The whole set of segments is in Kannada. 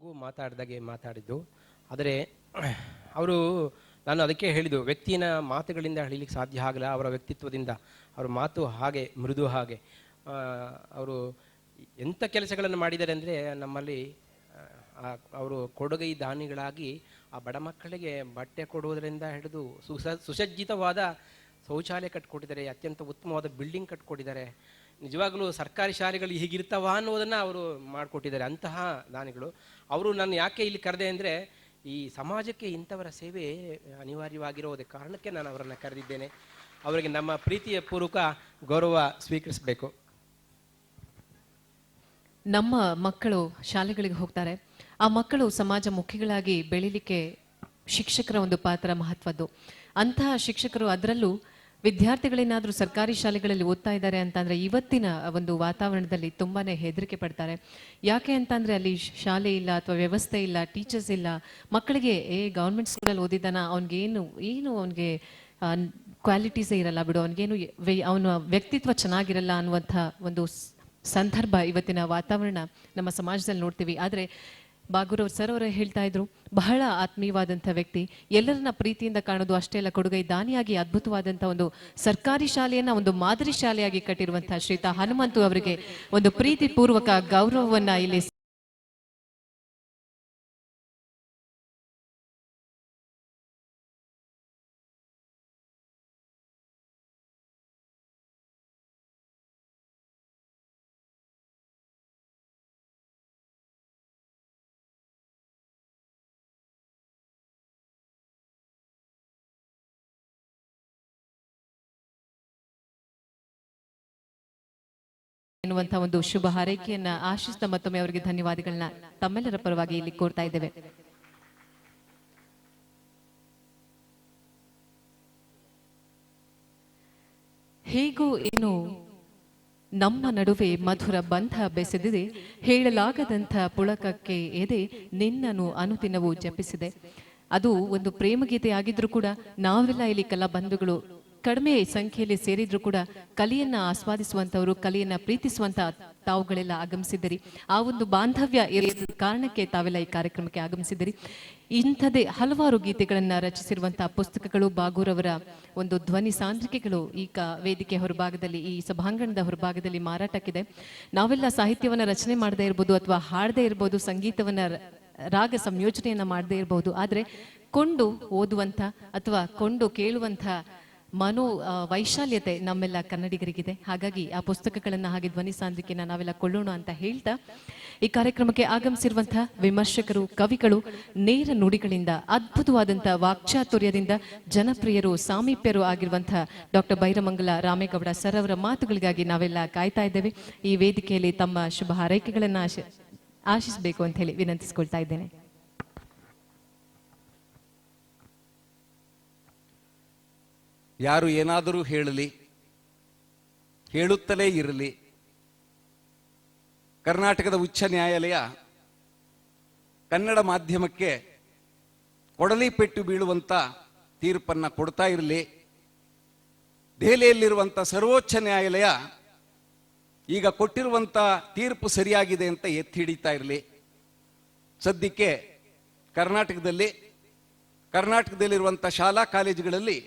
ಮಗು ಮಾತಾಡಿದಾಗೆ ಮಾತಾಡಿದ್ದು. ಆದರೆ ಅವರು, ನಾನು ಅದಕ್ಕೆ ಹೇಳಿದ್ದು, ವ್ಯಕ್ತಿಯ ಮಾತುಗಳಿಂದ ಹೇಳಿಲಿಕ್ಕೆ ಸಾಧ್ಯ ಆಗಲ್ಲ, ಅವರ ವ್ಯಕ್ತಿತ್ವದಿಂದ. ಅವರ ಮಾತು ಹಾಗೆ ಮೃದು, ಹಾಗೆ ಅವರು ಎಂಥ ಕೆಲಸಗಳನ್ನು ಮಾಡಿದ್ದಾರೆ ಅಂದರೆ, ನಮ್ಮಲ್ಲಿ ಅವರು ಕೊಡುಗೈ ದಾನಿಗಳಾಗಿ ಆ ಬಡ ಮಕ್ಕಳಿಗೆ ಬಟ್ಟೆ ಕೊಡುವುದರಿಂದ ಹಿಡಿದು ಸುಸಜ್ಜಿತವಾದ ಶೌಚಾಲಯ ಕಟ್ಕೊಟ್ಟಿದ್ದಾರೆ, ಅತ್ಯಂತ ಉತ್ತಮವಾದ ಬಿಲ್ಡಿಂಗ್ ಕಟ್ಕೊಟ್ಟಿದ್ದಾರೆ. ನಿಜವಾಗಲೂ ಸರ್ಕಾರಿ ಶಾಲೆಗಳು ಹೀಗಿರ್ತಾವ ಅನ್ನೋದನ್ನು ಅವರು ಮಾಡಿಕೊಟ್ಟಿದ್ದಾರೆ, ಅಂತಹ ದಾನಿಗಳು ಅವರು. ನಾನು ಯಾಕೆ ಇಲ್ಲಿ ಕರೆದೆ ಅಂದರೆ, ಈ ಸಮಾಜಕ್ಕೆ ಇಂಥವರ ಸೇವೆ ಅನಿವಾರ್ಯವಾಗಿರೋದ ಕಾರಣಕ್ಕೆ ನಾನು ಅವರನ್ನು ಕರೆದಿದ್ದೇನೆ. ಅವರಿಗೆ ನಮ್ಮ ಪ್ರೀತಿಯ ಪೂರ್ವಕ ಗೌರವ ಸ್ವೀಕರಿಸಬೇಕು. ನಮ್ಮ ಮಕ್ಕಳು ಶಾಲೆಗಳಿಗೆ ಹೋಗ್ತಾರೆ, ಆ ಮಕ್ಕಳು ಸಮಾಜ ಮುಖಿಗಳಾಗಿ ಬೆಳೀಲಿಕ್ಕೆ ಶಿಕ್ಷಕರ ಒಂದು ಪಾತ್ರ ಮಹತ್ವದ್ದು. ಅಂತಹ ಶಿಕ್ಷಕರು, ಅದರಲ್ಲೂ ವಿದ್ಯಾರ್ಥಿಗಳೇನಾದರೂ ಸರ್ಕಾರಿ ಶಾಲೆಗಳಲ್ಲಿ ಓದ್ತಾ ಇದ್ದಾರೆ ಅಂತಂದರೆ ಇವತ್ತಿನ ಒಂದು ವಾತಾವರಣದಲ್ಲಿ ತುಂಬಾ ಹೆದರಿಕೆ ಪಡ್ತಾರೆ. ಯಾಕೆ ಅಂತಂದರೆ ಅಲ್ಲಿ ಶಾಲೆ ಇಲ್ಲ, ಅಥವಾ ವ್ಯವಸ್ಥೆ ಇಲ್ಲ, ಟೀಚರ್ಸ್ ಇಲ್ಲ. ಮಕ್ಕಳಿಗೆ ಗೌರ್ಮೆಂಟ್ ಸ್ಕೂಲಲ್ಲಿ ಓದಿದ್ದಾನ, ಅವನಿಗೆ ಅವನಿಗೆ ಕ್ವಾಲಿಟೀಸೇ ಇರಲ್ಲ ಬಿಡು, ಅವನಿಗೇನು ಅವನ ವ್ಯಕ್ತಿತ್ವ ಚೆನ್ನಾಗಿರಲ್ಲ ಅನ್ನುವಂಥ ಒಂದು ಸಂದರ್ಭ ಇವತ್ತಿನ ವಾತಾವರಣ ನಮ್ಮ ಸಮಾಜದಲ್ಲಿ ನೋಡ್ತೀವಿ. ಆದರೆ ಬಾಗೂರವ್ರು ಸರ್ ಅವರು ಹೇಳ್ತಾ ಇದ್ರು, ಬಹಳ ಆತ್ಮೀಯವಾದಂಥ ವ್ಯಕ್ತಿ, ಎಲ್ಲರನ್ನ ಪ್ರೀತಿಯಿಂದ ಕಾಣೋದು ಅಷ್ಟೇ ಅಲ್ಲ, ಕೊಡುಗೈ ದಾನಿಯಾಗಿ ಅದ್ಭುತವಾದಂಥ ಒಂದು ಸರ್ಕಾರಿ ಶಾಲೆಯನ್ನ ಒಂದು ಮಾದರಿ ಶಾಲೆಯಾಗಿ ಕಟ್ಟಿರುವಂತಹ ಶ್ರೀತಾ ಹನುಮಂತು ಅವರಿಗೆ ಒಂದು ಪ್ರೀತಿ ಪೂರ್ವಕ ಗೌರವವನ್ನ ಇಲ್ಲಿ ಎನ್ನುವಂಥ ಒಂದು ಶುಭ ಹಾರೈಕೆಯನ್ನ ಆಶಿಸ್ತಾ ಮತ್ತೊಮ್ಮೆ ಅವರಿಗೆ ಧನ್ಯವಾದಗಳನ್ನ ತಮ್ಮೆಲ್ಲರ ಪರವಾಗಿ ಇಲ್ಲಿ ಕೋರ್ತಾ ಇದ್ದೇವೆ. ಹೇಗೂ ಏನು ನಮ್ಮ ನಡುವೆ ಮಧುರ ಬಂಧ ಬೆಸೆದಿದೆ, ಹೇಳಲಾಗದಂಥ ಪುಳಕಕ್ಕೆ ಎದೆ ನಿನ್ನನ್ನು ಅನುದಿನವೂ ಜಪಿಸಿದೆ. ಅದು ಒಂದು ಪ್ರೇಮಗೀತೆ ಆಗಿದ್ರೂ ಕೂಡ ನಾವೆಲ್ಲ ಇಲ್ಲಿ ಕಲಾಬಂಧುಗಳು ಕಡಿಮೆ ಸಂಖ್ಯೆಯಲ್ಲಿ ಸೇರಿದ್ರು ಕೂಡ ಕಲೆಯನ್ನ ಆಸ್ವಾದಿಸುವಂತವರು, ಕಲೆಯನ್ನ ಪ್ರೀತಿಸುವಂತ ತಾವುಗಳೆಲ್ಲ ಆಗಮಿಸಿದ್ದೀರಿ. ಆ ಒಂದು ಬಾಂಧವ್ಯ ಇರುವ ಕಾರಣಕ್ಕೆ ತಾವೆಲ್ಲ ಈ ಕಾರ್ಯಕ್ರಮಕ್ಕೆ ಆಗಮಿಸಿದ್ದೀರಿ. ಇಂಥದೇ ಹಲವಾರು ಗೀತೆಗಳನ್ನ ರಚಿಸಿರುವಂತಹ ಪುಸ್ತಕಗಳು, ಬಾಗೂರವರ ಒಂದು ಧ್ವನಿ ಸಾಂದ್ರಿಕೆಗಳು ಈಗ ವೇದಿಕೆ ಹೊರಭಾಗದಲ್ಲಿ, ಈ ಸಭಾಂಗಣದ ಹೊರಭಾಗದಲ್ಲಿ ಮಾರಾಟಕ್ಕಿದೆ. ನಾವೆಲ್ಲ ಸಾಹಿತ್ಯವನ್ನ ರಚನೆ ಮಾಡದೇ ಇರ್ಬೋದು, ಅಥವಾ ಹಾಡದೇ ಇರ್ಬೋದು, ಸಂಗೀತವನ್ನ ರಾಗ ಸಂಯೋಜನೆಯನ್ನ ಮಾಡದೇ ಇರಬಹುದು, ಆದರೆ ಕೊಂಡು ಓದುವಂಥ ಅಥವಾ ಕೊಂಡು ಕೇಳುವಂಥ ಮನೋ ವೈಶಾಲ್ಯತೆ ನಮ್ಮೆಲ್ಲ ಕನ್ನಡಿಗರಿಗಿದೆ. ಹಾಗಾಗಿ ಆ ಪುಸ್ತಕಗಳನ್ನು ಹಾಗೆ ಧ್ವನಿ ಸಾಂದ್ರಿಕೆಯನ್ನು ನಾವೆಲ್ಲ ಕೊಳ್ಳೋಣ ಅಂತ ಹೇಳ್ತಾ, ಈ ಕಾರ್ಯಕ್ರಮಕ್ಕೆ ಆಗಮಿಸಿರುವಂತಹ ವಿಮರ್ಶಕರು, ಕವಿಗಳು ನೇರ ನುಡಿಗಳಿಂದ, ಅದ್ಭುತವಾದಂಥ ವಾಕ್ಚಾತುರ್ಯದಿಂದ ಜನಪ್ರಿಯರು, ಸಾಮೀಪ್ಯರು ಆಗಿರುವಂತಹ ಡಾಕ್ಟರ್ ಬೈರಮಂಗಲ ರಾಮೇಗೌಡ ಸರ್ ಅವರ ಮಾತುಗಳಿಗಾಗಿ ನಾವೆಲ್ಲ ಕಾಯ್ತಾ ಇದ್ದೇವೆ. ಈ ವೇದಿಕೆಯಲ್ಲಿ ತಮ್ಮ ಶುಭ ಹಾರೈಕೆಗಳನ್ನು ಆಶಿಸಬೇಕು ಅಂತ ಹೇಳಿ ವಿನಂತಿಸಿಕೊಳ್ತಾ ಇದ್ದೇನೆ. ಯಾರು ಏನಾದರೂ ಹೇಳಲಿ, ಹೇಳುತ್ತಲೇ ಇರಲಿ, ಕರ್ನಾಟಕದ ಉಚ್ಚ ನ್ಯಾಯಾಲಯ ಕನ್ನಡ ಮಾಧ್ಯಮಕ್ಕೆ ಕೊಡಲಿ ಪೆಟ್ಟು ಬೀಳುವಂತ ತೀರ್ಪನ್ನು ಕೊಡ್ತಾ ಇರಲಿ, ದೆಹಲಿಯಲ್ಲಿರುವಂಥ ಸರ್ವೋಚ್ಚ ನ್ಯಾಯಾಲಯ ಈಗ ಕೊಟ್ಟಿರುವಂಥ ತೀರ್ಪು ಸರಿಯಾಗಿದೆ ಅಂತ ಎತ್ತಿ ಹಿಡಿತಾ ಇರಲಿ. ಸದ್ಯಕ್ಕೆ ಕರ್ನಾಟಕದಲ್ಲಿರುವಂಥ ಶಾಲಾ ಕಾಲೇಜುಗಳಲ್ಲಿ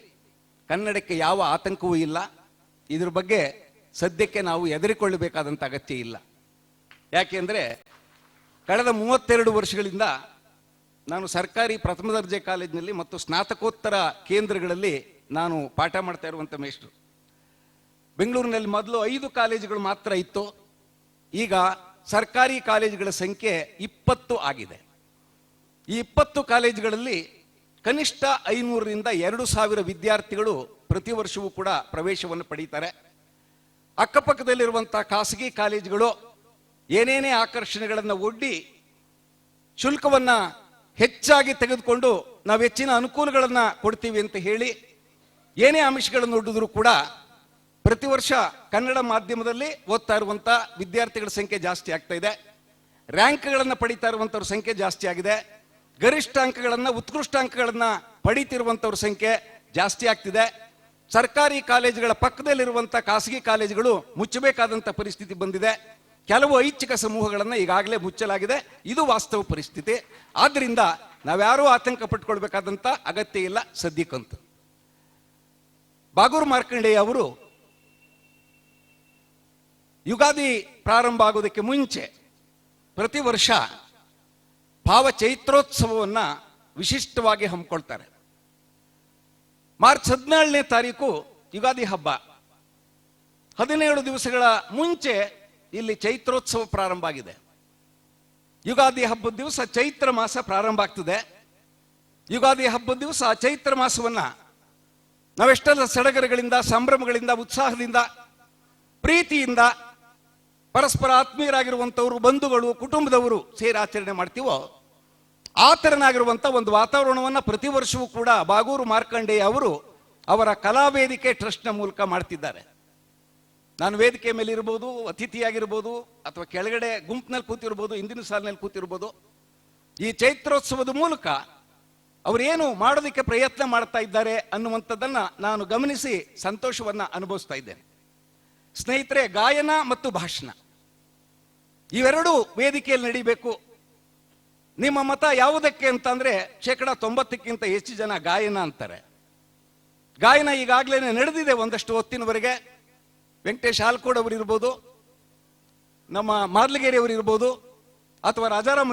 ಕನ್ನಡಕ್ಕೆ ಯಾವ ಆತಂಕವೂ ಇಲ್ಲ. ಇದ್ರ ಬಗ್ಗೆ ಸದ್ಯಕ್ಕೆ ನಾವು ಹೆದರಿಕೊಳ್ಳಬೇಕಾದಂಥ ಅಗತ್ಯ ಇಲ್ಲ. ಯಾಕೆಂದರೆ ಕಳೆದ 32 ವರ್ಷಗಳಿಂದ ನಾನು ಸರ್ಕಾರಿ ಪ್ರಥಮ ದರ್ಜೆ ಕಾಲೇಜಿನಲ್ಲಿ ಮತ್ತು ಸ್ನಾತಕೋತ್ತರ ಕೇಂದ್ರಗಳಲ್ಲಿ ನಾನು ಪಾಠ ಮಾಡ್ತಾ ಇರುವಂಥ ಮೇಷ್ಟ್ರು. ಬೆಂಗಳೂರಿನಲ್ಲಿ ಮೊದಲು 5 ಕಾಲೇಜುಗಳು ಮಾತ್ರ ಇತ್ತು, ಈಗ ಸರ್ಕಾರಿ ಕಾಲೇಜುಗಳ ಸಂಖ್ಯೆ 20 ಆಗಿದೆ. ಈ 20 ಕಾಲೇಜುಗಳಲ್ಲಿ ಕನಿಷ್ಠ 500ರಿಂದ 2000 ವಿದ್ಯಾರ್ಥಿಗಳು ಪ್ರತಿ ವರ್ಷವೂ ಕೂಡ ಪ್ರವೇಶವನ್ನು ಪಡೀತಾರೆ. ಅಕ್ಕಪಕ್ಕದಲ್ಲಿರುವಂಥ ಖಾಸಗಿ ಕಾಲೇಜುಗಳು ಏನೇನೇ ಆಕರ್ಷಣೆಗಳನ್ನು ಒಡ್ಡಿ ಶುಲ್ಕವನ್ನು ಹೆಚ್ಚಾಗಿ ತೆಗೆದುಕೊಂಡು ನಾವು ಹೆಚ್ಚಿನ ಅನುಕೂಲಗಳನ್ನು ಕೊಡ್ತೀವಿ ಅಂತ ಹೇಳಿ ಏನೇ ಅಂಶಗಳನ್ನು ಒಡ್ಡಿದ್ರು ಕೂಡ ಪ್ರತಿ ವರ್ಷ ಕನ್ನಡ ಮಾಧ್ಯಮದಲ್ಲಿ ಓದ್ತಾ ಇರುವಂಥ ವಿದ್ಯಾರ್ಥಿಗಳ ಸಂಖ್ಯೆ ಜಾಸ್ತಿ ಆಗ್ತಾ ಇದೆ. ರ್ಯಾಂಕ್ಗಳನ್ನು ಪಡೀತಾ ಇರುವಂಥವ್ರ ಸಂಖ್ಯೆ ಜಾಸ್ತಿ ಆಗಿದೆ. ಗರಿಷ್ಠ ಅಂಕಗಳನ್ನು, ಉತ್ಕೃಷ್ಟ ಅಂಕಗಳನ್ನು ಪಡೀತಿರುವಂಥವ್ರ ಸಂಖ್ಯೆ ಜಾಸ್ತಿ ಆಗ್ತಿದೆ. ಸರ್ಕಾರಿ ಕಾಲೇಜುಗಳ ಪಕ್ಕದಲ್ಲಿರುವಂಥ ಖಾಸಗಿ ಕಾಲೇಜುಗಳು ಮುಚ್ಚಬೇಕಾದಂಥ ಪರಿಸ್ಥಿತಿ ಬಂದಿದೆ. ಕೆಲವು ಐಚ್ಛಿಕ ಸಮೂಹಗಳನ್ನು ಈಗಾಗಲೇ ಮುಚ್ಚಲಾಗಿದೆ. ಇದು ವಾಸ್ತವ ಪರಿಸ್ಥಿತಿ. ಆದ್ದರಿಂದ ನಾವ್ಯಾರೂ ಆತಂಕ ಪಟ್ಕೊಳ್ಬೇಕಾದಂಥ ಅಗತ್ಯ ಇಲ್ಲ ಸದ್ಯಕ್ಕಂತೂ. ಬಾಗೂರು ಮಾರ್ಕಂಡೇಯ ಅವರು ಯುಗಾದಿ ಪ್ರಾರಂಭ ಆಗೋದಕ್ಕೆ ಮುಂಚೆ ಪ್ರತಿ ವರ್ಷ ಭಾವ ಚೈತ್ರೋತ್ಸವವನ್ನು ವಿಶಿಷ್ಟವಾಗಿ ಹಮ್ಮಿಕೊಳ್ತಾರೆ. ಮಾರ್ಚ್ 17ನೇ ತಾರೀಕು ಯುಗಾದಿ ಹಬ್ಬ. 17 ದಿವಸಗಳ ಮುಂಚೆ ಇಲ್ಲಿ ಚೈತ್ರೋತ್ಸವ ಪ್ರಾರಂಭ ಆಗಿದೆ. ಯುಗಾದಿ ಹಬ್ಬದ ದಿವಸ ಚೈತ್ರ ಮಾಸ ಪ್ರಾರಂಭ ಆಗ್ತದೆ. ಯುಗಾದಿ ಹಬ್ಬದ ದಿವಸ ಚೈತ್ರ ಮಾಸವನ್ನ ನಾವೆಷ್ಟೆಲ್ಲ ಸಡಗರಗಳಿಂದ, ಸಂಭ್ರಮಗಳಿಂದ, ಉತ್ಸಾಹದಿಂದ, ಪ್ರೀತಿಯಿಂದ ಪರಸ್ಪರ ಆತ್ಮೀಯರಾಗಿರುವಂಥವರು, ಬಂಧುಗಳು, ಕುಟುಂಬದವರು ಸೇರಿ ಆಚರಣೆ ಮಾಡ್ತೀವೋ ಆ ಥರನಾಗಿರುವಂಥ ಒಂದು ವಾತಾವರಣವನ್ನು ಪ್ರತಿ ವರ್ಷವೂ ಕೂಡ ಬಾಗೂರು ಮಾರ್ಕಂಡೇಯ ಅವರು ಅವರ ಕಲಾವೇದಿಕೆ ಟ್ರಸ್ಟ್ನ ಮೂಲಕ ಮಾಡ್ತಿದ್ದಾರೆ. ನಾನು ವೇದಿಕೆ ಮೇಲೆ ಇರ್ಬೋದು, ಅತಿಥಿಯಾಗಿರ್ಬೋದು, ಅಥವಾ ಕೆಳಗಡೆ ಗುಂಪಿನಲ್ಲಿ ಕೂತಿರ್ಬೋದು, ಹಿಂದಿನ ಸಾಲಿನಲ್ಲಿ ಕೂತಿರ್ಬೋದು. ಈ ಚೈತ್ರೋತ್ಸವದ ಮೂಲಕ ಅವರೇನು ಮಾಡೋದಕ್ಕೆ ಪ್ರಯತ್ನ ಮಾಡ್ತಾ ಇದ್ದಾರೆ ಅನ್ನುವಂಥದ್ದನ್ನ ನಾನು ಗಮನಿಸಿ ಸಂತೋಷವನ್ನ ಅನುಭವಿಸ್ತಾ ಇದ್ದೇನೆ. ಸ್ನೇಹಿತರೆ, ಗಾಯನ ಮತ್ತು ಭಾಷಣ ಇವೆರಡೂ ವೇದಿಕೆಯಲ್ಲಿ ನಡೀಬೇಕು. ನಿಮ್ಮ ಮತ ಯಾವುದಕ್ಕೆ ಅಂತಂದ್ರೆ 90%ಕ್ಕಿಂತ ಹೆಚ್ಚು ಜನ ಗಾಯನ ಅಂತಾರೆ. ಗಾಯನ ಈಗಾಗಲೇ ನಡೆದಿದೆ ಒಂದಷ್ಟು ಹೊತ್ತಿನವರೆಗೆ. ವೆಂಕಟೇಶ್ ಹಾಲ್ಕೋಡ್ ಅವರು ಇರ್ಬೋದು, ನಮ್ಮ ಮಾರ್ಲಗೇರಿ ಅವರು ಇರ್ಬೋದು, ಅಥವಾ ರಾಜಾರಾಮ್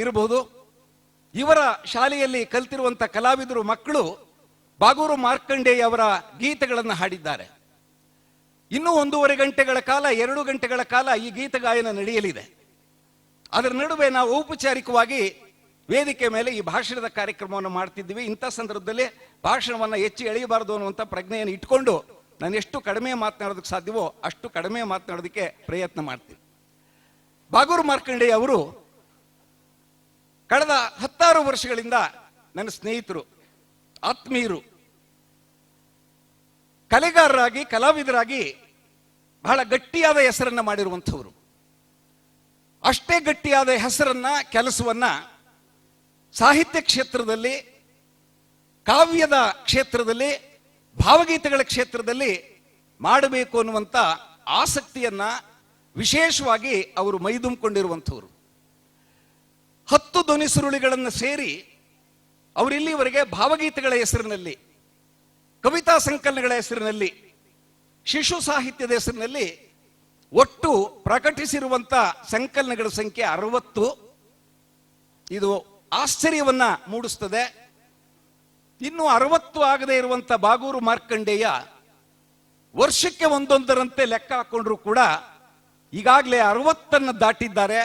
ಇರ್ಬೋದು. ಇವರ ಶಾಲೆಯಲ್ಲಿ ಕಲ್ತಿರುವಂಥ ಕಲಾವಿದರು ಮಕ್ಕಳು ಬಾಗೂರು ಮಾರ್ಕಂಡೇಯ ಅವರ ಗೀತೆಗಳನ್ನು ಹಾಡಿದ್ದಾರೆ. ಇನ್ನೂ 1.5 ಗಂಟೆಗಳ ಕಾಲ, 2 ಗಂಟೆಗಳ ಕಾಲ ಈ ಗೀತ ಗಾಯನ ನಡೆಯಲಿದೆ. ಅದರ ನಡುವೆ ನಾವು ಔಪಚಾರಿಕವಾಗಿ ವೇದಿಕೆ ಮೇಲೆ ಈ ಭಾಷಣದ ಕಾರ್ಯಕ್ರಮವನ್ನು ಮಾಡ್ತಿದ್ದೀವಿ. ಇಂಥ ಸಂದರ್ಭದಲ್ಲಿ ಭಾಷಣವನ್ನು ಹೆಚ್ಚು ಎಳೆಯಬಾರದು ಅನ್ನುವಂಥ ಪ್ರಜ್ಞೆಯನ್ನು ಇಟ್ಕೊಂಡು ನಾನು ಎಷ್ಟು ಕಡಿಮೆ ಮಾತನಾಡೋದಕ್ಕೆ ಸಾಧ್ಯವೋ ಅಷ್ಟು ಕಡಿಮೆ ಮಾತನಾಡೋದಕ್ಕೆ ಪ್ರಯತ್ನ ಮಾಡ್ತೀನಿ. ಬಾಗೂರು ಮಾರ್ಕಂಡೇಯ ಅವರು ಕಳೆದ 10 ವರ್ಷಗಳಿಂದ ನನ್ನ ಸ್ನೇಹಿತರು, ಆತ್ಮೀಯರು, ಕಲೆಗಾರರಾಗಿ, ಕಲಾವಿದರಾಗಿ ಬಹಳ ಗಟ್ಟಿಯಾದ ಹೆಸರನ್ನ ಮಾಡಿರುವಂಥವರು. ಅಷ್ಟೇ ಗಟ್ಟಿಯಾದ ಹೆಸರನ್ನ, ಕೆಲಸವನ್ನ ಸಾಹಿತ್ಯ ಕ್ಷೇತ್ರದಲ್ಲಿ, ಕಾವ್ಯದ ಕ್ಷೇತ್ರದಲ್ಲಿ, ಭಾವಗೀತೆಗಳ ಕ್ಷೇತ್ರದಲ್ಲಿ ಮಾಡಬೇಕು ಅನ್ನುವಂಥ ಆಸಕ್ತಿಯನ್ನ ವಿಶೇಷವಾಗಿ ಅವರು ಮೈದುಂಬಿಕೊಂಡಿರುವಂಥವ್ರು. 10 ಧ್ವನಿ ಸುರುಳಿಗಳನ್ನು ಸೇರಿ ಅವರಿಲ್ಲಿವರೆಗೆ ಭಾವಗೀತೆಗಳ ಹೆಸರಿನಲ್ಲಿ, ಕವಿತಾ ಸಂಕಲನಗಳ ಹೆಸರಿನಲ್ಲಿ, ಶಿಶು ಸಾಹಿತ್ಯದ ಹೆಸರಿನಲ್ಲಿ ಒಟ್ಟು ಪ್ರಕಟಿಸಿರುವಂಥ ಸಂಕಲನಗಳ ಸಂಖ್ಯೆ 60. ಇದು ಆಶ್ಚರ್ಯವನ್ನ ಮೂಡಿಸ್ತದೆ. ಇನ್ನು 60 ಆಗದೆ ಇರುವಂಥ ಬಾಗೂರು ಮಾರ್ಕಂಡೇಯ ವರ್ಷಕ್ಕೆ ಒಂದೊಂದರಂತೆ ಲೆಕ್ಕ ಹಾಕೊಂಡ್ರು ಕೂಡ ಈಗಾಗಲೇ 60 ದಾಟಿದ್ದಾರೆ.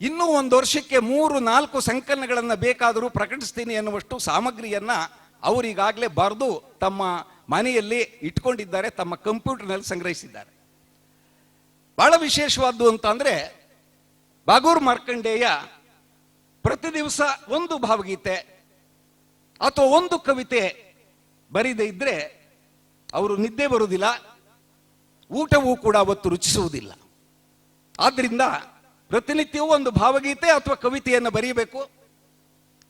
ಇನ್ನೂ ಒಂದು ವರ್ಷಕ್ಕೆ 3-4 ಸಂಕಲನಗಳನ್ನು ಬೇಕಾದರೂ ಪ್ರಕಟಿಸ್ತೀನಿ ಎನ್ನುವಷ್ಟು ಸಾಮಗ್ರಿಯನ್ನ ಅವರು ಈಗಾಗಲೇ ಬರೆದು ತಮ್ಮ ಮನೆಯಲ್ಲಿ ಇಟ್ಕೊಂಡಿದ್ದಾರೆ, ತಮ್ಮ ಕಂಪ್ಯೂಟರ್ನಲ್ಲಿ ಸಂಗ್ರಹಿಸಿದ್ದಾರೆ. ಬಹಳ ವಿಶೇಷವಾದ್ದು ಅಂತ ಅಂದ್ರೆ ಬಾಗೂರು ಮಾರ್ಕಂಡೇಯ ಪ್ರತಿ ದಿವಸ ಒಂದು ಭಾವಗೀತೆ ಅಥವಾ ಒಂದು ಕವಿತೆ ಬರೀದೇ ಇದ್ರೆ ಅವರು ನಿದ್ದೆ ಬರುವುದಿಲ್ಲ, ಊಟವೂ ಕೂಡ ಅವತ್ತು ರುಚಿಸುವುದಿಲ್ಲ. ಆದ್ರಿಂದ ಪ್ರತಿನಿತ್ಯವೂ ಒಂದು ಭಾವಗೀತೆ ಅಥವಾ ಕವಿತೆಯನ್ನು ಬರೀಬೇಕು.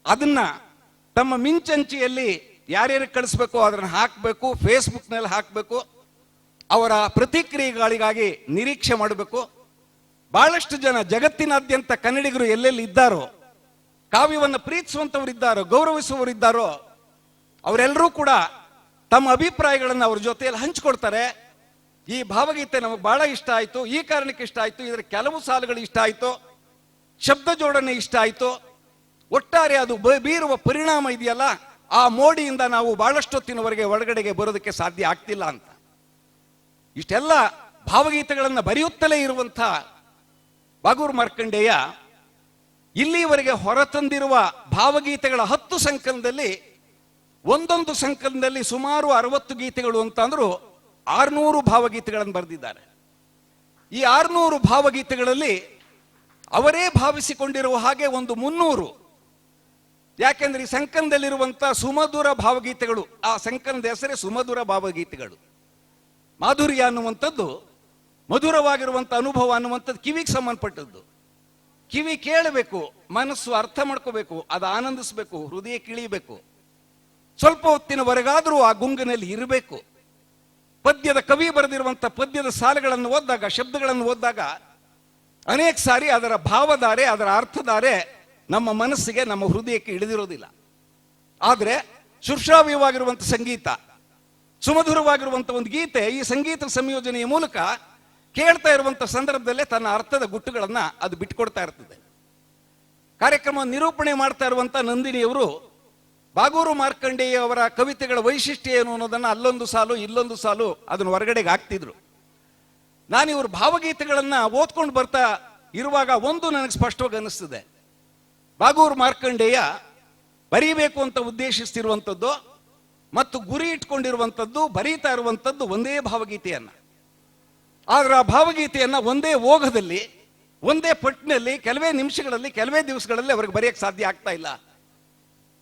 ಅದನ್ನ ತಮ್ಮ ಮಿಂಚಂಚಿಯಲ್ಲಿ ಯಾರ್ಯಾರಿಗೆ ಕಳಿಸ್ಬೇಕು ಅದನ್ನು ಹಾಕಬೇಕು, ಫೇಸ್ಬುಕ್ನಲ್ಲಿ ಹಾಕಬೇಕು, ಅವರ ಪ್ರತಿಕ್ರಿಯೆಗಳಿಗಾಗಿ ನಿರೀಕ್ಷೆ ಮಾಡಬೇಕು. ಬಹಳಷ್ಟು ಜನ ಜಗತ್ತಿನಾದ್ಯಂತ ಕನ್ನಡಿಗರು ಎಲ್ಲೆಲ್ಲಿ ಇದ್ದಾರೋ, ಕಾವ್ಯವನ್ನು ಪ್ರೀತಿಸುವಂಥವರಿದ್ದಾರೋ, ಗೌರವಿಸುವವರಿದ್ದಾರೋ, ಅವರೆಲ್ಲರೂ ಕೂಡ ತಮ್ಮ ಅಭಿಪ್ರಾಯಗಳನ್ನು ಅವ್ರ ಜೊತೆಯಲ್ಲಿ ಹಂಚಿಕೊಡ್ತಾರೆ. ಈ ಭಾವಗೀತೆ ನಮಗೆ ಬಹಳ ಇಷ್ಟ ಆಯಿತು, ಈ ಕಾರಣಕ್ಕೆ ಇಷ್ಟ ಆಯಿತು, ಇದರ ಕೆಲವು ಸಾಲುಗಳು ಇಷ್ಟ ಆಯಿತು, ಶಬ್ದ ಜೋಡಣೆ ಇಷ್ಟ ಆಯಿತು, ಒಟ್ಟಾರೆ ಅದು ಬೀರುವ ಪರಿಣಾಮ ಇದೆಯಲ್ಲ, ಆ ಮೋಡಿಯಿಂದ ನಾವು ಬಹಳಷ್ಟೊತ್ತಿನವರೆಗೆ ಒಳಗಡೆಗೆ ಬರೋದಕ್ಕೆ ಸಾಧ್ಯ ಆಗ್ತಿಲ್ಲ ಅಂತ ಇಷ್ಟೆಲ್ಲ ಭಾವಗೀತೆಗಳನ್ನು ಬರೆಯುತ್ತಲೇ ಇರುವಂಥ ಬಾಗೂರು ಮಾರ್ಕಂಡೇಯ ಇಲ್ಲಿವರೆಗೆ ಹೊರತಂದಿರುವ ಭಾವಗೀತೆಗಳ 10 ಸಂಕಲನದಲ್ಲಿ ಒಂದೊಂದು ಸಂಕಲನದಲ್ಲಿ ಸುಮಾರು 60 ಗೀತೆಗಳು ಅಂತಂದ್ರು 600 ಭಾವಗೀತೆಗಳನ್ನು ಬರೆದಿದ್ದಾರೆ. ಈ 600 ಭಾವಗೀತೆಗಳಲ್ಲಿ ಅವರೇ ಭಾವಿಸಿಕೊಂಡಿರುವ ಹಾಗೆ ಒಂದು 300, ಯಾಕೆಂದ್ರೆ ಈ ಸಂಕಲನದಲ್ಲಿರುವಂಥ ಸುಮಧುರ ಭಾವಗೀತೆಗಳು, ಆ ಸಂಕಲನದ ಹೆಸರೇ ಸುಮಧುರ ಭಾವಗೀತೆಗಳು. ಮಾಧುರ್ಯ ಅನ್ನುವಂಥದ್ದು, ಮಧುರವಾಗಿರುವಂಥ ಅನುಭವ ಅನ್ನುವಂಥದ್ದು ಕಿವಿಗೆ ಸಂಬಂಧಪಟ್ಟದ್ದು. ಕಿವಿ ಕೇಳಬೇಕು, ಮನಸ್ಸು ಅರ್ಥ ಮಾಡ್ಕೋಬೇಕು, ಅದು ಆನಂದಿಸಬೇಕು, ಹೃದಯ ಕಿಳಿಬೇಕು, ಸ್ವಲ್ಪ ಹೊತ್ತಿನವರೆಗಾದರೂ ಆ ಗುಂಗಿನಲ್ಲಿ ಇರಬೇಕು. ಪದ್ಯದ ಕವಿ ಬರೆದಿರುವಂಥ ಪದ್ಯದ ಸಾಲುಗಳನ್ನು ಓದಿದಾಗ, ಶಬ್ದಗಳನ್ನು ಓದಿದಾಗ ಅನೇಕ ಸಾರಿ ಅದರ ಭಾವಧಾರೆ, ಅದರ ಅರ್ಥಧಾರೆ ನಮ್ಮ ಮನಸ್ಸಿಗೆ, ನಮ್ಮ ಹೃದಯಕ್ಕೆ ಇಳಿದಿರೋದಿಲ್ಲ. ಆದರೆ ಸುಶ್ರಾವ್ಯವಾಗಿರುವಂಥ ಸಂಗೀತ, ಸುಮಧುರವಾಗಿರುವಂಥ ಒಂದು ಗೀತೆ, ಈ ಸಂಗೀತ ಸಂಯೋಜನೆಯ ಮೂಲಕ ಕೇಳ್ತಾ ಇರುವಂಥ ಸಂದರ್ಭದಲ್ಲೇ ತನ್ನ ಅರ್ಥದ ಗುಟ್ಟುಗಳನ್ನು ಅದು ಬಿಟ್ಕೊಡ್ತಾ ಇರ್ತದೆ. ಕಾರ್ಯಕ್ರಮ ನಿರೂಪಣೆ ಮಾಡ್ತಾ ಇರುವಂಥ ನಂದಿನಿಯವರು ಬಾಗೂರು ಮಾರ್ಕಂಡೇಯ ಅವರ ಕವಿತೆಗಳ ವೈಶಿಷ್ಟ್ಯ ಏನು ಅನ್ನೋದನ್ನು ಅಲ್ಲೊಂದು ಸಾಲು ಇಲ್ಲೊಂದು ಸಾಲು ಅದನ್ನು ಹೊರಗಡೆಗೆ ಹಾಕ್ತಿದ್ರು. ನಾನು ಇವರು ಭಾವಗೀತೆಗಳನ್ನು ಓದ್ಕೊಂಡು ಬರ್ತಾ ಇರುವಾಗ ಒಂದು ನನಗೆ ಸ್ಪಷ್ಟವಾಗಿ ಅನ್ನಿಸ್ತದೆ. ಬಾಗೂರು ಮಾರ್ಕಂಡೇಯ ಬರೀಬೇಕು ಅಂತ ಉದ್ದೇಶಿಸ್ತಿರುವಂಥದ್ದು ಮತ್ತು ಗುರಿ ಇಟ್ಕೊಂಡಿರುವಂಥದ್ದು, ಬರೀತಾ ಇರುವಂಥದ್ದು ಒಂದೇ ಭಾವಗೀತೆಯನ್ನ. ಆದ್ರೆ ಆ ಭಾವಗೀತೆಯನ್ನ ಒಂದೇ ಓಘದಲ್ಲಿ, ಒಂದೇ ಪಟ್ಟಿನಲ್ಲಿ, ಕೆಲವೇ ನಿಮಿಷಗಳಲ್ಲಿ, ಕೆಲವೇ ದಿವಸಗಳಲ್ಲಿ ಅವ್ರಿಗೆ ಬರೆಯಕ್ಕೆ ಸಾಧ್ಯ ಆಗ್ತಾ ಇಲ್ಲ.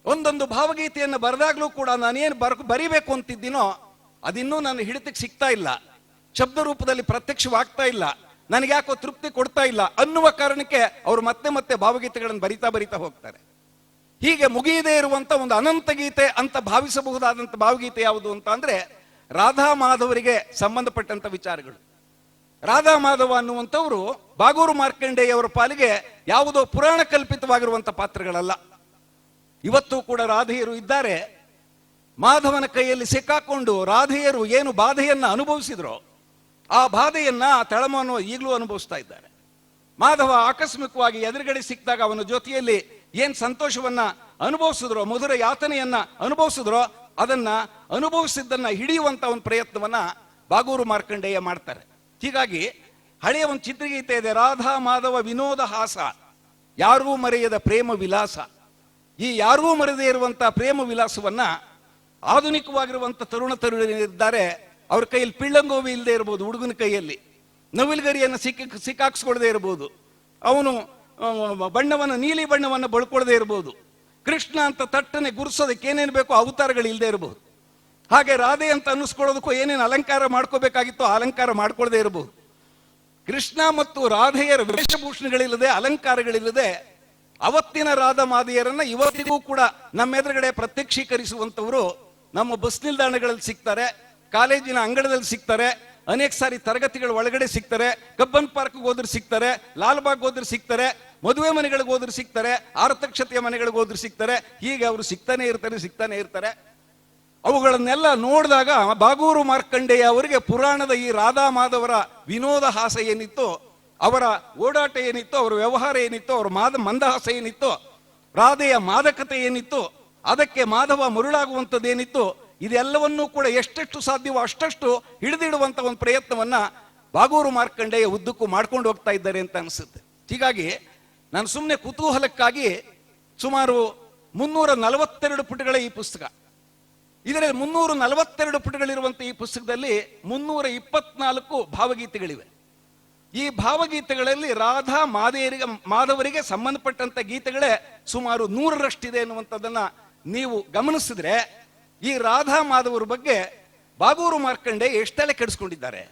ಒಂದೊಂದು ಭಾವಗೀತೆಯನ್ನು ಬರೆದಾಗ್ಲೂ ಕೂಡ ನಾನೇನು ಬರೀಬೇಕು ಅಂತಿದ್ದೀನೋ ಅದಿನ್ನೂ ನನ್ನ ಹಿಡಿತಕ್ಕೆ ಸಿಗ್ತಾ ಇಲ್ಲ, ಶಬ್ದ ರೂಪದಲ್ಲಿ ಪ್ರತ್ಯಕ್ಷವಾಗ್ತಾ ಇಲ್ಲ, ನನಗೆ ಯಾಕೋ ತೃಪ್ತಿ ಕೊಡ್ತಾ ಇಲ್ಲ ಅನ್ನುವ ಕಾರಣಕ್ಕೆ ಅವರು ಮತ್ತೆ ಮತ್ತೆ ಭಾವಗೀತೆಗಳನ್ನು ಬರಿತಾ ಹೋಗ್ತಾರೆ. ಹೀಗೆ ಮುಗಿಯದೇ ಇರುವಂತ ಒಂದು ಅನಂತ ಗೀತೆ ಅಂತ ಭಾವಿಸಬಹುದಾದಂಥ ಭಾವಗೀತೆ ಯಾವುದು ಅಂತ ಅಂದ್ರೆ ರಾಧಾ ಮಾಧವರಿಗೆ ಸಂಬಂಧಪಟ್ಟಂತ ವಿಚಾರಗಳು. ರಾಧಾ ಮಾಧವ ಅನ್ನುವಂಥವ್ರು ಬಾಗೂರು ಮಾರ್ಕಂಡೇಯವರ ಪಾಲಿಗೆ ಯಾವುದೋ ಪುರಾಣ ಕಲ್ಪಿತವಾಗಿರುವಂಥ ಪಾತ್ರಗಳಲ್ಲ. ಇವತ್ತು ಕೂಡ ರಾಧೆಯರು ಇದ್ದಾರೆ. ಮಾಧವನ ಕೈಯಲ್ಲಿ ಸಿಕ್ಕಾಕೊಂಡು ರಾಧೆಯರು ಏನು ಬಾಧೆಯನ್ನ ಅನುಭವಿಸಿದ್ರೋ ಆ ಬಾಧೆಯನ್ನ, ಆ ತಳಮವನ್ನು ಈಗಲೂ ಅನುಭವಿಸ್ತಾ ಇದ್ದಾರೆ. ಮಾಧವ ಆಕಸ್ಮಿಕವಾಗಿ ಎದುರುಗಡೆ ಸಿಕ್ಕಿದಾಗ ಅವನ ಜೊತೆಯಲ್ಲಿ ಏನ್ ಸಂತೋಷವನ್ನ ಅನುಭವಿಸಿದ್ರೋ, ಮಧುರ ಯಾತನೆಯನ್ನ ಅನುಭವಿಸಿದ್ರೋ, ಅದನ್ನ ಅನುಭವಿಸಿದ್ದನ್ನ ಹಿಡಿಯುವಂತ ಒಂದು ಪ್ರಯತ್ನವನ್ನ ಬಾಗೂರು ಮಾರ್ಕಂಡೇಯ ಮಾಡ್ತಾರೆ. ಹೀಗಾಗಿ ಹಳೆಯ ಒಂದು ಚಿತ್ರಗೀತೆ ಇದೆ, ರಾಧಾ ಮಾಧವ ವಿನೋದ ಹಾಸ, ಯಾರೂ ಮರೆಯದ ಪ್ರೇಮ ವಿಲಾಸ. ಈ ಯಾರೂ ಮರೆಯದೇ ಇರುವಂತಹ ಪ್ರೇಮ ವಿಲಾಸವನ್ನ ಆಧುನಿಕವಾಗಿರುವಂತ ತರುಣರಿದ್ದಾರೆ, ಅವ್ರ ಕೈಯಲ್ಲಿ ಪಿಳ್ಳಂಗೋವಿ ಇಲ್ಲದೆ ಇರಬಹುದು, ಹುಡುಗನ ಕೈಯಲ್ಲಿ ನವಿಲ್ಗರಿಯನ್ನು ಸಿಕ್ಕಾಕ್ಸ್ಕೊಳ್ದೇ ಇರಬಹುದು, ಅವನು ಬಣ್ಣವನ್ನು, ನೀಲಿ ಬಣ್ಣವನ್ನು ಬಳ್ಕೊಳ್ದೇ ಇರಬಹುದು, ಕೃಷ್ಣ ಅಂತ ತಟ್ಟನೆ ಗುರುಸೋದಕ್ಕೆ ಏನೇನು ಬೇಕೋ ಅವತಾರಗಳು ಇಲ್ಲದೆ ಇರಬಹುದು. ಹಾಗೆ ರಾಧೆ ಅಂತ ಅನ್ನಿಸ್ಕೊಳ್ಳೋದಕ್ಕೂ ಏನೇನು ಅಲಂಕಾರ ಮಾಡ್ಕೋಬೇಕಾಗಿತ್ತೋ ಅಲಂಕಾರ ಮಾಡ್ಕೊಳ್ದೇ ಇರಬಹುದು. ಕೃಷ್ಣ ಮತ್ತು ರಾಧೆಯರ ವೇಷಭೂಷಣಗಳಿಲ್ಲದೆ, ಅಲಂಕಾರಗಳಿಲ್ಲದೆ ಅವತ್ತಿನ ರಾಧಾ ಮಾದೆಯರನ್ನ ಇವತ್ತಿಗೂ ಕೂಡ ನಮ್ಮೆದುರುಗಡೆ ಪ್ರತ್ಯಕ್ಷೀಕರಿಸುವಂತವರು ನಮ್ಮ ಬಸ್ ನಿಲ್ದಾಣಗಳಲ್ಲಿ ಸಿಗ್ತಾರೆ, ಕಾಲೇಜಿನ ಅಂಗಳದಲ್ಲಿ ಸಿಗ್ತಾರೆ, ಅನೇಕ ಸಾರಿ ತರಗತಿಗಳ ಒಳಗಡೆ ಸಿಗ್ತಾರೆ, ಕಬ್ಬನ್ ಪಾರ್ಕ್ಗೆ ಹೋದ್ರೆ ಸಿಗ್ತಾರೆ, ಲಾಲ್ಬಾಗ್ ಹೋದ್ರೆ ಸಿಗ್ತಾರೆ, ಮದುವೆ ಮನೆಗಳಿಗೆ ಹೋದ್ರೆ ಸಿಗ್ತಾರೆ, ಆರತಕ್ಷತೆಯ ಮನೆಗಳಿಗೆ ಹೋದ್ರೆ ಸಿಗ್ತಾರೆ. ಹೀಗೆ ಅವರು ಸಿಗ್ತಾನೆ ಇರ್ತಾರೆ. ಅವುಗಳನ್ನೆಲ್ಲ ನೋಡಿದಾಗ ಬಾಗೂರು ಮಾರ್ಕಂಡೇಯ ಅವರಿಗೆ ಪುರಾಣದ ಈ ರಾಧಾ ಮಾಧವರ ವಿನೋದ ಹಾಸ ಏನಿತ್ತು, ಅವರ ಓಡಾಟ ಏನಿತ್ತು, ಅವರ ವ್ಯವಹಾರ ಏನಿತ್ತು, ಅವರ ಮಂದಹಾಸ ಏನಿತ್ತು, ರಾಧೆಯ ಮಾದಕತೆ ಏನಿತ್ತು, ಅದಕ್ಕೆ ಮಾಧವ ಮರುಳಾಗುವಂಥದ್ದೇನಿತ್ತು, ಇದೆಲ್ಲವನ್ನೂ ಕೂಡ ಎಷ್ಟೆಷ್ಟು ಸಾಧ್ಯವೋ ಅಷ್ಟಷ್ಟು ಹಿಡಿದಿಡುವಂತ ಒಂದು ಪ್ರಯತ್ನವನ್ನ ಬಾಗೂರು ಮಾರ್ಕಂಡೇಯ ಉದ್ದಕ್ಕೂ ಮಾಡ್ಕೊಂಡು ಹೋಗ್ತಾ ಇದ್ದಾರೆ ಅಂತ ಅನಿಸುತ್ತೆ. ಹೀಗಾಗಿ ನಾನು ಸುಮ್ಮನೆ ಕುತೂಹಲಕ್ಕಾಗಿ ಸುಮಾರು 342 ಪುಟಗಳ ಈ ಪುಸ್ತಕ, ಇದರಲ್ಲಿ 342 ಪುಟಗಳಿರುವಂತಹ ಈ ಪುಸ್ತಕದಲ್ಲಿ 324 ಭಾವಗೀತೆಗಳಿವೆ. ಈ ಭಾವಗೀತೆಗಳಲ್ಲಿ ರಾಧಾ ಮಾಧವರಿಗೆ ಸಂಬಂಧಪಟ್ಟಂತ ಗೀತೆಗಳೇ ಸುಮಾರು 100ರಷ್ಟಿದೆ ಎನ್ನುವಂಥದ್ದನ್ನ ನೀವು ಗಮನಿಸಿದ್ರೆ, ಈ ರಾಧಾ ಮಾಧವರ ಬಗ್ಗೆ ಬಾಗೂರು ಮಾರ್ಕಂಡೇಯ ಎಷ್ಟೆಲ್ಲ ಕೆಡಿಸ್ಕೊಂಡಿದ್ದಾರೆ.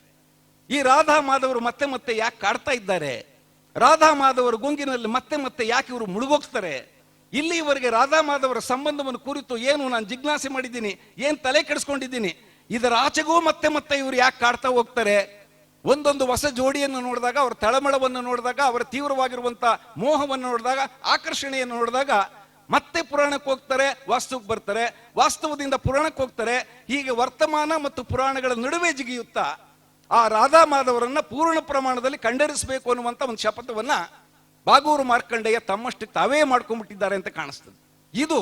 ಈ ರಾಧಾ ಮಾಧವರು ಮತ್ತೆ ಮತ್ತೆ ಯಾಕೆ ಕಾಡ್ತಾ ಇದ್ದಾರೆ, ರಾಧಾ ಮಾಧವರ ಗುಂಗಿನಲ್ಲಿ ಮತ್ತೆ ಮತ್ತೆ ಯಾಕೆ ಇವರು ಮುಳುಗೋಗ್ತಾರೆ, ಇಲ್ಲಿವರೆಗೆ ರಾಧಾ ಮಾಧವರ ಸಂಬಂಧವನ್ನು ಕುರಿತು ಏನು ನಾನು ಜಿಜ್ಞಾಸೆ ಮಾಡಿದ್ದೀನಿ, ಏನ್ ತಲೆ ಕೆಡಿಸ್ಕೊಂಡಿದ್ದೀನಿ, ಇದರ ಆಚೆಗೂ ಮತ್ತೆ ಮತ್ತೆ ಇವರು ಯಾಕೆ ಕಾಡ್ತಾ ಹೋಗ್ತಾರೆ. ಒಂದೊಂದು ಹೊಸ ಜೋಡಿಯನ್ನು ನೋಡಿದಾಗ, ಅವರ ತಳಮಳವನ್ನು ನೋಡಿದಾಗ, ಅವರ ತೀವ್ರವಾಗಿರುವಂತ ಮೋಹವನ್ನು ನೋಡಿದಾಗ, ಆಕರ್ಷಣೆಯನ್ನು ನೋಡಿದಾಗ ಮತ್ತೆ ಪುರಾಣಕ್ಕೆ ಹೋಗ್ತಾರೆ, ವಾಸ್ತವಕ್ಕೆ ಬರ್ತಾರೆ, ವಾಸ್ತವದಿಂದ ಪುರಾಣಕ್ಕೆ ಹೋಗ್ತಾರೆ. ಹೀಗೆ ವರ್ತಮಾನ ಮತ್ತು ಪುರಾಣಗಳ ನಡುವೆ ಜಿಗಿಯುತ್ತಾ ಆ ರಾಧಾ ಮಾಧವರನ್ನ ಪೂರ್ಣ ಪ್ರಮಾಣದಲ್ಲಿ ಕಂಡರಿಸಬೇಕು ಅನ್ನುವಂತ ಒಂದು ಶಪಥವನ್ನ ಬಾಗೂರು ಮಾರ್ಕಂಡೇಯ ತಮ್ಮಷ್ಟಕ್ಕೆ ತಾವೇ ಮಾಡ್ಕೊಂಡ್ಬಿಟ್ಟಿದ್ದಾರೆ ಅಂತ ಕಾಣಿಸ್ತದೆ. ಇದು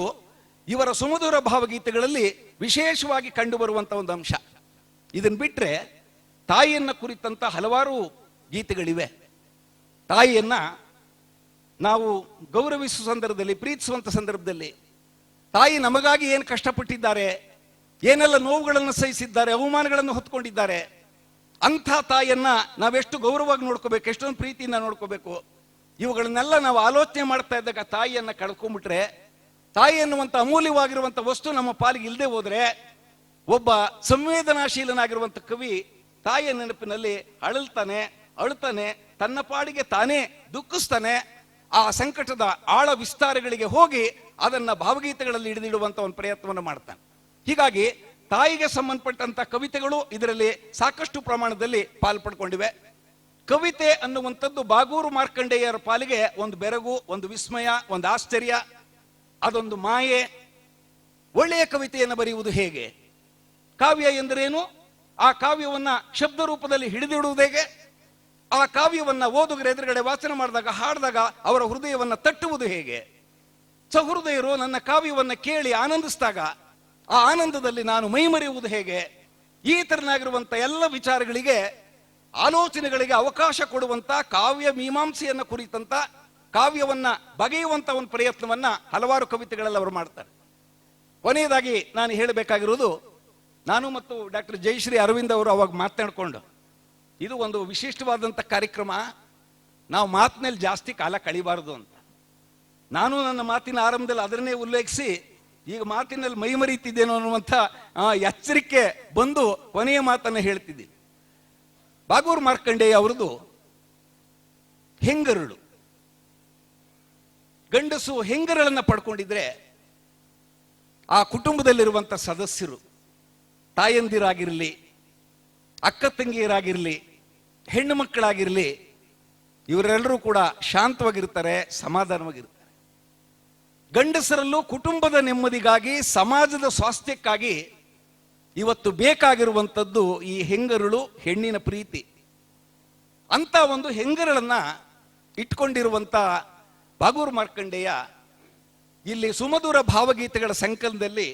ಇವರ ಸುಮಧುರ ಭಾವಗೀತೆಗಳಲ್ಲಿ ವಿಶೇಷವಾಗಿ ಕಂಡು ಬರುವಂತ ಒಂದು ಅಂಶ. ಇದನ್ನ ಬಿಟ್ರೆ ತಾಯಿಯನ್ನ ಕುರಿತಂತ ಹಲವಾರು ಗೀತೆಗಳಿವೆ. ತಾಯಿಯನ್ನ ನಾವು ಗೌರವಿಸುವ ಸಂದರ್ಭದಲ್ಲಿ, ಪ್ರೀತಿಸುವಂತ ಸಂದರ್ಭದಲ್ಲಿ ತಾಯಿ ನಮಗಾಗಿ ಏನು ಕಷ್ಟಪಟ್ಟಿದ್ದಾರೆ, ಏನೆಲ್ಲ ನೋವುಗಳನ್ನು ಸಹಿಸಿದ್ದಾರೆ, ಅವಮಾನಗಳನ್ನು ಹೊತ್ಕೊಂಡಿದ್ದಾರೆ, ಅಂಥ ತಾಯಿಯನ್ನ ನಾವೆಷ್ಟು ಗೌರವವಾಗಿ ನೋಡ್ಕೋಬೇಕು, ಎಷ್ಟೊಂದು ಪ್ರೀತಿಯಿಂದ ನೋಡ್ಕೋಬೇಕು. ಇವುಗಳನ್ನೆಲ್ಲ ನಾವು ಆಲೋಚನೆ ಮಾಡ್ತಾ ಇದ್ದಾಗ ತಾಯಿಯನ್ನ ಕಳ್ಕೊಂಡ್ಬಿಟ್ರೆ, ತಾಯಿ ಎನ್ನುವಂತ ಅಮೂಲ್ಯವಾಗಿರುವಂತ ವಸ್ತು ನಮ್ಮ ಪಾಲಿಗೆ ಇಲ್ಲದೆ ಹೋದ್ರೆ, ಒಬ್ಬ ಸಂವೇದನಾಶೀಲನಾಗಿರುವಂತ ಕವಿ ತಾಯಿಯ ನೆನಪಿನಲ್ಲಿ ಅಳುತ್ತಾನೆ, ತನ್ನ ಪಾಡಿಗೆ ತಾನೇ ದುಃಖಿಸ್ತಾನೆ. ಆ ಸಂಕಟದ ಆಳ ವಿಸ್ತಾರಗಳಿಗೆ ಹೋಗಿ ಅದನ್ನ ಭಾವಗೀತೆಗಳಲ್ಲಿ ಹಿಡಿದಿಡುವಂತ ಒಂದು ಪ್ರಯತ್ನವನ್ನು ಮಾಡ್ತಾನೆ. ಹೀಗಾಗಿ ತಾಯಿಗೆ ಸಂಬಂಧಪಟ್ಟಂತ ಕವಿತೆಗಳು ಇದರಲ್ಲಿ ಸಾಕಷ್ಟು ಪ್ರಮಾಣದಲ್ಲಿ ಪಾಲ್ಪಡ್ಕೊಂಡಿವೆ. ಕವಿತೆ ಅನ್ನುವಂಥದ್ದು ಬಾಗೂರು ಮಾರ್ಕಂಡೇಯರ ಪಾಲಿಗೆ ಒಂದು ಬೆರಗು, ಒಂದು ವಿಸ್ಮಯ, ಒಂದು ಆಶ್ಚರ್ಯ, ಅದೊಂದು ಮಾಯೆ. ಒಳ್ಳೆಯ ಕವಿತೆಯನ್ನು ಬರೆಯುವುದು ಹೇಗೆ? ಕಾವ್ಯ ಎಂದರೇನು? ಆ ಕಾವ್ಯವನ್ನ ಶಬ್ದ ರೂಪದಲ್ಲಿ ಹಿಡಿದಿಡುವುದು ಹೇಗೆ? ಆ ಕಾವ್ಯವನ್ನ ಓದುಗರ ಎದುರುಗಡೆ ವಾಚನ ಮಾಡಿದಾಗ, ಹಾಡಿದಾಗ ಅವರ ಹೃದಯವನ್ನ ತಟ್ಟುವುದು ಹೇಗೆ? ಸಹೃದಯರು ನನ್ನ ಕಾವ್ಯವನ್ನ ಕೇಳಿ ಆನಂದಿಸಿದಾಗ ಆ ಆನಂದದಲ್ಲಿ ನಾನು ಮೈಮರೆಯುವುದು ಹೇಗೆ? ಈ ತರನಾಗಿರುವಂತ ಎಲ್ಲ ವಿಚಾರಗಳಿಗೆ, ಆಲೋಚನೆಗಳಿಗೆ ಅವಕಾಶ ಕೊಡುವಂತ ಕಾವ್ಯ ಮೀಮಾಂಸೆಯನ್ನ ಕುರಿತಂತ, ಕಾವ್ಯವನ್ನ ಬಗೆಯುವಂತ ಒಂದು ಪ್ರಯತ್ನವನ್ನ ಹಲವಾರು ಕವಿತೆಗಳಲ್ಲಿ ಅವರು ಮಾಡ್ತಾರೆ. ಕೊನೆಯದಾಗಿ ನಾನು ಹೇಳಬೇಕಾಗಿರುವುದು, ನಾನು ಮತ್ತು ಡಾಕ್ಟರ್ ಜಯಶ್ರೀ ಅರವಿಂದ್ ಅವರು ಅವಾಗ ಮಾತನಾಡಿಕೊಂಡು, ಇದು ಒಂದು ವಿಶಿಷ್ಟವಾದಂಥ ಕಾರ್ಯಕ್ರಮ, ನಾವು ಮಾತಿನಲ್ಲಿ ಜಾಸ್ತಿ ಕಾಲ ಕಳಿಬಾರದು ಅಂತ. ನಾನು ನನ್ನ ಮಾತಿನ ಆರಂಭದಲ್ಲಿ ಅದನ್ನೇ ಉಲ್ಲೇಖಿಸಿ, ಈಗ ಮಾತಿನಲ್ಲಿ ಮೈಮರೀತಿದ್ದೇನೋ ಅನ್ನುವಂಥ ಎಚ್ಚರಿಕೆ ಬಂದು ಕೊನೆಯ ಮಾತನ್ನು ಹೇಳ್ತಿದ್ದೀನಿ. ಬಾಗೂರು ಮಾರ್ಕಂಡೇಯ ಅವರದು ಹೆಂಗರಳು. ಗಂಡಸು ಹೆಂಗರಳನ್ನ ಪಡ್ಕೊಂಡಿದ್ರೆ ಆ ಕುಟುಂಬದಲ್ಲಿರುವಂಥ ಸದಸ್ಯರು, ತಾಯಂದಿರಾಗಿರಲಿ, ಅಕ್ಕ ತಂಗಿಯರಾಗಿರಲಿ, ಹೆಣ್ಣು ಮಕ್ಕಳಾಗಿರಲಿ, ಇವರೆಲ್ಲರೂ ಕೂಡ ಶಾಂತವಾಗಿರ್ತಾರೆ, ಸಮಾಧಾನವಾಗಿರ್ತಾರೆ. ಗಂಡಸರಲ್ಲೂ ಕುಟುಂಬದ ನೆಮ್ಮದಿಗಾಗಿ, ಸಮಾಜದ ಸ್ವಾಸ್ಥ್ಯಕ್ಕಾಗಿ ಇವತ್ತು ಬೇಕಾಗಿರುವಂಥದ್ದು ಈ ಹೆಂಗರಳು, ಹೆಣ್ಣಿನ ಪ್ರೀತಿ. ಅಂತ ಒಂದು ಹೆಂಗರಳನ್ನ ಇಟ್ಕೊಂಡಿರುವಂತ ಬಾಗೂರು ಮಾರ್ಕಂಡೇಯ ಇಲ್ಲಿ ಸುಮಧುರ ಭಾವಗೀತೆಗಳ ಸಂಕಲನದಲ್ಲಿ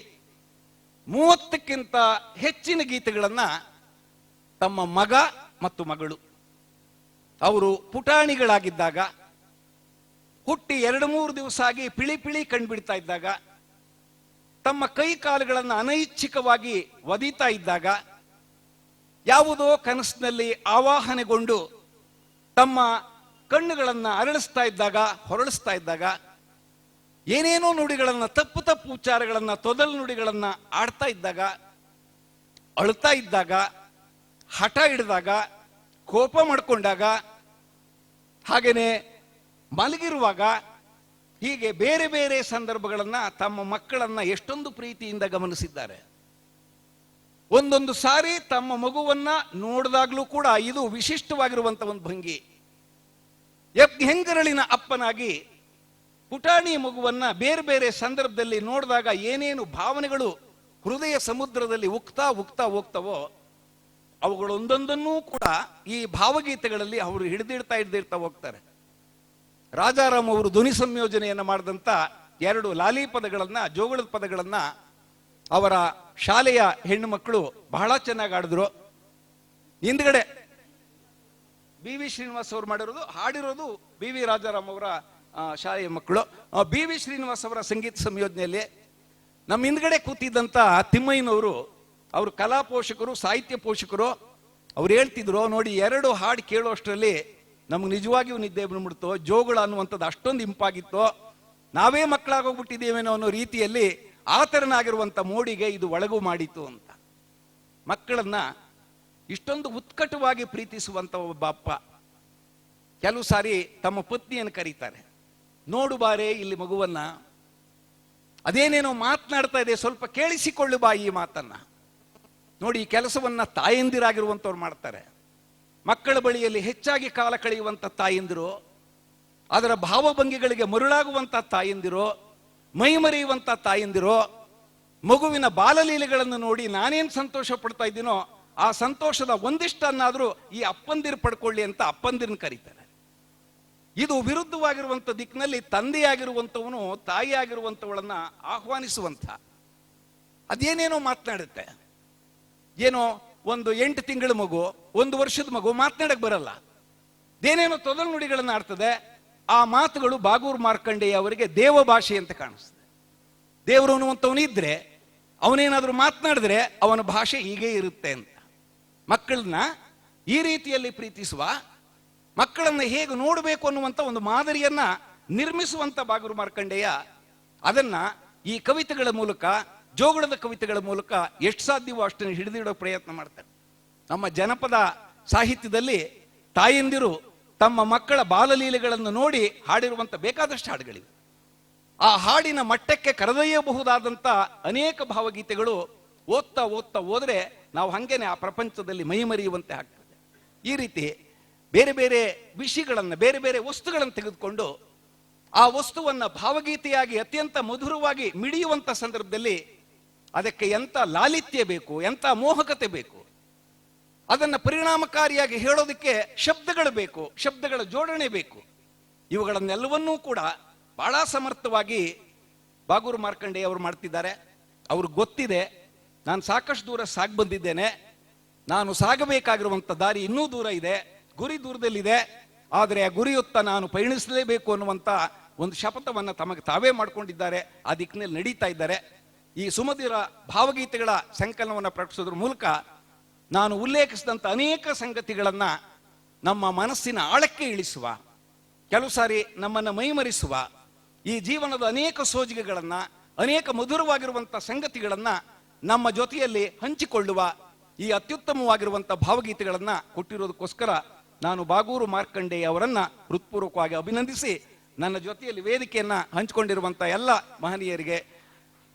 30ಕ್ಕಿಂತ ಹೆಚ್ಚಿನ ಗೀತೆಗಳನ್ನ ತಮ್ಮ ಮಗ ಮತ್ತು ಮಗಳು, ಅವರು ಪುಟಾಣಿಗಳಾಗಿದ್ದಾಗ, ಹುಟ್ಟಿ 2-3 ದಿವಸ ಆಗಿ ಪಿಳಿ ಪಿಳಿ ಕಂಡುಬಿಡ್ತಾ ಇದ್ದಾಗ, ತಮ್ಮ ಕೈ ಕಾಲುಗಳನ್ನು ಅನೈಚ್ಛಿಕವಾಗಿ ಒದೀತಾ ಇದ್ದಾಗ, ಯಾವುದೋ ಕನಸಿನಲ್ಲಿ ಆವಾಹನೆಗೊಂಡು ತಮ್ಮ ಕಣ್ಣುಗಳನ್ನು ಅರಳಿಸ್ತಾ ಇದ್ದಾಗ, ಹೊರಳಿಸ್ತಾ ಇದ್ದಾಗ, ಏನೇನೋ ನುಡಿಗಳನ್ನ, ತಪ್ಪು ತಪ್ಪು ಉಚ್ಚಾರಗಳನ್ನ, ತೊದಲು ನುಡಿಗಳನ್ನ ಆಡ್ತಾ ಇದ್ದಾಗ, ಅಳ್ತಾ ಇದ್ದಾಗ, ಹಠ ಹಿಡಿದಾಗ, ಕೋಪ ಮಾಡಿಕೊಂಡಾಗ, ಹಾಗೇನೆ ಮಲಗಿರುವಾಗ, ಹೀಗೆ ಬೇರೆ ಬೇರೆ ಸಂದರ್ಭಗಳನ್ನ ತಮ್ಮ ಮಕ್ಕಳನ್ನ ಎಷ್ಟೊಂದು ಪ್ರೀತಿಯಿಂದ ಗಮನಿಸಿದ್ದಾರೆ. ಒಂದೊಂದು ಸಾರಿ ತಮ್ಮ ಮಗುವನ್ನ ನೋಡಿದಾಗ್ಲೂ ಕೂಡ ಇದು ವಿಶಿಷ್ಟವಾಗಿರುವಂತ ಒಂದು ಭಂಗಿ. ಹೆಂಗರಳಿನ ಅಪ್ಪನಾಗಿ ಪುಟಾಣಿ ಮಗುವನ್ನ ಬೇರೆ ಬೇರೆ ಸಂದರ್ಭದಲ್ಲಿ ನೋಡಿದಾಗ ಏನೇನು ಭಾವನೆಗಳು ಹೃದಯ ಸಮುದ್ರದಲ್ಲಿ ಉಕ್ತಾ ಉಕ್ತಾ ಹೋಗ್ತವೋ, ಅವುಗಳೊಂದೊಂದನ್ನೂ ಕೂಡ ಈ ಭಾವಗೀತೆಗಳಲ್ಲಿ ಅವರು ಹಿಡಿದಿಡ್ತಾ ಹೋಗ್ತಾರೆ. ರಾಜಾರಾಮ್ ಅವರು ಧ್ವನಿ ಸಂಯೋಜನೆಯನ್ನು ಮಾಡಿದಂಥ 2 ಲಾಲಿ ಪದಗಳನ್ನ, ಜೋಗಳದ ಪದಗಳನ್ನ ಅವರ ಶಾಲೆಯ ಹೆಣ್ಣು ಮಕ್ಕಳು ಬಹಳ ಚೆನ್ನಾಗಿ ಆಡಿದ್ರು. ಹಿಂದ್ಗಡೆ ಬಿ.ವಿ. ಶ್ರೀನಿವಾಸ್ ಅವರು ಮಾಡಿರೋದು, ಹಾಡಿರೋದು ಬಿ.ವಿ. ರಾಜಾರಾಮ್ ಅವರ ಶಾಲೆಯ ಮಕ್ಕಳು. ಬಿ.ವಿ. ಶ್ರೀನಿವಾಸ್ ಅವರ ಸಂಗೀತ ಸಂಯೋಜನೆಯಲ್ಲಿ ನಮ್ಮ ಹಿಂದ್ಗಡೆ ಕೂತಿದ್ದಂಥ ತಿಮ್ಮಯ್ಯನವರು, ಅವರು ಕಲಾ ಪೋಷಕರು, ಸಾಹಿತ್ಯ ಪೋಷಕರು. ಅವ್ರು ಹೇಳ್ತಿದ್ರು, ನೋಡಿ 2 ಹಾಡು ಕೇಳೋಷ್ಟರಲ್ಲಿ ನಮ್ಗೆ ನಿಜವಾಗಿಯೂ ನಿದ್ದೆ ಬಂದ್ಬಿಡ್ತು, ಜೋಗಳ ಅನ್ನುವಂಥದ್ದು ಅಷ್ಟೊಂದು ಇಂಪಾಗಿತ್ತು, ನಾವೇ ಮಕ್ಕಳಾಗೋಗ್ಬಿಟ್ಟಿದ್ದೇವೇನೋ ಅನ್ನೋ ರೀತಿಯಲ್ಲಿ ಆ ತೆರನಾಗಿರುವಂಥ ಮೋಡಿಗೆ ಇದು ಒಳಗು ಮಾಡಿತು ಅಂತ. ಮಕ್ಕಳನ್ನ ಇಷ್ಟೊಂದು ಉತ್ಕಟವಾಗಿ ಪ್ರೀತಿಸುವಂತ ಒಬ್ಬ ಅಪ್ಪ ಕೆಲವು ಸಾರಿ ತಮ್ಮ ಪತ್ನಿಯನ್ನು ಕರೀತಾರೆ, ನೋಡು ಬಾರೆ ಇಲ್ಲಿ ಮಗುವನ್ನ, ಅದೇನೇನೋ ಮಾತನಾಡ್ತಾ ಇದೆ, ಸ್ವಲ್ಪ ಕೇಳಿಸಿಕೊಳ್ಳು ಬಾ ಈ ಮಾತನ್ನ. ನೋಡಿ, ಈ ಕೆಲಸವನ್ನ ತಾಯಂದಿರಾಗಿರುವಂಥವ್ರು ಮಾಡ್ತಾರೆ. ಮಕ್ಕಳ ಬಳಿಯಲ್ಲಿ ಹೆಚ್ಚಾಗಿ ಕಾಲ ಕಳೆಯುವಂಥ ತಾಯಂದಿರು, ಅದರ ಭಾವಭಂಗಿಗಳಿಗೆ ಮರುಳಾಗುವಂಥ ತಾಯಂದಿರು, ಮೈಮರೆಯುವಂಥ ತಾಯಂದಿರು, ಮಗುವಿನ ಬಾಲಲೀಲೆಗಳನ್ನು ನೋಡಿ ನಾನೇನು ಸಂತೋಷ ಪಡ್ತಾ ಇದ್ದೀನೋ ಆ ಸಂತೋಷದ ಒಂದಿಷ್ಟನ್ನಾದರೂ ಈ ಅಪ್ಪಂದಿರು ಪಡ್ಕೊಳ್ಳಿ ಅಂತ ಅಪ್ಪಂದಿರನ್ನ ಕರೀತಾರೆ. ಇದು ವಿರುದ್ಧವಾಗಿರುವಂಥ ದಿಕ್ಕಿನಲ್ಲಿ ತಂದೆಯಾಗಿರುವಂಥವನು ತಾಯಿಯಾಗಿರುವಂಥವಳನ್ನ ಆಹ್ವಾನಿಸುವಂಥ, ಅದೇನೇನೋ ಮಾತನಾಡುತ್ತೆ. ಏನೋ ಒಂದು 8 ತಿಂಗಳ ಮಗು, 1 ವರ್ಷದ ಮಗು ಮಾತನಾಡಕ್ ಬರಲ್ಲ, ಏನೇನೋ ತೊದಲು ನುಡಿಗಳನ್ನ ಆಡ್ತದೆ. ಆ ಮಾತುಗಳು ಬಾಗೂರು ಮಾರ್ಕಂಡೇಯ ಅವರಿಗೆ ದೇವ ಭಾಷೆ ಅಂತ ಕಾಣಿಸ್ತದೆ. ದೇವರು ಅನ್ನುವಂಥವನಿದ್ರೆ ಅವನೇನಾದ್ರೂ ಮಾತನಾಡಿದ್ರೆ ಅವನ ಭಾಷೆ ಹೀಗೆ ಇರುತ್ತೆ ಅಂತ. ಮಕ್ಕಳನ್ನ ಈ ರೀತಿಯಲ್ಲಿ ಪ್ರೀತಿಸುವ, ಮಕ್ಕಳನ್ನ ಹೇಗೆ ನೋಡಬೇಕು ಅನ್ನುವಂಥ ಒಂದು ಮಾದರಿಯನ್ನ ನಿರ್ಮಿಸುವಂತ ಬಾಗೂರು ಮಾರ್ಕಂಡೇಯ ಅದನ್ನ ಈ ಕವಿತೆಗಳ ಮೂಲಕ, ಜೋಗಳದ ಕವಿತೆಗಳ ಮೂಲಕ ಎಷ್ಟು ಸಾಧ್ಯವೋ ಅಷ್ಟನ್ನು ಹಿಡಿದಿಡೋ ಪ್ರಯತ್ನ ಮಾಡ್ತಾರೆ. ನಮ್ಮ ಜನಪದ ಸಾಹಿತ್ಯದಲ್ಲಿ ತಾಯಂದಿರು ತಮ್ಮ ಮಕ್ಕಳ ಬಾಲಲೀಲೆಗಳನ್ನು ನೋಡಿ ಹಾಡಿರುವಂಥ ಬೇಕಾದಷ್ಟು ಹಾಡುಗಳಿವೆ. ಆ ಹಾಡಿನ ಮಟ್ಟಕ್ಕೆ ಕರೆದೊಯ್ಯಬಹುದಾದಂಥ ಅನೇಕ ಭಾವಗೀತೆಗಳು ಓದ್ತಾ ಓದ್ತಾ ಹೋದ್ರೆ ನಾವು ಹಂಗೇನೆ ಆ ಪ್ರಪಂಚದಲ್ಲಿ ಮೈಮರೆಯುವಂತೆ ಆಗ್ತದೆ. ಈ ರೀತಿ ಬೇರೆ ಬೇರೆ ವಿಷಯಗಳನ್ನು, ಬೇರೆ ಬೇರೆ ವಸ್ತುಗಳನ್ನು ತೆಗೆದುಕೊಂಡು ಆ ವಸ್ತುವನ್ನು ಭಾವಗೀತೆಯಾಗಿ ಅತ್ಯಂತ ಮಧುರವಾಗಿ ಮಿಡಿಯುವಂಥ ಸಂದರ್ಭದಲ್ಲಿ ಅದಕ್ಕೆ ಎಂಥ ಲಾಲಿತ್ಯ ಬೇಕು, ಎಂಥ ಮೋಹಕತೆ ಬೇಕು, ಅದನ್ನು ಪರಿಣಾಮಕಾರಿಯಾಗಿ ಹೇಳೋದಕ್ಕೆ ಶಬ್ದಗಳು ಬೇಕು, ಶಬ್ದಗಳ ಜೋಡಣೆ ಬೇಕು. ಇವುಗಳನ್ನೆಲ್ಲವನ್ನೂ ಕೂಡ ಬಹಳ ಸಮರ್ಥವಾಗಿ ಬಾಗೂರು ಮಾರ್ಕಂಡೇಯ ಅವರು ಮಾಡ್ತಿದ್ದಾರೆ. ಅವ್ರಿಗೆ ಗೊತ್ತಿದೆ, ನಾನು ಸಾಕಷ್ಟು ದೂರ ಸಾಗಿ ಬಂದಿದ್ದೇನೆ, ನಾನು ಸಾಗಬೇಕಾಗಿರುವಂಥ ದಾರಿ ಇನ್ನೂ ದೂರ ಇದೆ, ಗುರಿ ದೂರದಲ್ಲಿದೆ, ಆದರೆ ಆ ಗುರಿಯೊತ್ತ ನಾನು ಪಯಣಿಸಲೇಬೇಕು ಅನ್ನುವಂಥ ಒಂದು ಶಪಥವನ್ನು ತಮಗೆ ತಾವೇ ಮಾಡಿಕೊಂಡಿದ್ದಾರೆ. ಆ ದಿಕ್ಕಿನಲ್ಲಿ ನಡೀತಾ ಇದ್ದಾರೆ. ಈ ಸುಮಧುರ ಭಾವಗೀತೆಗಳ ಸಂಕಲನವನ್ನು ಪ್ರಕಟಿಸೋದ್ರ ಮೂಲಕ ನಾನು ಉಲ್ಲೇಖಿಸಿದಂಥ ಅನೇಕ ಸಂಗತಿಗಳನ್ನು ನಮ್ಮ ಮನಸ್ಸಿನ ಆಳಕ್ಕೆ ಇಳಿಸುವ, ಕೆಲವು ಸಾರಿ ನಮ್ಮನ್ನು ಮೈಮರಿಸುವ, ಈ ಜೀವನದ ಅನೇಕ ಸೋಜಿಗೆಗಳನ್ನು, ಅನೇಕ ಮಧುರವಾಗಿರುವಂಥ ಸಂಗತಿಗಳನ್ನು ನಮ್ಮ ಜೊತೆಯಲ್ಲಿ ಹಂಚಿಕೊಳ್ಳುವ ಈ ಅತ್ಯುತ್ತಮವಾಗಿರುವಂಥ ಭಾವಗೀತೆಗಳನ್ನು ಕೊಟ್ಟಿರೋದಕ್ಕೋಸ್ಕರ ನಾನು ಬಾಗೂರು ಮಾರ್ಕಂಡೇಯ ಅವರನ್ನು ಹೃತ್ಪೂರ್ವಕವಾಗಿ ಅಭಿನಂದಿಸಿ, ನನ್ನ ಜೊತೆಯಲ್ಲಿ ವೇದಿಕೆಯನ್ನು ಹಂಚಿಕೊಂಡಿರುವಂಥ ಎಲ್ಲ ಮಹನೀಯರಿಗೆ,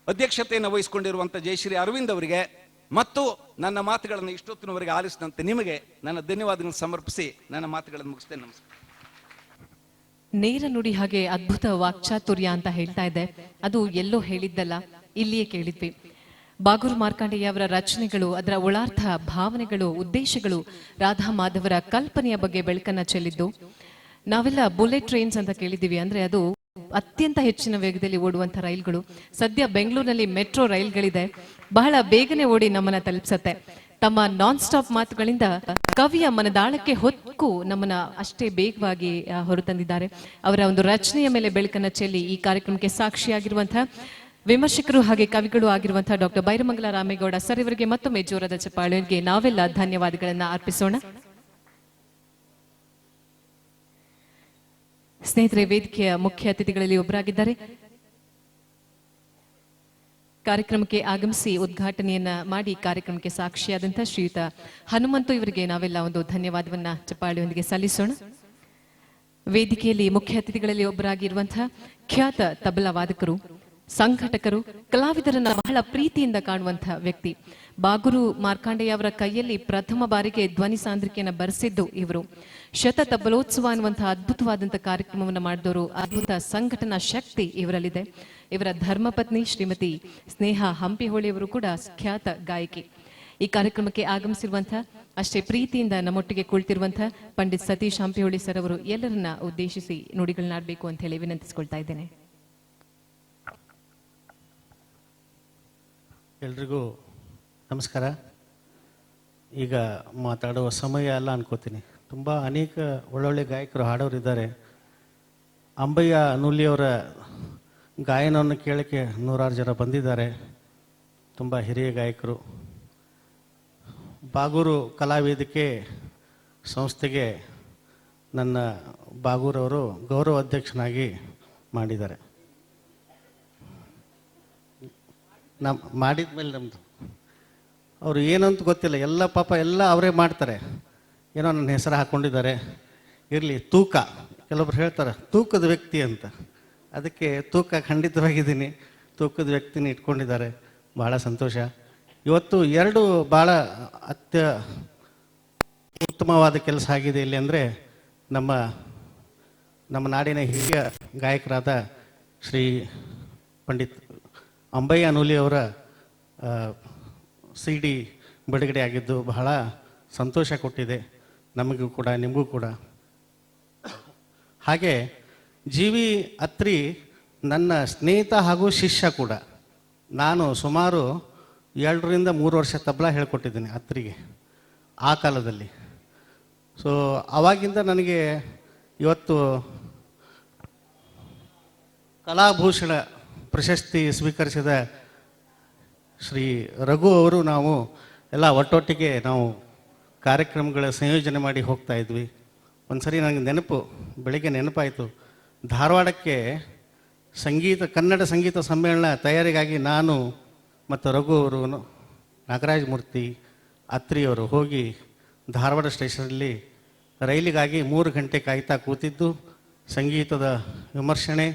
ಅಧ್ಯಕ್ಷತೆಯನ್ನು ವಹಿಸಿಕೊಂಡಿರುವಂಥ ಜಯಶ್ರೀ ಅರವಿಂದ್ ಅವರಿಗೆ ಮತ್ತು ನನ್ನ ಮಾತುಗಳನ್ನು ಇಷ್ಟೊತ್ತಿನವರೆಗೆ ಆಲಿಸಿದಂತೆ ನಿಮಗೆ ನನ್ನ ಧನ್ಯವಾದಗಳನ್ನು ಸಮರ್ಪಿಸಿ ನನ್ನ ಮಾತುಗಳನ್ನು ಮುಗಿಸ್ತೇನೆ. ನಮಸ್ಕಾರ. ನೇರ ನುಡಿ ಹಾಗೆ ಅದ್ಭುತ ವಾಕ್ಚಾತುರ್ಯ ಅಂತ ಹೇಳ್ತಾ ಇದೆ. ಅದು ಎಲ್ಲೋ ಹೇಳಿದ್ದಲ್ಲ, ಇಲ್ಲಿಯೇ ಕೇಳಿದ್ವಿ. ಬಾಗೂರು ಮಾರ್ಕಂಡೇಯ ಅವರ ರಚನೆಗಳು, ಅದರ ಒಳಾರ್ಥ, ಭಾವನೆಗಳು, ಉದ್ದೇಶಗಳು, ರಾಧಾ ಮಾಧವರ ಕಲ್ಪನೆಯ ಬಗ್ಗೆ ಬೆಳಕನ್ನ ಚೆಲ್ಲಿದ್ದು. ನಾವೆಲ್ಲ ಬುಲೆಟ್ ಟ್ರೈನ್ಸ್ ಅಂತ ಕೇಳಿದ್ದೀವಿ. ಅಂದ್ರೆ ಅದು ಅತ್ಯಂತ ಹೆಚ್ಚಿನ ವೇಗದಲ್ಲಿ ಓಡುವಂತ ರೈಲ್ಗಳು. ಸದ್ಯ ಬೆಂಗಳೂರಿನಲ್ಲಿ ಮೆಟ್ರೋ ರೈಲ್ಗಳಿದೆ, ಬಹಳ ಬೇಗನೆ ಓಡಿ ನಮ್ಮನ್ನ ತಲುಪಿಸತ್ತೆ. ತಮ್ಮ ನಾನ್ ಸ್ಟಾಪ್ ಮಾತುಗಳಿಂದ ಕವಿಯ ಮನದಾಳಕ್ಕೆ ಹೊಕ್ಕು ನಮ್ಮನ್ನ ಅಷ್ಟೇ ಬೇಗವಾಗಿ ಹೊರತಂದಿದ್ದಾರೆ. ಅವರ ಒಂದು ರಚನೆಯ ಮೇಲೆ ಬೆಳಕನ್ನ ಚೆಲ್ಲಿ ಈ ಕಾರ್ಯಕ್ರಮಕ್ಕೆ ಸಾಕ್ಷಿಯಾಗಿರುವಂತಹ ವಿಮರ್ಶಕರು ಹಾಗೆ ಕವಿಗಳು ಆಗಿರುವಂತಹ ಡಾಕ್ಟರ್ ಬೈರಮಂಗಲ ರಾಮೇಗೌಡ ಸರ್ ಇವರಿಗೆ ಮತ್ತೊಮ್ಮೆ ಜೋರದ ಚಪ್ಪಾಳೆಗೆ ನಾವೆಲ್ಲ ಧನ್ಯವಾದಗಳನ್ನ ಅರ್ಪಿಸೋಣ. ಸ್ನೇಹಿತರೆ, ವೇದಿಕೆಯ ಮುಖ್ಯ ಅತಿಥಿಗಳಲ್ಲಿ ಒಬ್ಬರಾಗಿದ್ದಾರೆ. ಕಾರ್ಯಕ್ರಮಕ್ಕೆ ಆಗಮಿಸಿ ಉದ್ಘಾಟನೆಯನ್ನ ಮಾಡಿ ಕಾರ್ಯಕ್ರಮಕ್ಕೆ ಸಾಕ್ಷಿಯಾದಂತಹ ಶ್ರೀಯುತ ಹನುಮಂತು ಇವರಿಗೆ ನಾವೆಲ್ಲ ಒಂದು ಧನ್ಯವಾದವನ್ನ ಚಪ್ಪಾಳೆಯೊಂದಿಗೆ ಸಲ್ಲಿಸೋಣ. ವೇದಿಕೆಯಲ್ಲಿ ಮುಖ್ಯ ಅತಿಥಿಗಳಲ್ಲಿ ಒಬ್ಬರಾಗಿರುವಂತಹ ಖ್ಯಾತ ತಬಲಾ ವಾದಕರು, ಸಂಘಟಕರು, ಕಲಾವಿದರನ್ನ ಬಹಳ ಪ್ರೀತಿಯಿಂದ ಕಾಣುವಂತಹ ವ್ಯಕ್ತಿ. ಬಾಗೂರು ಮಾರ್ಕಂಡೇಯ ಅವರ ಕೈಯಲ್ಲಿ ಪ್ರಥಮ ಬಾರಿಗೆ ಧ್ವನಿ ಸಾಂದ್ರಿಕೆಯನ್ನು ಬರೆಸಿದ್ದು ಇವರು. ಶತ ತಬಲೋತ್ಸವ ಅನ್ನುವಂತಹ ಅದ್ಭುತವಾದಂತಹ ಕಾರ್ಯಕ್ರಮವನ್ನು ಮಾಡಿದವರು. ಅದ್ಭುತ ಸಂಘಟನಾ ಶಕ್ತಿ ಇವರಲ್ಲಿದೆ. ಇವರ ಧರ್ಮಪತ್ನಿ ಶ್ರೀಮತಿ ಸ್ನೇಹ ಹಂಪಿಹೊಳಿ ಅವರು ಕೂಡ ಖ್ಯಾತ ಗಾಯಕಿ. ಈ ಕಾರ್ಯಕ್ರಮಕ್ಕೆ ಆಗಮಿಸಿರುವಂತಹ, ಅಷ್ಟೇ ಪ್ರೀತಿಯಿಂದ ನಮ್ಮೊಟ್ಟಿಗೆ ಕುಳಿತಿರುವಂತಹ ಪಂಡಿತ್ ಸತೀಶ್ ಹಂಪಿಹೊಳಿ ಸರ್ ಅವರು ಎಲ್ಲರನ್ನ ಉದ್ದೇಶಿಸಿ ನುಡಿಗಳನ್ನಾಡಬೇಕು ಅಂತ ಹೇಳಿ ವಿನಂತಿಸಿಕೊಳ್ತಾ ಇದ್ದೇನೆ. ಎಲ್ರಿಗೂ ನಮಸ್ಕಾರ. ಈಗ ಮಾತಾಡುವ ಸಮಯ ಅಲ್ಲ ಅನ್ಕೋತೀನಿ. ತುಂಬ ಅನೇಕ ಒಳ್ಳೊಳ್ಳೆ ಗಾಯಕರು ಹಾಡೋರಿದ್ದಾರೆ. ಅಂಬಯ್ಯ ನೂಲಿಯವರ ಗಾಯನವನ್ನು ಕೇಳೋಕ್ಕೆ ನೂರಾರು ಜನ ಬಂದಿದ್ದಾರೆ. ತುಂಬ ಹಿರಿಯ ಗಾಯಕರು. ಬಾಗೂರು ಕಲಾವೇದಿಕೆ ಸಂಸ್ಥೆಗೆ ನನ್ನ ಬಾಗೂರವರು ಗೌರವ ಅಧ್ಯಕ್ಷನಾಗಿ ಮಾಡಿದ್ದಾರೆ. ಮಾಡಿದ ಮೇಲೆ ನಮ್ಮದು ಅವರು ಏನಂತ ಗೊತ್ತಿಲ್ಲ, ಎಲ್ಲ ಪಾಪ ಎಲ್ಲ ಅವರೇ ಮಾಡ್ತಾರೆ. ಏನೋ ನನ್ನ ಹೆಸರು ಹಾಕ್ಕೊಂಡಿದ್ದಾರೆ. ಇರಲಿ, ತೂಕ, ಕೆಲವೊಬ್ರು ಹೇಳ್ತಾರೆ ತೂಕದ ವ್ಯಕ್ತಿ ಅಂತ. ಅದಕ್ಕೆ ತೂಕ ಖಂಡಿತವಾಗಿದ್ದೀನಿ, ತೂಕದ ವ್ಯಕ್ತಿನ ಇಟ್ಕೊಂಡಿದ್ದಾರೆ. ಭಾಳ ಸಂತೋಷ. ಇವತ್ತು ಎರಡು ಭಾಳ ಉತ್ತಮವಾದ ಕೆಲಸ ಆಗಿದೆ ಇಲ್ಲಿ. ಅಂದರೆ ನಮ್ಮ ನಾಡಿನ ಹಿರಿಯ ಗಾಯಕರಾದ ಶ್ರೀ ಪಂಡಿತ್ ಅಂಬಯ್ಯ ನೂಲಿಯವರ CD ಬಿಡುಗಡೆ ಆಗಿದ್ದು ಬಹಳ ಸಂತೋಷ ಕೊಟ್ಟಿದೆ ನಮಗೂ ಕೂಡ, ನಿಮಗೂ ಕೂಡ. ಹಾಗೆ ಜಿ.ವಿ. ಅತ್ರಿ ನನ್ನ ಸ್ನೇಹಿತ ಹಾಗೂ ಶಿಷ್ಯ ಕೂಡ. ನಾನು ಸುಮಾರು 2 ರಿಂದ 3 ವರ್ಷ ತಬಲಾ ಹೇಳ್ಕೊಟ್ಟಿದ್ದೀನಿ ಅತ್ರಿಗೆ ಆ ಕಾಲದಲ್ಲಿ. ಸೊ ಆವಾಗಿಂದ ನನಗೆ ಇವತ್ತು ಕಲಾಭೂಷಣ ಪ್ರಶಸ್ತಿ ಸ್ವೀಕರಿಸಿದ ಶ್ರೀ ರಘು ಅವರು, ನಾವು ಎಲ್ಲ ಒಟ್ಟೊಟ್ಟಿಗೆ ನಾವು ಕಾರ್ಯಕ್ರಮಗಳ ಸಂಯೋಜನೆ ಮಾಡಿ ಹೋಗ್ತಾ ಇದ್ವಿ. ಒಂದು ಸರಿ ನನಗೆ ನೆನಪು, ಬೆಳಿಗ್ಗೆ ನೆನಪಾಯಿತು. ಧಾರವಾಡಕ್ಕೆ ಕನ್ನಡ ಸಂಗೀತ ಸಮ್ಮೇಳನ ತಯಾರಿಗಾಗಿ ನಾನು ಮತ್ತು ರಘು ಅವರು, ನಾಗರಾಜ ಮೂರ್ತಿ, ಅತ್ರಿಯವರು ಹೋಗಿ ಧಾರವಾಡ ಸ್ಟೇಷನಲ್ಲಿ ರೈಲಿಗಾಗಿ 3 ಗಂಟೆ ಕಾಯ್ತಾ ಕೂತಿದ್ದು. ಸಂಗೀತದ ವಿಮರ್ಶನೆ,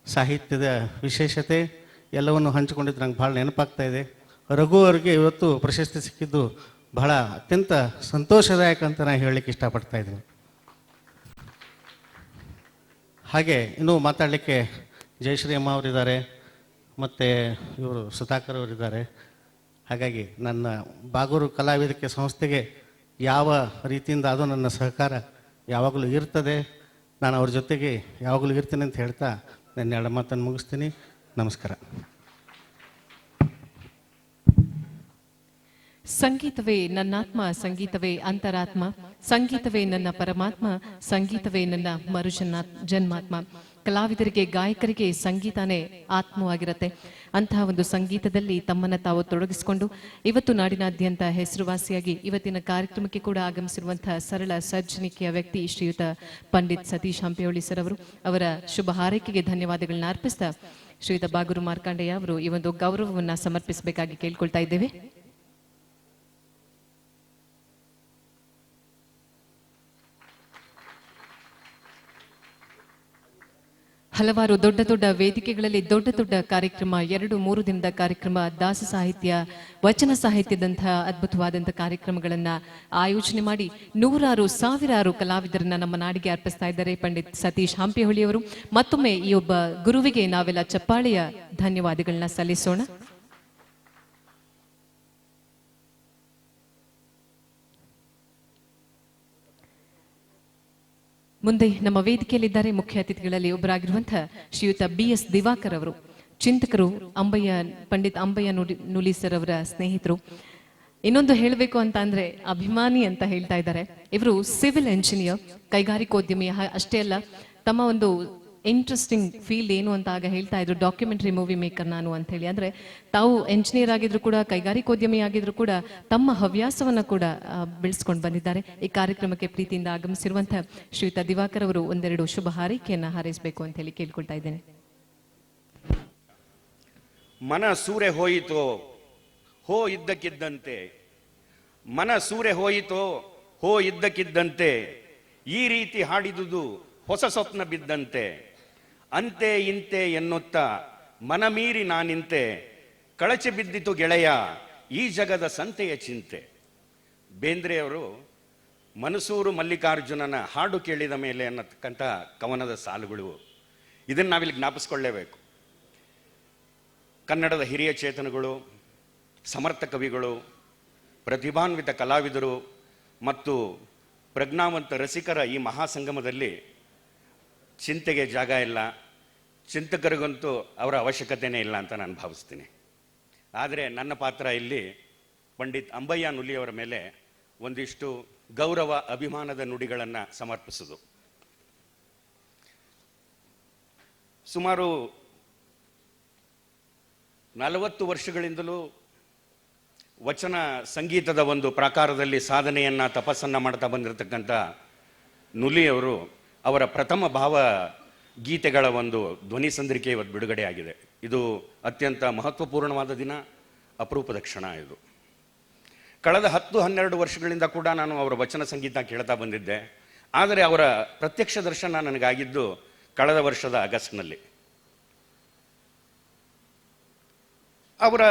ಸಾಹಿತ್ಯದ ವಿಶೇಷತೆ ಎಲ್ಲವನ್ನು ಹಂಚಿಕೊಂಡಿದ್ದು ನಂಗೆ ಭಾಳ ನೆನಪಾಗ್ತಾ ಇದೆ. ರಘು ಅವರಿಗೆ ಇವತ್ತು ಪ್ರಶಸ್ತಿ ಸಿಕ್ಕಿದ್ದು ಬಹಳ ಅತ್ಯಂತ ಸಂತೋಷದಾಯಕ ಅಂತ ನಾನು ಹೇಳಲಿಕ್ಕೆ ಇಷ್ಟಪಡ್ತಾ ಇದ್ದೀನಿ. ಹಾಗೆ ಇನ್ನೂ ಮಾತಾಡಲಿಕ್ಕೆ ಜಯಶ್ರೀ ಅಮ್ಮ ಅವರಿದ್ದಾರೆ, ಮತ್ತು ಇವರು ಸುಧಾಕರ್ ಅವರಿದ್ದಾರೆ. ಹಾಗಾಗಿ ನನ್ನ ಬಾಗೂರು ಕಲಾವೇದಿಕೆ ಸಂಸ್ಥೆಗೆ ಯಾವ ರೀತಿಯಿಂದ ಅದು ನನ್ನ ಸಹಕಾರ ಯಾವಾಗಲೂ ಇರ್ತದೆ. ನಾನು ಅವ್ರ ಜೊತೆಗೆ ಯಾವಾಗಲೂ ಇರ್ತೀನಿ ಅಂತ ಹೇಳ್ತಾ ನನ್ನ ಎರಡು ಮಾತನ್ನು ಮುಗಿಸ್ತೀನಿ. ನಮಸ್ಕಾರ. ಸಂಗೀತವೇ ನನ್ನಾತ್ಮ, ಸಂಗೀತವೇ ಅಂತರಾತ್ಮ, ಸಂಗೀತವೇ ನನ್ನ ಪರಮಾತ್ಮ, ಸಂಗೀತವೇ ನನ್ನ ಜನ್ಮಾತ್ಮ. ಕಲಾವಿದರಿಗೆ, ಗಾಯಕರಿಗೆ ಸಂಗೀತನೇ ಆತ್ಮವಾಗಿರುತ್ತೆ. ಅಂತಹ ಒಂದು ಸಂಗೀತದಲ್ಲಿ ತಮ್ಮನ್ನು ತಾವು ತೊಡಗಿಸಿಕೊಂಡು ಇವತ್ತು ನಾಡಿನಾದ್ಯಂತ ಹೆಸರುವಾಸಿಯಾಗಿ ಇವತ್ತಿನ ಕಾರ್ಯಕ್ರಮಕ್ಕೆ ಕೂಡ ಆಗಮಿಸಿರುವಂತಹ ಸರಳ ಸರ್ಜನಿಕೆಯ ವ್ಯಕ್ತಿ ಶ್ರೀಯುತ ಪಂಡಿತ್ ಸತೀಶ್ ಹಂಪಿಹೊಳಿ ಸರ್ ಅವರು. ಅವರ ಶುಭ ಹಾರೈಕೆಗೆ ಧನ್ಯವಾದಗಳನ್ನ ಅರ್ಪಿಸ್ತಾ ಶ್ರೀಯುತ ಬಾಗೂರು ಮಾರ್ಕಾಂಡಯ್ಯ ಅವರು ಈ ಒಂದು ಗೌರವವನ್ನು ಸಮರ್ಪಿಸಬೇಕಾಗಿ ಕೇಳ್ಕೊಳ್ತಾ ಇದ್ದೇವೆ. ಹಲವಾರು ದೊಡ್ಡ ದೊಡ್ಡ ವೇದಿಕೆಗಳಲ್ಲಿ ದೊಡ್ಡ ದೊಡ್ಡ ಕಾರ್ಯಕ್ರಮ, 2-3 ದಿನದ ಕಾರ್ಯಕ್ರಮ, ದಾಸ ಸಾಹಿತ್ಯ, ವಚನ ಸಾಹಿತ್ಯದಂತಹ ಅದ್ಭುತವಾದಂತಹ ಕಾರ್ಯಕ್ರಮಗಳನ್ನ ಆಯೋಜನೆ ಮಾಡಿ ನೂರಾರು ಸಾವಿರಾರು ಕಲಾವಿದರನ್ನ ನಮ್ಮ ನಾಡಿಗೆ ಅರ್ಪಿಸ್ತಾ ಇದ್ದಾರೆ ಪಂಡಿತ್ ಸತೀಶ್ ಹಂಪಿಹೊಳಿಯವರು. ಮತ್ತೊಮ್ಮೆ ಈ ಒಬ್ಬ ಗುರುವಿಗೆ ನಾವೆಲ್ಲ ಚಪ್ಪಾಳೆಯ ಧನ್ಯವಾದಗಳನ್ನ ಸಲ್ಲಿಸೋಣ. ಮುಂದೆ ನಮ್ಮ ವೇದಿಕೆಯಲ್ಲಿದ್ದಾರೆ ಮುಖ್ಯ ಅತಿಥಿಗಳಲ್ಲಿ ಒಬ್ಬರಾಗಿರುವಂತಹ ಶ್ರೀಯುತ BS ದಿವಾಕರ್ ಅವರು, ಚಿಂತಕರು, ಪಂಡಿತ್ ಅಂಬಯ್ಯ ನುಲಿ ಸರ್ ಅವರ ಸ್ನೇಹಿತರು. ಇನ್ನೊಂದು ಹೇಳಬೇಕು ಅಂತ ಅಂದ್ರೆ ಅಭಿಮಾನಿ ಅಂತ ಹೇಳ್ತಾ ಇದ್ದಾರೆ. ಇವರು ಸಿವಿಲ್ ಎಂಜಿನಿಯರ್, ಕೈಗಾರಿಕೋದ್ಯಮಿ. ಅಷ್ಟೇ ಅಲ್ಲ, ತಮ್ಮ ಒಂದು ಇಂಟ್ರೆಸ್ಟಿಂಗ್ ಫೀಲ್ಡ್ ಏನು ಅಂತ ಆಗ ಹೇಳ್ತಾ ಇದ್ರು, ಡಾಕ್ಯುಮೆಂಟರಿ ಮೂವಿ ಮೇಕರ್ ನಾನು ಅಂತ ಹೇಳಿ. ಅಂದ್ರೆ ತಾವು ಎಂಜಿನಿಯರ್ ಆಗಿದ್ರು ಕೂಡ, ಕೈಗಾರಿಕೋದ್ಯಮಿ ಆಗಿದ್ರು ಕೂಡ ತಮ್ಮ ಹವ್ಯಾಸವನ್ನ ಕೂಡ ಬೆಳೆಸ್ಕೊಂಡು ಬಂದಿದ್ದಾರೆ. ಈ ಕಾರ್ಯಕ್ರಮಕ್ಕೆ ಪ್ರೀತಿಯಿಂದ ಆಗಮಿಸಿರುವಂತಹ ಶ್ರೀಯುತ ದಿವಾಕರ್ ಅವರು ಒಂದೆರಡು ಶುಭ ಹಾರೈಕೆಯನ್ನ ಹಾರೈಸಬೇಕು ಅಂತ ಹೇಳಿ ಕೇಳ್ಕೊಳ್ತಾ ಇದ್ದೇನೆ. ಮನ ಸೂರೆ ಹೋಯಿತೋ ಹೋ ಇದ್ದಕ್ಕಿದ್ದಂತೆ, ಮನ ಸೂರೆ ಹೋಯಿತೋ ಹೋ ಇದ್ದಕ್ಕಿದ್ದಂತೆ, ಈ ರೀತಿ ಹಾಡಿದುದು ಹೊಸ ಸ್ವಪ್ನ ಬಿದ್ದಂತೆ, ಅಂತೆ ಇಂತೆ ಎನ್ನುತ್ತಾ ಮನಮೀರಿ ನಾನಿಂತೆ, ಕಳಚೆ ಬಿದ್ದಿತು ಗೆಳೆಯ ಈ ಜಗದ ಸಂತೆಯ ಚಿಂತೆ. ಬೇಂದ್ರೆಯವರು ಮನಸೂರು ಮಲ್ಲಿಕಾರ್ಜುನನ ಹಾಡು ಕೇಳಿದ ಮೇಲೆ ಅನ್ನತಕ್ಕಂಥ ಕವನದ ಸಾಲುಗಳು, ಇದನ್ನು ನಾವಿಲ್ಲಿ ಜ್ಞಾಪಿಸ್ಕೊಳ್ಳೇಬೇಕು. ಕನ್ನಡದ ಹಿರಿಯ ಚೇತನಗಳು, ಸಮರ್ಥ ಕವಿಗಳು, ಪ್ರತಿಭಾನ್ವಿತ ಕಲಾವಿದರು ಮತ್ತು ಪ್ರಜ್ಞಾವಂತ ರಸಿಕರ ಈ ಮಹಾಸಂಗಮದಲ್ಲಿ ಚಿಂತೆಗೆ ಜಾಗ ಇಲ್ಲ, ಚಿಂತಕರಿಗಂತೂ ಅವರ ಅವಶ್ಯಕತೆಯೇ ಇಲ್ಲ ಅಂತ ನಾನು ಭಾವಿಸ್ತೀನಿ. ಆದರೆ ನನ್ನ ಪಾತ್ರ ಇಲ್ಲಿ ಪಂಡಿತ್ ಅಂಬಯ್ಯ ನುಲಿಯವರ ಮೇಲೆ ಒಂದಿಷ್ಟು ಗೌರವ ಅಭಿಮಾನದ ನುಡಿಗಳನ್ನು ಸಮರ್ಪಿಸೋದು. ಸುಮಾರು 40 ವರ್ಷಗಳಿಂದಲೂ ವಚನ ಸಂಗೀತದ ಒಂದು ಪ್ರಾಕಾರದಲ್ಲಿ ಸಾಧನೆಯನ್ನ, ತಪಸ್ಸನ್ನ ಮಾಡ್ತಾ ಬಂದಿರತಕ್ಕಂಥ ನುಲಿಯವರು ಅವರ ಪ್ರಥಮ ಭಾವ ಗೀತೆಗಳ ಒಂದು ಧ್ವನಿ ಸಂದ್ರಿಕೆ ಇವತ್ತು ಬಿಡುಗಡೆ ಆಗಿದೆ. ಇದು ಅತ್ಯಂತ ಮಹತ್ವಪೂರ್ಣವಾದ ದಿನ, ಅಪರೂಪದ ಕ್ಷಣ ಇದು. ಕಳೆದ 10-12 ವರ್ಷಗಳಿಂದ ಕೂಡ ನಾನು ಅವರ ವಚನ ಸಂಗೀತ ಕೇಳ್ತಾ ಬಂದಿದ್ದೆ. ಆದರೆ ಅವರ ಪ್ರತ್ಯಕ್ಷ ದರ್ಶನ ನನಗಾಗಿದ್ದು ಕಳೆದ ವರ್ಷದ ಆಗಸ್ಟ್ನಲ್ಲಿ. ಅವರ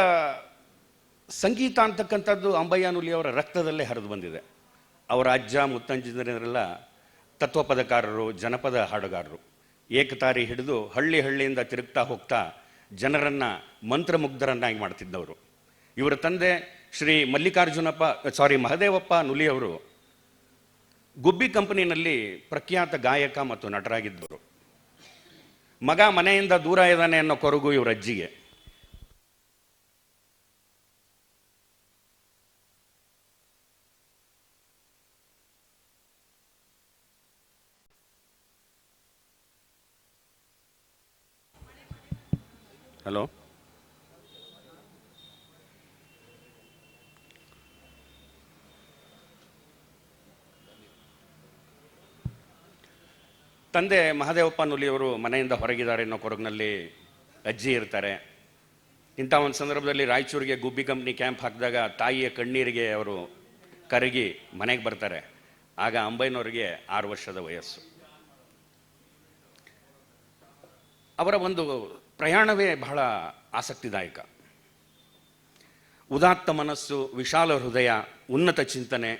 ಸಂಗೀತ ಅಂತಕ್ಕಂಥದ್ದು ಅಂಬಯ್ಯ ನುಲಿಯವರ ರಕ್ತದಲ್ಲೇ ಹರಿದು ಬಂದಿದೆ. ಅವರ ಅಜ್ಜ ಮುತ್ತಂಜಿನರೆಲ್ಲ ತತ್ವಪದಕಾರರು, ಜನಪದ ಹಾಡುಗಾರರು. ಏಕತಾರಿ ಹಿಡಿದು ಹಳ್ಳಿ ಹಳ್ಳಿಯಿಂದ ತಿರುಗ್ತಾ ಹೋಗ್ತಾ ಜನರನ್ನ ಮಂತ್ರಮುಗ್ಧರನ್ನಾಗಿ ಮಾಡ್ತಿದ್ದವರು. ಇವರ ತಂದೆ ಶ್ರೀ ಮಹದೇವಪ್ಪ ನುಲಿಯವರು ಗುಬ್ಬಿ ಕಂಪನಿನಲ್ಲಿ ಪ್ರಖ್ಯಾತ ಗಾಯಕ ಮತ್ತು ನಟರಾಗಿದ್ದವರು. ಮಗ ಮನೆಯಿಂದ ದೂರ ಇದ್ದಾನೆ ಅನ್ನೋ ಕೊರಗು ಇವರ ಅಜ್ಜಿಗೆ. ಹಲೋ, ತಂದೆ ಮಹದೇವಪ್ಪ ನುಲಿಯವರು ಮನೆಯಿಂದ ಹೊರಗಿದ್ದಾರೆ ಅನ್ನೋ ಕೊರಗಿನಲ್ಲಿ ಅಜ್ಜಿ ಇರ್ತಾರೆ. ಇಂಥ ಒಂದು ಸಂದರ್ಭದಲ್ಲಿ ರಾಯಚೂರಿಗೆ ಗುಬ್ಬಿ ಕಂಪ್ನಿ ಕ್ಯಾಂಪ್ ಹಾಕಿದಾಗ ತಾಯಿಯ ಕಣ್ಣೀರಿಗೆ ಅವರು ಕರಗಿ ಮನೆಗೆ ಬರ್ತಾರೆ. ಆಗ ಅಂಬಯ್ಯನವರಿಗೆ 6 ವರ್ಷದ ವಯಸ್ಸು. ಅವರ ಒಂದು ಪ್ರಯಾಣವೇ ಬಹಳ ಆಸಕ್ತಿದಾಯಕ. ಉದಾತ್ತ ಮನಸ್ಸು, ವಿಶಾಲ ಹೃದಯ, ಉನ್ನತ ಚಿಂತನೆ,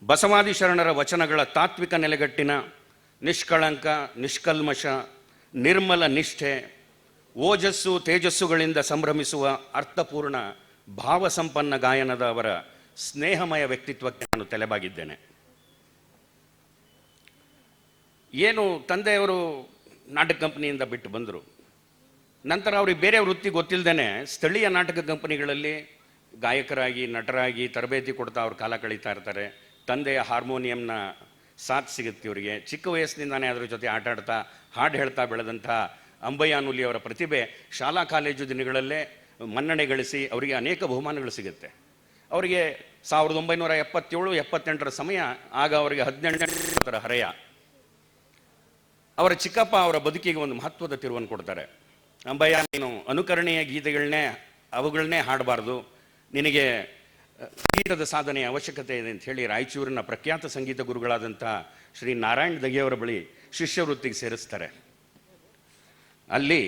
ಬಸವಾದಿ ಶರಣರ ವಚನಗಳ ತಾತ್ವಿಕ ನೆಲೆಗಟ್ಟಿನ ನಿಷ್ಕಳಂಕ, ನಿಷ್ಕಲ್ಮಶ, ನಿರ್ಮಲ ನಿಷ್ಠೆ, ಓಜಸ್ಸು ತೇಜಸ್ಸುಗಳಿಂದ ಸಂಭ್ರಮಿಸುವ ಅರ್ಥಪೂರ್ಣ ಭಾವಸಂಪನ್ನ ಗಾಯನದ ಅವರ ಸ್ನೇಹಮಯ ವ್ಯಕ್ತಿತ್ವಕ್ಕೆ ನಾನು ತಲೆಬಾಗಿದ್ದೇನೆ. ಏನು ತಂದೆಯವರು ನಾಟಕ ಕಂಪನಿಯಿಂದ ಬಿಟ್ಟು ಬಂದರು, ನಂತರ ಅವ್ರಿಗೆ ಬೇರೆ ವೃತ್ತಿ ಗೊತ್ತಿಲ್ಲದೇನೆ ಸ್ಥಳೀಯ ನಾಟಕ ಕಂಪನಿಗಳಲ್ಲಿ ಗಾಯಕರಾಗಿ ನಟರಾಗಿ ತರಬೇತಿ ಕೊಡ್ತಾ ಅವ್ರು ಕಾಲ ಕಳೀತಾ ಇರ್ತಾರೆ. ತಂದೆಯ ಹಾರ್ಮೋನಿಯಂನ ಸಾಥ್ ಸಿಗುತ್ತೆ ಇವರಿಗೆ. ಚಿಕ್ಕ ವಯಸ್ಸಿನಿಂದಾನೇ ಅದರ ಜೊತೆ ಆಟ ಆಡ್ತಾ ಹಾಡು ಹೇಳ್ತಾ ಬೆಳೆದಂಥ ಅಂಬಯ್ಯ ನುಲಿ ಅವರ ಪ್ರತಿಭೆ ಶಾಲಾ ಕಾಲೇಜು ದಿನಗಳಲ್ಲೇ ಮನ್ನಣೆ ಗಳಿಸಿ ಅವರಿಗೆ ಅನೇಕ ಬಹುಮಾನಗಳು ಸಿಗುತ್ತೆ. ಅವರಿಗೆ 1977-78 ಸಮಯ, ಆಗ ಅವರಿಗೆ 18 ಹರೆಯ. ಅವರ ಚಿಕ್ಕಪ್ಪ ಅವರ ಬದುಕಿಗೆ ಒಂದು ಮಹತ್ವದ ತಿರುವನ್ನು ಕೊಡ್ತಾರೆ. ಅಂಬಯ್ಯ, ನೀನು ಅನುಕರಣೀಯ ಗೀತೆಗಳನ್ನೇ ಅವುಗಳನ್ನೇ ಹಾಡಬಾರ್ದು, ನಿನಗೆ ಸಂಗೀತದ ಸಾಧನೆಯ ಅವಶ್ಯಕತೆ ಇದೆ ಅಂತ ಹೇಳಿ ರಾಯಚೂರಿನ ಪ್ರಖ್ಯಾತ ಸಂಗೀತ ಗುರುಗಳಾದಂಥ ಶ್ರೀ ನಾರಾಯಣ್ ದಗೆಯವರ ಬಳಿ ಶಿಷ್ಯವೃತ್ತಿಗೆ ಸೇರಿಸ್ತಾರೆ. ಅಲ್ಲಿ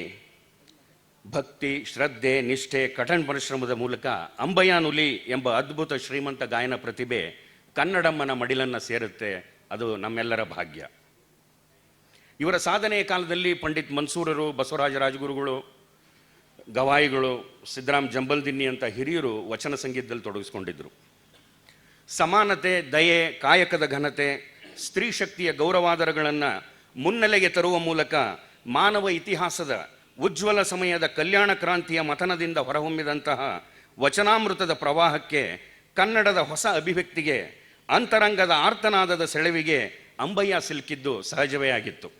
ಭಕ್ತಿ, ಶ್ರದ್ಧೆ, ನಿಷ್ಠೆ, ಕಠಿಣ ಪರಿಶ್ರಮದ ಮೂಲಕ ಅಂಬಯ್ಯ ನುಲಿ ಎಂಬ ಅದ್ಭುತ ಶ್ರೀಮಂತ ಗಾಯನ ಪ್ರತಿಭೆ ಕನ್ನಡಮ್ಮನ ಮಡಿಲನ್ನು ಸೇರುತ್ತೆ. ಅದು ನಮ್ಮೆಲ್ಲರ ಭಾಗ್ಯ. ಇವರ ಸಾಧನೆಯ ಕಾಲದಲ್ಲಿ ಪಂಡಿತ್ ಮನ್ಸೂರರು, ಬಸವರಾಜ ರಾಜಗುರುಗಳು, ಗವಾಯಿಗಳು, ಸಿದ್ದರಾಮ್ ಜಂಬಲ್ದಿನ್ನಿ ಅಂತ ಹಿರಿಯರು ವಚನ ಸಂಗೀತದಲ್ಲಿ ತೊಡಗಿಸ್ಕೊಂಡಿದ್ದರು. ಸಮಾನತೆ, ದಯೆ, ಕಾಯಕದ ಘನತೆ, ಸ್ತ್ರೀ ಶಕ್ತಿಯ ಗೌರವಾದರಗಳನ್ನು ಮುನ್ನೆಲೆಗೆ ತರುವ ಮೂಲಕ ಮಾನವ ಇತಿಹಾಸದ ಉಜ್ವಲ ಸಮಯದ ಕಲ್ಯಾಣ ಕ್ರಾಂತಿಯ ಮಥನದಿಂದ ಹೊರಹೊಮ್ಮಿದಂತಹ ವಚನಾಮೃತದ ಪ್ರವಾಹಕ್ಕೆ, ಕನ್ನಡದ ಹೊಸ ಅಭಿವ್ಯಕ್ತಿಗೆ, ಅಂತರಂಗದ ಆರ್ತನಾದದ ಸೆಳೆವಿಗೆ ಅಂಬಯ್ಯ ಸಿಲುಕಿದ್ದು ಸಹಜವೇ ಆಗಿತ್ತು.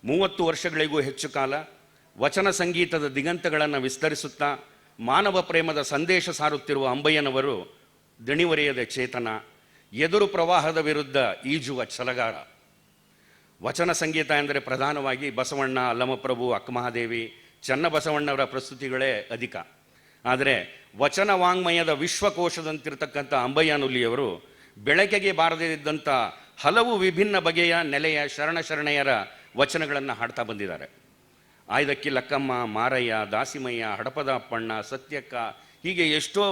30 ವರ್ಷಗಳಿಗೂ ಹೆಚ್ಚು ಕಾಲ ವಚನ ಸಂಗೀತದ ದಿಗಂತಗಳನ್ನು ವಿಸ್ತರಿಸುತ್ತಾ ಮಾನವ ಪ್ರೇಮದ ಸಂದೇಶ ಸಾರುತ್ತಿರುವ ಅಂಬಯ್ಯನವರು ದಣಿವರಿಯದ ಚೇತನ, ಎದುರು ಪ್ರವಾಹದ ವಿರುದ್ಧ ಈಜುವ ಛಲಗಾರ. ವಚನ ಸಂಗೀತ ಎಂದರೆ ಪ್ರಧಾನವಾಗಿ ಬಸವಣ್ಣ, ಅಲ್ಲಮಪ್ರಭು, ಅಕ್ಕಮಹಾದೇವಿ, ಚನ್ನಬಸವಣ್ಣವರ ಪ್ರಸ್ತುತಿಗಳೇ ಅಧಿಕ. ಆದರೆ ವಚನ ವಾಂಗ್ಮಯದ ವಿಶ್ವಕೋಶದಂತಿರತಕ್ಕಂಥ ಅಂಬಯ್ಯ ನುಲಿಯವರು ಬೆಳಕಿಗೆ ಬಾರದೇ ಇದ್ದಂಥ ಹಲವು ವಿಭಿನ್ನ ಬಗೆಯ ನೆಲೆಯ ಶರಣೆಯರ ವಚನಗಳನ್ನು ಹಾಡ್ತಾ ಬಂದಿದ್ದಾರೆ. ಆಯ್ದಕ್ಕಿ ಲಕ್ಕಮ್ಮ, ಮಾರಯ್ಯ, ದಾಸಿಮಯ್ಯ, ಹಡಪದ ಅಪ್ಪಣ್ಣ, ಸತ್ಯಕ್ಕ, ಹೀಗೆ ಎಷ್ಟೋ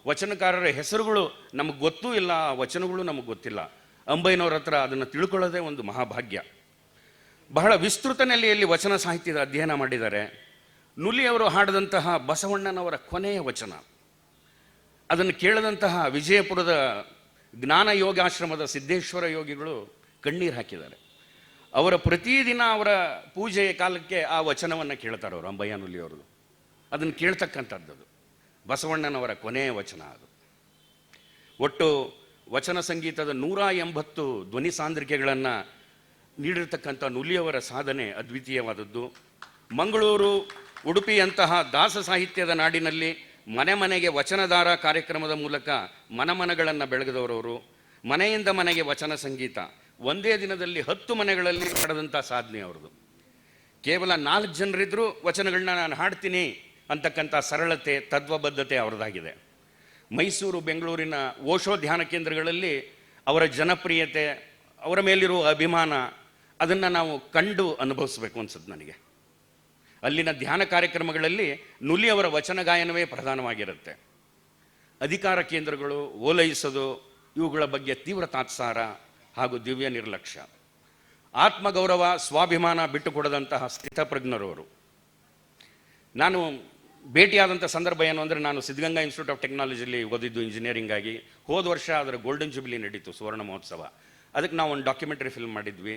ವಚನಕಾರರ ಹೆಸರುಗಳು ನಮಗೆ ಗೊತ್ತೂ ಇಲ್ಲ, ಆ ವಚನಗಳು ನಮಗೆ ಗೊತ್ತಿಲ್ಲ. ಅಂಬಯ್ಯನವ್ರ ಹತ್ರ ಅದನ್ನು ತಿಳ್ಕೊಳ್ಳೋದೇ ಒಂದು ಮಹಾಭಾಗ್ಯ. ಬಹಳ ವಿಸ್ತೃತ ನೆಲೆಯಲ್ಲಿ ವಚನ ಸಾಹಿತ್ಯದ ಅಧ್ಯಯನ ಮಾಡಿದ್ದಾರೆ. ನುಲಿಯವರು ಹಾಡಿದಂತಹ ಬಸವಣ್ಣನವರ ಕೊನೆಯ ವಚನ, ಅದನ್ನು ಕೇಳದಂತಹ ವಿಜಯಪುರದ ಜ್ಞಾನ ಯೋಗಾಶ್ರಮದ ಸಿದ್ದೇಶ್ವರ ಯೋಗಿಗಳು ಕಣ್ಣೀರು ಹಾಕಿದ್ದಾರೆ. ಅವರ ಪ್ರತಿದಿನ ಅವರ ಪೂಜೆಯ ಕಾಲಕ್ಕೆ ಆ ವಚನವನ್ನು ಕೇಳ್ತಾರೆ ಅವರು, ಅಂಬಯ್ಯ ನುಲಿಯವರು. ಅದನ್ನು ಕೇಳ್ತಕ್ಕಂಥದ್ದು ಬಸವಣ್ಣನವರ ಕೊನೆಯ ವಚನ. ಅದು ಒಟ್ಟು ವಚನ ಸಂಗೀತದ 180 ಧ್ವನಿ ಸಾಂದ್ರಿಕೆಗಳನ್ನು ನೀಡಿರ್ತಕ್ಕಂಥ ನುಲಿಯವರ ಸಾಧನೆ ಅದ್ವಿತೀಯವಾದದ್ದು. ಮಂಗಳೂರು, ಉಡುಪಿಯಂತಹ ದಾಸ ಸಾಹಿತ್ಯದ ನಾಡಿನಲ್ಲಿ ಮನೆ ಮನೆಗೆ ವಚನಧಾರ ಕಾರ್ಯಕ್ರಮದ ಮೂಲಕ ಮನಮನಗಳನ್ನು ಬೆಳಗಿದವರವರು. ಮನೆಯಿಂದ ಮನೆಗೆ ವಚನ ಸಂಗೀತ ಒಂದೇ ದಿನದಲ್ಲಿ 10 ಮನೆಗಳಲ್ಲಿ ನಡೆದಂಥ ಸಾಧನೆ ಅವ್ರದ್ದು. ಕೇವಲ 4 ಜನರಿದ್ದರೂ ವಚನಗಳನ್ನ ನಾನು ಹಾಡ್ತೀನಿ ಅಂತಕ್ಕಂಥ ಸರಳತೆ, ತತ್ವಬದ್ಧತೆ ಅವರದಾಗಿದೆ. ಮೈಸೂರು, ಬೆಂಗಳೂರಿನ ಓಶೋ ಧ್ಯಾನ ಕೇಂದ್ರಗಳಲ್ಲಿ ಅವರ ಜನಪ್ರಿಯತೆ, ಅವರ ಮೇಲಿರುವ ಅಭಿಮಾನ, ಅದನ್ನು ನಾವು ಕಂಡು ಅನುಭವಿಸ್ಬೇಕು ಅನ್ಸುತ್ತೆ ನನಗೆ. ಅಲ್ಲಿನ ಧ್ಯಾನ ಕಾರ್ಯಕ್ರಮಗಳಲ್ಲಿ ನುಲಿಯವರ ವಚನ ಗಾಯನವೇ ಪ್ರಧಾನವಾಗಿರುತ್ತೆ. ಅಧಿಕಾರ ಕೇಂದ್ರಗಳು, ಓಲೈಸೋದು, ಇವುಗಳ ಬಗ್ಗೆ ತೀವ್ರ ತಾತ್ಸಾರ ಹಾಗೂ ದಿವ್ಯ ನಿರ್ಲಕ್ಷ್ಯ. ಆತ್ಮಗೌರವ, ಸ್ವಾಭಿಮಾನ ಬಿಟ್ಟುಕೊಡದಂತಹ ಸ್ಥಿತಪ್ರಜ್ಞರವರು. ನಾನು ಭೇಟಿಯಾದಂಥ ಸಂದರ್ಭ ಏನು ಅಂದರೆ, ನಾನು ಸಿದ್ಧಗಂಗಾ ಇನ್ಸ್ಟಿಟ್ಯೂಟ್ ಆಫ್ ಟೆಕ್ನಾಲಜಿಲಿ ಓದಿದ್ದು ಇಂಜಿನಿಯರಿಂಗ್ ಆಗಿ. ಹೋದ ವರ್ಷ ಅದರ ಗೋಲ್ಡನ್ ಜುಬಿಲಿ ನಡೀತು, ಸುವರ್ಣ ಮಹೋತ್ಸವ. ಅದಕ್ಕೆ ನಾವು ಒಂದು ಡಾಕ್ಯುಮೆಂಟರಿ ಫಿಲ್ಮ್ ಮಾಡಿದ್ವಿ.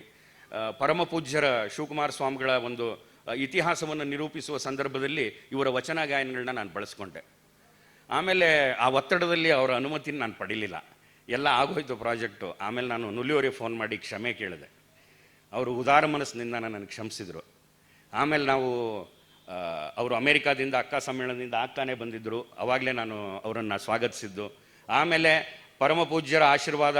ಪರಮ ಪೂಜ್ಯರ ಶಿವಕುಮಾರ ಸ್ವಾಮಿಗಳ ಒಂದು ಇತಿಹಾಸವನ್ನು ನಿರೂಪಿಸುವ ಸಂದರ್ಭದಲ್ಲಿ ಇವರ ವಚನ ಗಾಯನಗಳನ್ನ ನಾನು ಬಳಸ್ಕೊಂಡೆ. ಆಮೇಲೆ ಆ ಒತ್ತಡದಲ್ಲಿ ಅವರ ಅನುಮತಿನ ನಾನು ಪಡೀಲಿಲ್ಲ, ಎಲ್ಲ ಆಗೋಯ್ತು ಪ್ರಾಜೆಕ್ಟು. ಆಮೇಲೆ ನಾನು ನುಲಿಯವರಿಗೆ ಫೋನ್ ಮಾಡಿ ಕ್ಷಮೆ ಕೇಳಿದೆ. ಅವರು ಉದಾರ ಮನಸ್ಸಿನಿಂದ ನನಗೆ ಕ್ಷಮಿಸಿದರು. ಆಮೇಲೆ ನಾವು ಅವರು ಅಮೇರಿಕಾದಿಂದ ಅಕ್ಕ ಸಮ್ಮೇಳನದಿಂದ ಆಗ್ತಾನೆ ಬಂದಿದ್ದರು, ಅವಾಗಲೇ ನಾನು ಅವರನ್ನು ಸ್ವಾಗತಿಸಿದ್ದು. ಆಮೇಲೆ ಪರಮ ಪೂಜ್ಯರ ಆಶೀರ್ವಾದ,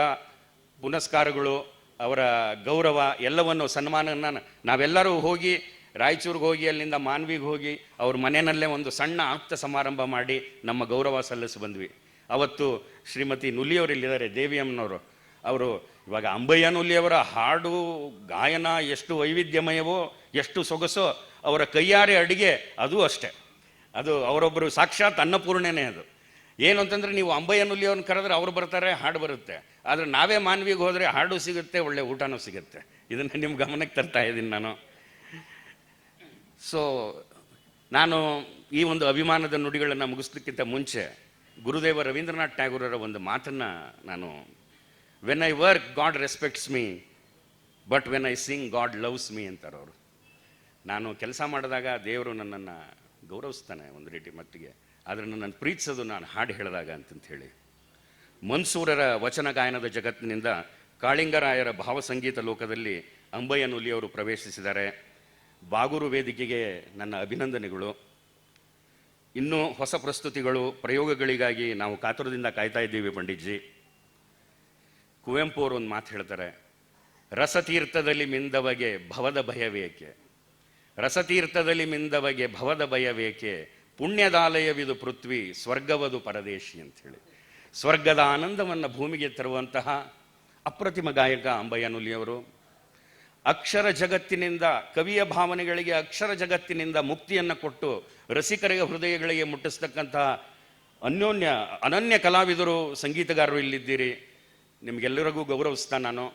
ಪುನಸ್ಕಾರಗಳು, ಅವರ ಗೌರವ ಎಲ್ಲವನ್ನು ಸನ್ಮಾನನ ನಾವೆಲ್ಲರೂ ಹೋಗಿ ರಾಯಚೂರಿಗೆ ಹೋಗಿ ಅಲ್ಲಿಂದ ಮಾನ್ವಿಗೆ ಹೋಗಿ ಅವ್ರ ಮನೆಯಲ್ಲೇ ಒಂದು ಸಣ್ಣ ಆಪ್ತ ಸಮಾರಂಭ ಮಾಡಿ ನಮ್ಮ ಗೌರವ ಸಲ್ಲಿಸಿ ಬಂದ್ವಿ. ಅವತ್ತು ಶ್ರೀಮತಿ ನುಲಿಯವರು ಇಲ್ಲಿದ್ದಾರೆ, ದೇವಿಯಮ್ಮನವರು. ಅವರು ಇವಾಗ ಅಂಬಯ್ಯ ನುಲಿಯವರ ಹಾಡು ಗಾಯನ ಎಷ್ಟು ವೈವಿಧ್ಯಮಯವೋ, ಎಷ್ಟು ಸೊಗಸೋ, ಅವರ ಕೈಯಾರೆ ಅಡಿಗೆ ಅದು ಅಷ್ಟೇ. ಅದು ಅವರೊಬ್ಬರು ಸಾಕ್ಷಾತ್ ಅನ್ನಪೂರ್ಣೆನೇ ಅದು. ಏನು ಅಂತಂದ್ರೆ ನೀವು ಅಂಬಯ್ಯ ನುಲಿಯವ್ರನ್ನ ಕರೆದ್ರೆ ಅವ್ರು ಬರ್ತಾರೆ, ಹಾಡು ಬರುತ್ತೆ. ಆದರೆ ನಾವೇ ಮಾನ್ವಿಗೆ ಹೋದರೆ ಹಾಡು ಸಿಗುತ್ತೆ, ಒಳ್ಳೆ ಊಟನೂ ಸಿಗುತ್ತೆ. ಇದನ್ನು ನಿಮ್ಮ ಗಮನಕ್ಕೆ ತರ್ತಾ ಇದ್ದೀನಿ ನಾನು. ಸೊ ನಾನು ಈ ಒಂದು ಅಭಿಮಾನದ ನುಡಿಗಳನ್ನು ಮುಗಿಸ್ಲಿಕ್ಕಿಂತ ಮುಂಚೆ ಗುರುದೇವ ರವೀಂದ್ರನಾಥ್ ಟ್ಯಾಗೂರರ ಒಂದು ಮಾತನ್ನು ನಾನು, when I work god respects me, but when I sing god loves me ಅಂತಾರೆ ಅವರು. ನಾನು ಕೆಲಸ ಮಾಡಿದಾಗ ದೇವರು ನನ್ನನ್ನು ಗೌರವಿಸ್ತಾನೆ ಒಂದು ರೀತಿ ಮಟ್ಟಿಗೆ, ಆದರೆ ನನ್ನನ್ನು ಪ್ರೀತಿಸೋದು ನಾನು ಹಾಡು ಹೇಳಿದಾಗ ಅಂತಂತ ಹೇಳಿ. ಮನ್ಸೂರರ ವಚನ ಗಾಯನದ ಜಗತ್ತಿನಿಂದ ಕಾಳಿಂಗರಾಯರ ಭಾವಸಂಗೀತ ಲೋಕದಲ್ಲಿ ಅಂಬಯ್ಯ ನುಲಿಯವರು ಪ್ರವೇಶಿಸಿದ್ದಾರೆ. ಬಾಗೂರು ವೇದಿಕೆಗೆ ನನ್ನ ಅಭಿನಂದನೆಗಳು. ಇನ್ನೂ ಹೊಸ ಪ್ರಸ್ತುತಿಗಳು, ಪ್ರಯೋಗಗಳಿಗಾಗಿ ನಾವು ಕಾತುರದಿಂದ ಕಾಯ್ತಾ ಇದ್ದೀವಿ ಪಂಡಿತ್ಜಿ. ಕುವೆಂಪು ಅವರು ಒಂದು ಮಾತು ಹೇಳ್ತಾರೆ, ರಸತೀರ್ಥದಲ್ಲಿ ಮಿಂದವಗೆ ಭವದ ಭಯವೇಕೆ, ರಸತೀರ್ಥದಲ್ಲಿ ಮಿಂದವಗೆ ಭವದ ಭಯವೇಕೆ, ಪುಣ್ಯದಾಲಯವಿದು ಪೃಥ್ವಿ ಸ್ವರ್ಗವದು ಪರದೇಶಿ ಅಂಥೇಳಿ. ಸ್ವರ್ಗದ ಆನಂದವನ್ನು ಭೂಮಿಗೆ ತರುವಂತಹ ಅಪ್ರತಿಮ ಗಾಯಕ ಅಂಬಯ್ಯ ನುಲಿಯವರು. ಅಕ್ಷರ ಜಗತ್ತಿನಿಂದ, ಕವಿಯ ಭಾವನೆಗಳಿಗೆ ಅಕ್ಷರ ಜಗತ್ತಿನಿಂದ ಮುಕ್ತಿಯನ್ನು ಕೊಟ್ಟು ರಸಿಕರಿಗೆ ಹೃದಯಗಳಿಗೆ ಮುಟ್ಟಿಸ್ತಕ್ಕಂತಹ ಅನನ್ಯ ಕಲಾವಿದರು, ಸಂಗೀತಗಾರರು ಇಲ್ಲಿದ್ದೀರಿ. ನಿಮಗೆಲ್ಲರಿಗೂ ಗೌರವಿಸ್ತಾ ನಾನು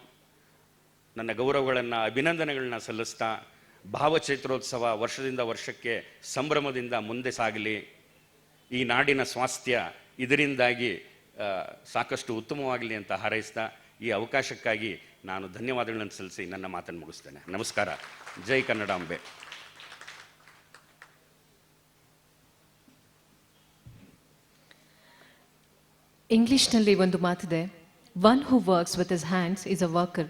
ನನ್ನ ಗೌರವಗಳನ್ನು, ಅಭಿನಂದನೆಗಳನ್ನ ಸಲ್ಲಿಸ್ತಾ, ಭಾವಚೈತ್ರೋತ್ಸವ ವರ್ಷದಿಂದ ವರ್ಷಕ್ಕೆ ಸಂಭ್ರಮದಿಂದ ಮುಂದೆ ಸಾಗಲಿ. ಈ ನಾಡಿನ ಸ್ವಾಸ್ಥ್ಯ ಇದರಿಂದಾಗಿ ಸಾಕಷ್ಟು ಉತ್ತಮವಾಗಲಿ ಅಂತ ಹಾರೈಸ್ತಾ, ಈ ಅವಕಾಶಕ್ಕಾಗಿ ನಾನು ಧನ್ಯವಾದಗಳನ್ನು ಸಲ್ಲಿಸಿ ನನ್ನ ಮಾತನ್ನು ಮುಗಿಸ್ತೇನೆ. ನಮಸ್ಕಾರ. ಜೈ ಕನ್ನಡಾಂಬೆ. ಇಂಗ್ಲಿಷ್ನಲ್ಲಿ ಒಂದು ಮಾತಿದೆ, one who works with his hands is a worker,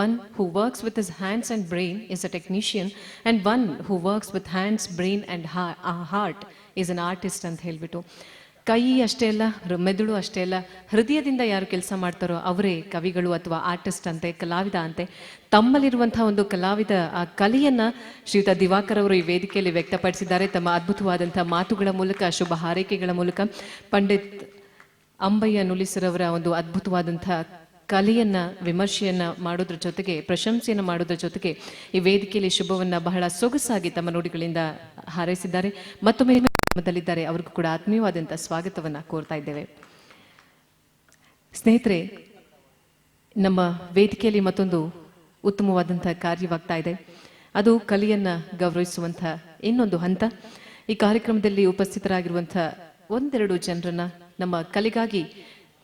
one who works with his hands and brain is a technician, and one who works with hands, brain and heart is an artist ಅಂತ ಹೇಳಿಬಿಟ್ಟು, ಕೈ ಅಷ್ಟೇ ಅಲ್ಲ, ಮೆದುಳು ಅಷ್ಟೇ ಅಲ್ಲ, ಹೃದಯದಿಂದ ಯಾರು ಕೆಲಸ ಮಾಡ್ತಾರೋ ಅವರೇ ಕವಿಗಳು ಅಥವಾ ಆರ್ಟಿಸ್ಟ್ ಅಂತೆ, ಕಲಾವಿದ ಅಂತೆ. ತಮ್ಮಲ್ಲಿರುವಂತಹ ಒಂದು ಕಲಾವಿದ ಆ ಕಲೆಯನ್ನು ಶ್ರೀಯುತ ದಿವಾಕರ್ ಅವರು ಈ ವೇದಿಕೆಯಲ್ಲಿ ವ್ಯಕ್ತಪಡಿಸಿದ್ದಾರೆ ತಮ್ಮ ಅದ್ಭುತವಾದಂಥ ಮಾತುಗಳ ಮೂಲಕ, ಶುಭ ಹಾರೈಕೆಗಳ ಮೂಲಕ. ಪಂಡಿತ್ ಅಂಬಯ್ಯ ನುಲಿಸರವರ ಒಂದು ಅದ್ಭುತವಾದಂಥ ಕಲೆಯನ್ನು ವಿಮರ್ಶೆಯನ್ನು ಮಾಡೋದ್ರ ಜೊತೆಗೆ, ಪ್ರಶಂಸೆಯನ್ನು ಮಾಡೋದ್ರ ಜೊತೆಗೆ ಈ ವೇದಿಕೆಯಲ್ಲಿ ಶುಭವನ್ನು ಬಹಳ ಸೊಗಸಾಗಿ ತಮ್ಮ ನುಡಿಗಳಿಂದ ಹಾರೈಸಿದ್ದಾರೆ. ಮತ್ತೊಮ್ಮೆ ದಲ್ಲಿದ್ದಾರೆ, ಅವ್ರಿಗೂ ಕೂಡ ಆತ್ಮೀಯವಾದಂಥ ಸ್ವಾಗತವನ್ನು ಕೋರ್ತಾ ಇದ್ದೇವೆ. ಸ್ನೇಹಿತರೆ, ನಮ್ಮ ವೇದಿಕೆಯಲ್ಲಿ ಮತ್ತೊಂದು ಉತ್ತಮವಾದಂಥ ಕಾರ್ಯವಾಗ್ತಾ ಇದೆ. ಅದು ಕಲೆಯನ್ನು ಗೌರವಿಸುವಂಥ ಇನ್ನೊಂದು ಹಂತ. ಈ ಕಾರ್ಯಕ್ರಮದಲ್ಲಿ ಉಪಸ್ಥಿತರಾಗಿರುವಂಥ ಒಂದೆರಡು ಜನರನ್ನ, ನಮ್ಮ ಕಲೆಗಾಗಿ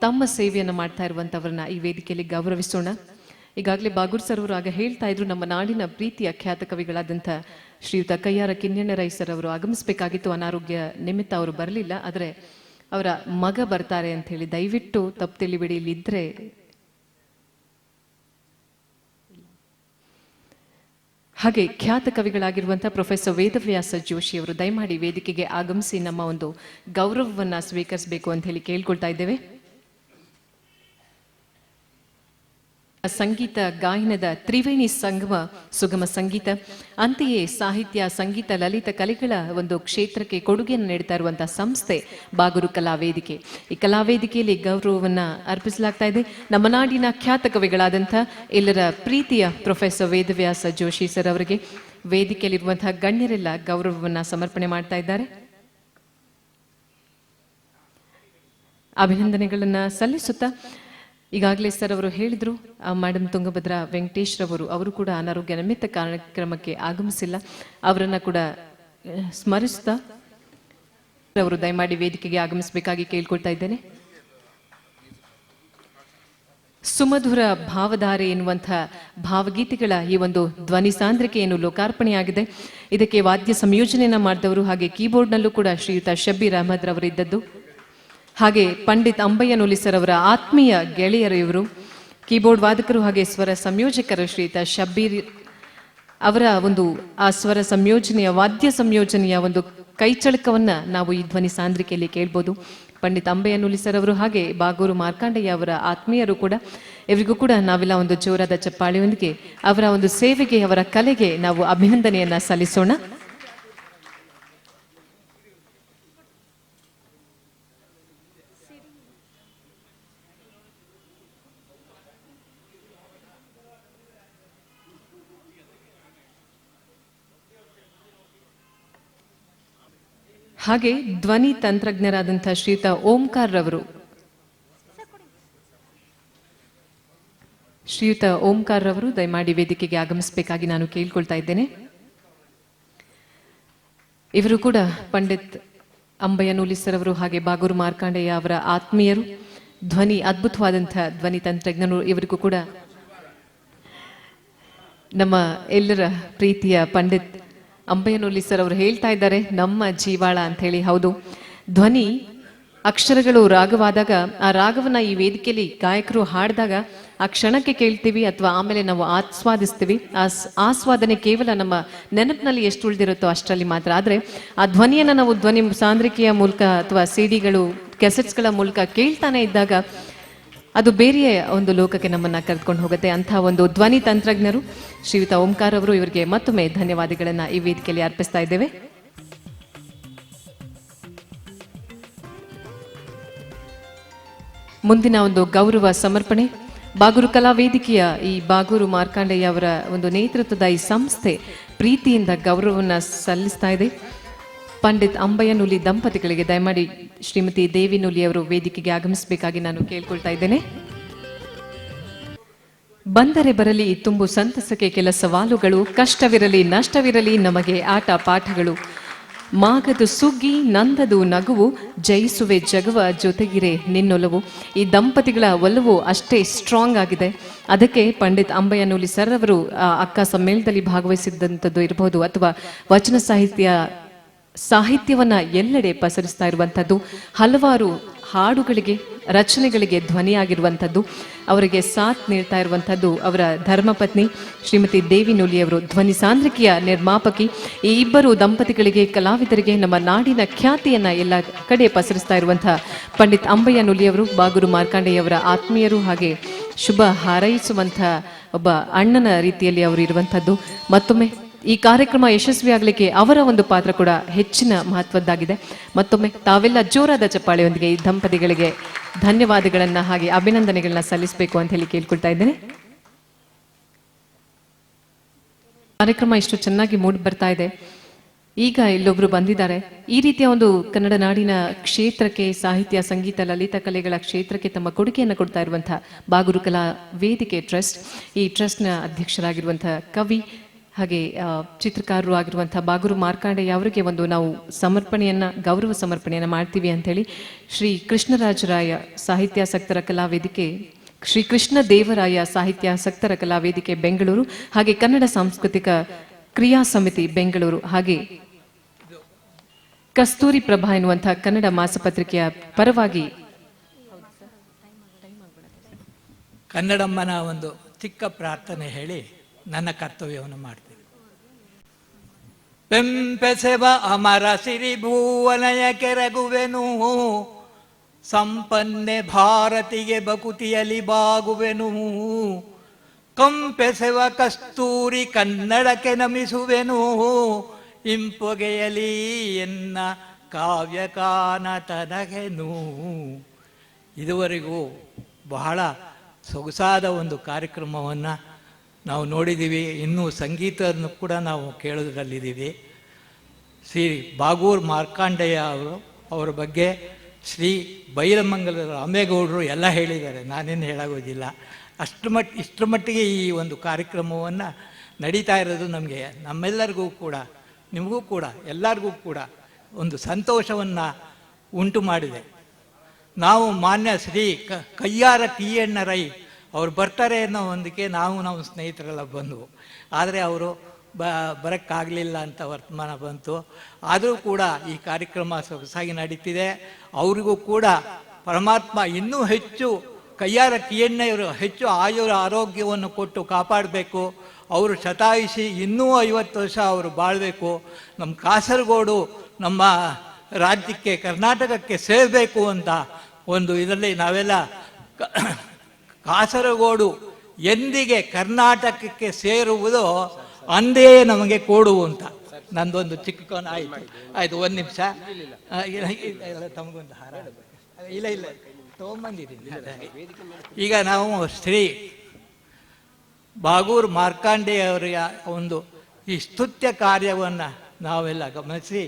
ತಮ್ಮ ಸೇವೆಯನ್ನು ಮಾಡ್ತಾ ಇರುವಂಥವ್ರನ್ನ ಈ ವೇದಿಕೆಯಲ್ಲಿ ಗೌರವಿಸೋಣ. ಈಗಾಗಲೇ ಬಾಗೂರ್ ಸರ್ ಅವರು ಆಗ ಹೇಳ್ತಾ ಇದ್ರು, ನಮ್ಮ ನಾಡಿನ ಪ್ರೀತಿಯ ಖ್ಯಾತ ಕವಿಗಳಾದಂಥ ಶ್ರೀಯುತ ಕಯ್ಯಾರ ಕಿಞ್ಞಣ್ಣ ರೈ ಸರ್ ಅವರು ಆಗಮಿಸಬೇಕಾಗಿತ್ತು, ಅನಾರೋಗ್ಯ ನಿಮಿತ್ತ ಅವರು ಬರಲಿಲ್ಲ. ಆದರೆ ಅವರ ಮಗ ಬರ್ತಾರೆ ಅಂತ ಹೇಳಿ, ದಯವಿಟ್ಟು ತಪ್ಪು ತಿಳಿಬಿಡಿ, ಇಲ್ಲಿದ್ದರೆ ಹಾಗೆ ಖ್ಯಾತ ಕವಿಗಳಾಗಿರುವಂಥ ಪ್ರೊಫೆಸರ್ ವೇದವ್ಯಾಸ ಜೋಶಿ ಅವರು ದಯಮಾಡಿ ವೇದಿಕೆಗೆ ಆಗಮಿಸಿ ನಮ್ಮ ಒಂದು ಗೌರವವನ್ನು ಸ್ವೀಕರಿಸಬೇಕು ಅಂತ ಹೇಳಿ ಕೇಳ್ಕೊಳ್ತಾ ಇದ್ದೇವೆ. ಸಂಗೀತ ಗಾಯನದ ತ್ರಿವೇಣಿ ಸಂಗಮ ಸುಗಮ ಸಂಗೀತ, ಅಂತೆಯೇ ಸಾಹಿತ್ಯ, ಸಂಗೀತ, ಲಲಿತ ಕಲೆಗಳ ಒಂದು ಕ್ಷೇತ್ರಕ್ಕೆ ಕೊಡುಗೆಯನ್ನು ನೀಡ್ತಾ ಇರುವಂತಹ ಸಂಸ್ಥೆ ಬಾಗೂರು ಕಲಾವೇದಿಕೆ. ಈ ಕಲಾವೇದಿಕೆಯಲ್ಲಿ ಗೌರವವನ್ನು ಅರ್ಪಿಸಲಾಗ್ತಾ ಇದೆ ನಮ್ಮ ನಾಡಿನ ಖ್ಯಾತ ಕವಿಗಳಾದಂಥ ಎಲ್ಲರ ಪ್ರೀತಿಯ ಪ್ರೊಫೆಸರ್ ವೇದವ್ಯಾಸ ಜೋಶಿ ಸರ್ ಅವರಿಗೆ ವೇದಿಕೆಯಲ್ಲಿರುವಂತಹ ಗಣ್ಯರೆಲ್ಲ ಗೌರವವನ್ನು ಸಮರ್ಪಣೆ ಮಾಡ್ತಾ ಇದ್ದಾರೆ. ಅಭಿನಂದನೆಗಳನ್ನು ಸಲ್ಲಿಸುತ್ತಾ, ಈಗಾಗಲೇ ಸರ್ ಅವರು ಹೇಳಿದರು, ಮೇಡಮ್ ತುಂಗಭದ್ರಾ ವೆಂಕಟೇಶ್ ಅವರು ಕೂಡ ಅನಾರೋಗ್ಯ ನಿಮಿತ್ತ ಕಾರ್ಯಕ್ರಮಕ್ಕೆ ಆಗಮಿಸಿಲ್ಲ. ಅವರನ್ನು ಕೂಡ ಸ್ಮರಿಸ್ತಾ ಅವರು ದಯಮಾಡಿ ವೇದಿಕೆಗೆ ಆಗಮಿಸಬೇಕಾಗಿ ಕೇಳ್ಕೊಳ್ತಾ ಇದ್ದೇನೆ. ಸುಮಧುರ ಭಾವಧಾರೆ ಎನ್ನುವಂಥ ಭಾವಗೀತೆಗಳ ಈ ಒಂದು ಧ್ವನಿ ಸಾಂದ್ರಿಕೆಯನ್ನು ಲೋಕಾರ್ಪಣೆಯಾಗಿದೆ. ಇದಕ್ಕೆ ವಾದ್ಯ ಸಂಯೋಜನೆಯನ್ನು ಮಾಡಿದವರು, ಹಾಗೆ ಕೀಬೋರ್ಡ್ನಲ್ಲೂ ಕೂಡ ಶ್ರೀಯುತ ಶಬ್ಬೀರ್ ಅಹಮದ್ ರವರಿದ್ದದ್ದು, ಹಾಗೆ ಪಂಡಿತ್ ಅಂಬಯ್ಯ ನುಲಿಸರ್ ಅವರ ಆತ್ಮೀಯ ಗೆಳೆಯರು ಇವರು. ಕೀಬೋರ್ಡ್ ವಾದಕರು ಹಾಗೆ ಸ್ವರ ಸಂಯೋಜಕರು ಶ್ರೀಯುತ ಶಬ್ಬೀರ್ ಅವರ ಒಂದು ಆ ಸ್ವರ ಸಂಯೋಜನೆಯ, ವಾದ್ಯ ಸಂಯೋಜನೆಯ ಒಂದು ಕೈಚಳಕವನ್ನು ನಾವು ಈ ಧ್ವನಿ ಸಾಂದ್ರಿಕೆಯಲ್ಲಿ ಕೇಳ್ಬೋದು. ಪಂಡಿತ್ ಅಂಬಯ್ಯ ನುಲಿಸರ್ ಅವರು ಹಾಗೆ ಬಾಗೂರು ಮಾರ್ಕಾಂಡಯ್ಯ ಅವರ ಆತ್ಮೀಯರು ಕೂಡ. ಇವರಿಗೂ ಕೂಡ ನಾವೆಲ್ಲ ಒಂದು ಜೋರಾದ ಚಪ್ಪಾಳೆಯೊಂದಿಗೆ ಅವರ ಒಂದು ಸೇವೆಗೆ, ಅವರ ಕಲೆಗೆ ನಾವು ಅಭಿನಂದನೆಯನ್ನ ಸಲ್ಲಿಸೋಣ. ಹಾಗೆ ಧ್ವನಿ ತಂತ್ರಜ್ಞರಾದಂಥ ಶ್ರೀಯುತ ಓಂಕಾರ್ ರವರು, ಶ್ರೀಯುತ ಓಂಕಾರ್ ರವರು ದಯಮಾಡಿ ವೇದಿಕೆಗೆ ಆಗಮಿಸಬೇಕಾಗಿ ನಾನು ಕೇಳ್ಕೊಳ್ತಾ ಇದ್ದೇನೆ. ಇವರು ಕೂಡ ಪಂಡಿತ್ ಅಂಬಯ್ಯನೂಲಿ ಸರ್ ಅವರು ಹಾಗೆ ಬಾಗೂರು ಮಾರ್ಕಾಂಡೇಯ ಅವರ ಆತ್ಮೀಯರು, ಧ್ವನಿ ಅದ್ಭುತವಾದಂಥ ಧ್ವನಿ ತಂತ್ರಜ್ಞರು. ಇವರಿಗೂ ಕೂಡ ನಮ್ಮ ಎಲ್ಲರ ಪ್ರೀತಿಯ ಪಂಡಿತ್ ಅಂಬಯ್ಯನೂಲಿ ಸರ್ ಅವರು ಹೇಳ್ತಾ ಇದ್ದಾರೆ ನಮ್ಮ ಜೀವಾಳ ಅಂತ ಹೇಳಿ. ಹೌದು, ಧ್ವನಿ ಅಕ್ಷರಗಳು ರಾಗವಾದಾಗ ಆ ರಾಗವನ್ನ ಈ ವೇದಿಕೆಯಲ್ಲಿ ಗಾಯಕರು ಹಾಡಿದಾಗ ಆ ಕ್ಷಣಕ್ಕೆ ಕೇಳ್ತೀವಿ ಅಥವಾ ಆಮೇಲೆ ನಾವು ಆಸ್ವಾದಿಸ್ತೀವಿ. ಆ ಆಸ್ವಾದನೆ ಕೇವಲ ನಮ್ಮ ನೆನಪಿನಲ್ಲಿ ಎಷ್ಟು ಉಳಿದಿರುತ್ತೋ ಅಷ್ಟರಲ್ಲಿ ಮಾತ್ರ. ಆದರೆ ಆ ಧ್ವನಿಯನ್ನು ನಾವು ಧ್ವನಿ ಸಾಂದ್ರಿಕೆಯ ಮೂಲಕ ಅಥವಾ ಸಿಡಿಗಳು ಕೆಸೆಟ್ಸ್ಗಳ ಮೂಲಕ ಕೇಳ್ತಾನೆ ಇದ್ದಾಗ ಅದು ಬೇರೆಯ ಒಂದು ಲೋಕಕ್ಕೆ ನಮ್ಮನ್ನ ಕರೆದುಕೊಂಡು ಹೋಗುತ್ತೆ. ಅಂತಹ ಒಂದು ಧ್ವನಿ ತಂತ್ರಜ್ಞರು ಶ್ರೀಯುತ ಓಂಕಾರ್ ಅವರು, ಇವರಿಗೆ ಮತ್ತೊಮ್ಮೆ ಧನ್ಯವಾದಗಳನ್ನ ಈ ವೇದಿಕೆಯಲ್ಲಿ ಅರ್ಪಿಸ್ತಾ ಇದ್ದೇವೆ. ಮುಂದಿನ ಒಂದು ಗೌರವ ಸಮರ್ಪಣೆ ಬಾಗೂರು ಕಲಾ ವೇದಿಕೆಯ ಈ ಬಾಗೂರು ಮಾರ್ಕಾಂಡೇಯ ಅವರ ಒಂದು ನೇತೃತ್ವದ ಈ ಸಂಸ್ಥೆ ಪ್ರೀತಿಯಿಂದ ಗೌರವವನ್ನು ಸಲ್ಲಿಸ್ತಾ ಇದೆ. ಪಂಡಿತ್ ಅಂಬಯ್ಯನೂಲಿ ದಂಪತಿಗಳಿಗೆ ದಯಮಾಡಿ ಶ್ರೀಮತಿ ದೇವಿನೂಲಿ ಅವರು ವೇದಿಕೆಗೆ ಆಗಮಿಸಬೇಕಾಗಿ ನಾನು ಕೇಳ್ಕೊಳ್ತಾ ಇದ್ದೇನೆ. ಬಂದರೆ ಬರಲಿ ತುಂಬು ಸಂತಸಕ್ಕೆ ಕೆಲ ಸವಾಲುಗಳು, ಕಷ್ಟವಿರಲಿ ನಷ್ಟವಿರಲಿ ನಮಗೆ ಆಟ ಪಾಠಗಳು, ಮಾಗದು ಸುಗ್ಗಿ ನಂದದು ನಗುವು, ಜಯಿಸುವೆ ಜಗವ ಜೊತೆಗಿರೆ ನಿನ್ನೊಲವು. ಈ ದಂಪತಿಗಳ ಒಲವು ಅಷ್ಟೇ ಸ್ಟ್ರಾಂಗ್ ಆಗಿದೆ. ಅದಕ್ಕೆ ಪಂಡಿತ್ ಅಂಬಯ್ಯನೂಲಿ ಸರ್ ಅವರು ಅಕ್ಕ ಸಮ್ಮೇಳನದಲ್ಲಿ ಭಾಗವಹಿಸಿದಂಥದ್ದು ಇರಬಹುದು ಅಥವಾ ವಚನ ಸಾಹಿತ್ಯವನ್ನ ಎಲ್ಲೆಡೆ ಪಸರಿಸ್ತಾ ಇರುವಂಥದ್ದು, ಹಲವಾರು ಹಾಡುಗಳಿಗೆ ರಚನೆಗಳಿಗೆ ಧ್ವನಿಯಾಗಿರುವಂಥದ್ದು, ಅವರಿಗೆ ಸಾಥ್ ನೀಡ್ತಾ ಇರುವಂಥದ್ದು ಅವರ ಧರ್ಮಪತ್ನಿ ಶ್ರೀಮತಿ ದೇವಿನೂಲಿ ಅವರು, ಧ್ವನಿ ಸಾಂದ್ರಿಕೆಯ ನಿರ್ಮಾಪಕಿ. ಈ ಇಬ್ಬರು ದಂಪತಿಗಳಿಗೆ, ಕಲಾವಿದರಿಗೆ ನಮ್ಮ ನಾಡಿನ ಖ್ಯಾತಿಯನ್ನ ಎಲ್ಲ ಕಡೆ ಪಸರಿಸ್ತಾ ಇರುವಂತಹ ಪಂಡಿತ್ ಅಂಬಯ್ಯನೂಲಿ ಅವರು, ಬಾಗೂರು ಮಾರ್ಕಾಂಡೇಯವರ ಆತ್ಮೀಯರು, ಹಾಗೆ ಶುಭ ಹಾರೈಸುವಂಥ ಒಬ್ಬ ಅಣ್ಣನ ರೀತಿಯಲ್ಲಿ ಅವರು ಇರುವಂಥದ್ದು. ಮತ್ತೊಮ್ಮೆ ಈ ಕಾರ್ಯಕ್ರಮ ಯಶಸ್ವಿಯಾಗಲಿಕ್ಕೆ ಅವರ ಒಂದು ಪಾತ್ರ ಕೂಡ ಹೆಚ್ಚಿನ ಮಹತ್ವದ್ದಾಗಿದೆ. ಮತ್ತೊಮ್ಮೆ ತಾವೆಲ್ಲ ಜೋರಾದ ಚಪ್ಪಾಳೆಯೊಂದಿಗೆ ಈ ದಂಪತಿಗಳಿಗೆ ಧನ್ಯವಾದಗಳನ್ನ ಹಾಗೆ ಅಭಿನಂದನೆಗಳನ್ನ ಸಲ್ಲಿಸಬೇಕು ಅಂತ ಹೇಳಿ ಕೇಳ್ಕೊಳ್ತಾ ಇದ್ದೇನೆ. ಕಾರ್ಯಕ್ರಮ ಇಷ್ಟು ಚೆನ್ನಾಗಿ ಮೂಡಿ ಬರ್ತಾ ಇದೆ. ಈಗ ಇಲ್ಲೊಬ್ರು ಬಂದಿದ್ದಾರೆ. ಈ ರೀತಿಯ ಒಂದು ಕನ್ನಡ ನಾಡಿನ ಕ್ಷೇತ್ರಕ್ಕೆ, ಸಾಹಿತ್ಯ, ಸಂಗೀತ, ಲಲಿತ ಕಲೆಗಳ ಕ್ಷೇತ್ರಕ್ಕೆ ತಮ್ಮ ಕೊಡುಗೆಯನ್ನು ಕೊಡ್ತಾ ಇರುವಂತಹ ಬಾಗೂರು ಕಲಾ ವೇದಿಕೆ ಟ್ರಸ್ಟ್, ಈ ಟ್ರಸ್ಟ್ನ ಅಧ್ಯಕ್ಷರಾಗಿರುವಂತಹ ಕವಿ ಹಾಗೆ ಚಿತ್ರಕಾರರು ಆಗಿರುವಂತಹ ಬಾಗೂರು ಮಾರ್ಕಾಂಡೇಯ ಅವರಿಗೆ ಒಂದು ನಾವು ಗೌರವ ಸಮರ್ಪಣೆಯನ್ನ ಮಾಡ್ತೀವಿ ಅಂತ ಹೇಳಿ ಶ್ರೀ ಕೃಷ್ಣರಾಜರಾಯ ಸಾಹಿತ್ಯಾಸಕ್ತರ ಕಲಾ ವೇದಿಕೆ, ಶ್ರೀ ಕೃಷ್ಣ ದೇವರಾಯ ಸಾಹಿತ್ಯಾಸಕ್ತರ ಕಲಾ ವೇದಿಕೆ ಬೆಂಗಳೂರು, ಹಾಗೆ ಕನ್ನಡ ಸಾಂಸ್ಕೃತಿಕ ಕ್ರಿಯಾ ಸಮಿತಿ ಬೆಂಗಳೂರು, ಹಾಗೆ ಕಸ್ತೂರಿ ಪ್ರಭಾ ಎನ್ನುವಂತಹ ಕನ್ನಡ ಮಾಸಪತ್ರಿಕೆಯ ಪರವಾಗಿ ಕನ್ನಡಮ್ಮನ ಒಂದು ಚಿಕ್ಕ ಪ್ರಾರ್ಥನೆ ಹೇಳಿ ನನ್ನ ಕರ್ತವ್ಯವನ್ನು ಮಾಡ್ತೇನೆ. ಪೆಂಪೆಸೆವ ಅಮರ ಸಿರಿ ಭುವನಯ ಕೆರಗುವೆನು, ಸಂಪನ್ನೆ ಭಾರತಿಗೆ ಬಕುತಿಯಲಿ ಬಾಗುವೆನು, ಕಂಪೆಸೆವ ಕಸ್ತೂರಿ ಕನ್ನಡಕ್ಕೆ ನಮಿಸುವೆನು, ಇಂಪೊಗೆಯಲಿ ಎನ್ನ ಕಾವ್ಯಕಾನ ತನಗೆನು. ಇದುವರೆಗೂ ಬಹಳ ಸೊಗಸಾದ ಒಂದು ಕಾರ್ಯಕ್ರಮವನ್ನು ನಾವು ನೋಡಿದ್ದೀವಿ. ಇನ್ನೂ ಸಂಗೀತವನ್ನು ಕೂಡ ನಾವು ಕೇಳೋದ್ರಲ್ಲಿದ್ದೀವಿ. ಶ್ರೀ ಬಾಗೂರು ಮಾರ್ಕಾಂಡೇಯ ಅವರ ಬಗ್ಗೆ ಶ್ರೀ ಬೈರಮಂಗಲ ರಾಮೇಗೌಡರು ಎಲ್ಲ ಹೇಳಿದ್ದಾರೆ, ನಾನೇನು ಹೇಳಾಗೋದಿಲ್ಲ. ಇಷ್ಟರ ಮಟ್ಟಿಗೆ ಈ ಒಂದು ಕಾರ್ಯಕ್ರಮವನ್ನು ನಡೀತಾ ಇರೋದು ನಮಗೆ, ನಮ್ಮೆಲ್ಲರಿಗೂ ಕೂಡ, ನಿಮಗೂ ಕೂಡ, ಎಲ್ಲರಿಗೂ ಕೂಡ ಒಂದು ಸಂತೋಷವನ್ನು ಉಂಟು ಮಾಡಿದೆ. ನಾವು ಮಾನ್ಯ ಶ್ರೀ ಕಯ್ಯಾರ ಟಿ.ಎನ್. ರೈ ಅವ್ರು ಬರ್ತಾರೆ ಅನ್ನೋ ಒಂದಕ್ಕೆ ನಾವು ಸ್ನೇಹಿತರೆಲ್ಲ ಬಂದವು. ಆದರೆ ಅವರು ಬರೋಕ್ಕಾಗಲಿಲ್ಲ ಅಂತ ವರ್ತಮಾನ ಬಂತು. ಆದರೂ ಕೂಡ ಈ ಕಾರ್ಯಕ್ರಮ ಸೊಗಸಾಗಿ ನಡೀತಿದೆ. ಅವರಿಗೂ ಕೂಡ ಪರಮಾತ್ಮ ಇನ್ನೂ ಹೆಚ್ಚು, ಕಯ್ಯಾರ ಟಿ.ಎನ್.ಅವರು ಹೆಚ್ಚು ಆರೋಗ್ಯವನ್ನು ಕೊಟ್ಟು ಕಾಪಾಡಬೇಕು. ಅವರು ಶತಾಯುಷಿ ಇನ್ನೂ 50 ವರ್ಷ ಅವರು ಬಾಳಬೇಕು. ನಮ್ಮ ಕಾಸರಗೋಡು ನಮ್ಮ ರಾಜ್ಯಕ್ಕೆ, ಕರ್ನಾಟಕಕ್ಕೆ ಸೇರಬೇಕು ಅಂತ ಒಂದು ಇದರಲ್ಲಿ ನಾವೆಲ್ಲ ಕಾಸರಗೋಡು ಎಂದಿಗೆ ಕರ್ನಾಟಕಕ್ಕೆ ಸೇರುವುದೋ ಅಂದೇ ನಮಗೆ ಕೊಡು ಅಂತ ನಂದೊಂದು ಚಿಕ್ಕ ಆಯ್ತು. ಒಂದು ನಿಮಿಷ, ತಮಗೊಂದು ಹಾರ ಇಲ್ಲ ತಗೊಂಬಂದಿದ್ದೀನಿ. ಈಗ ನಾವು ಶ್ರೀ ಬಾಗೂರು ಮಾರ್ಕಾಂಡೇಯ ಅವರ ಒಂದು ಈ ಸ್ತುತ್ಯ ಕಾರ್ಯವನ್ನು ನಾವೆಲ್ಲ ಗಮನಿಸಿ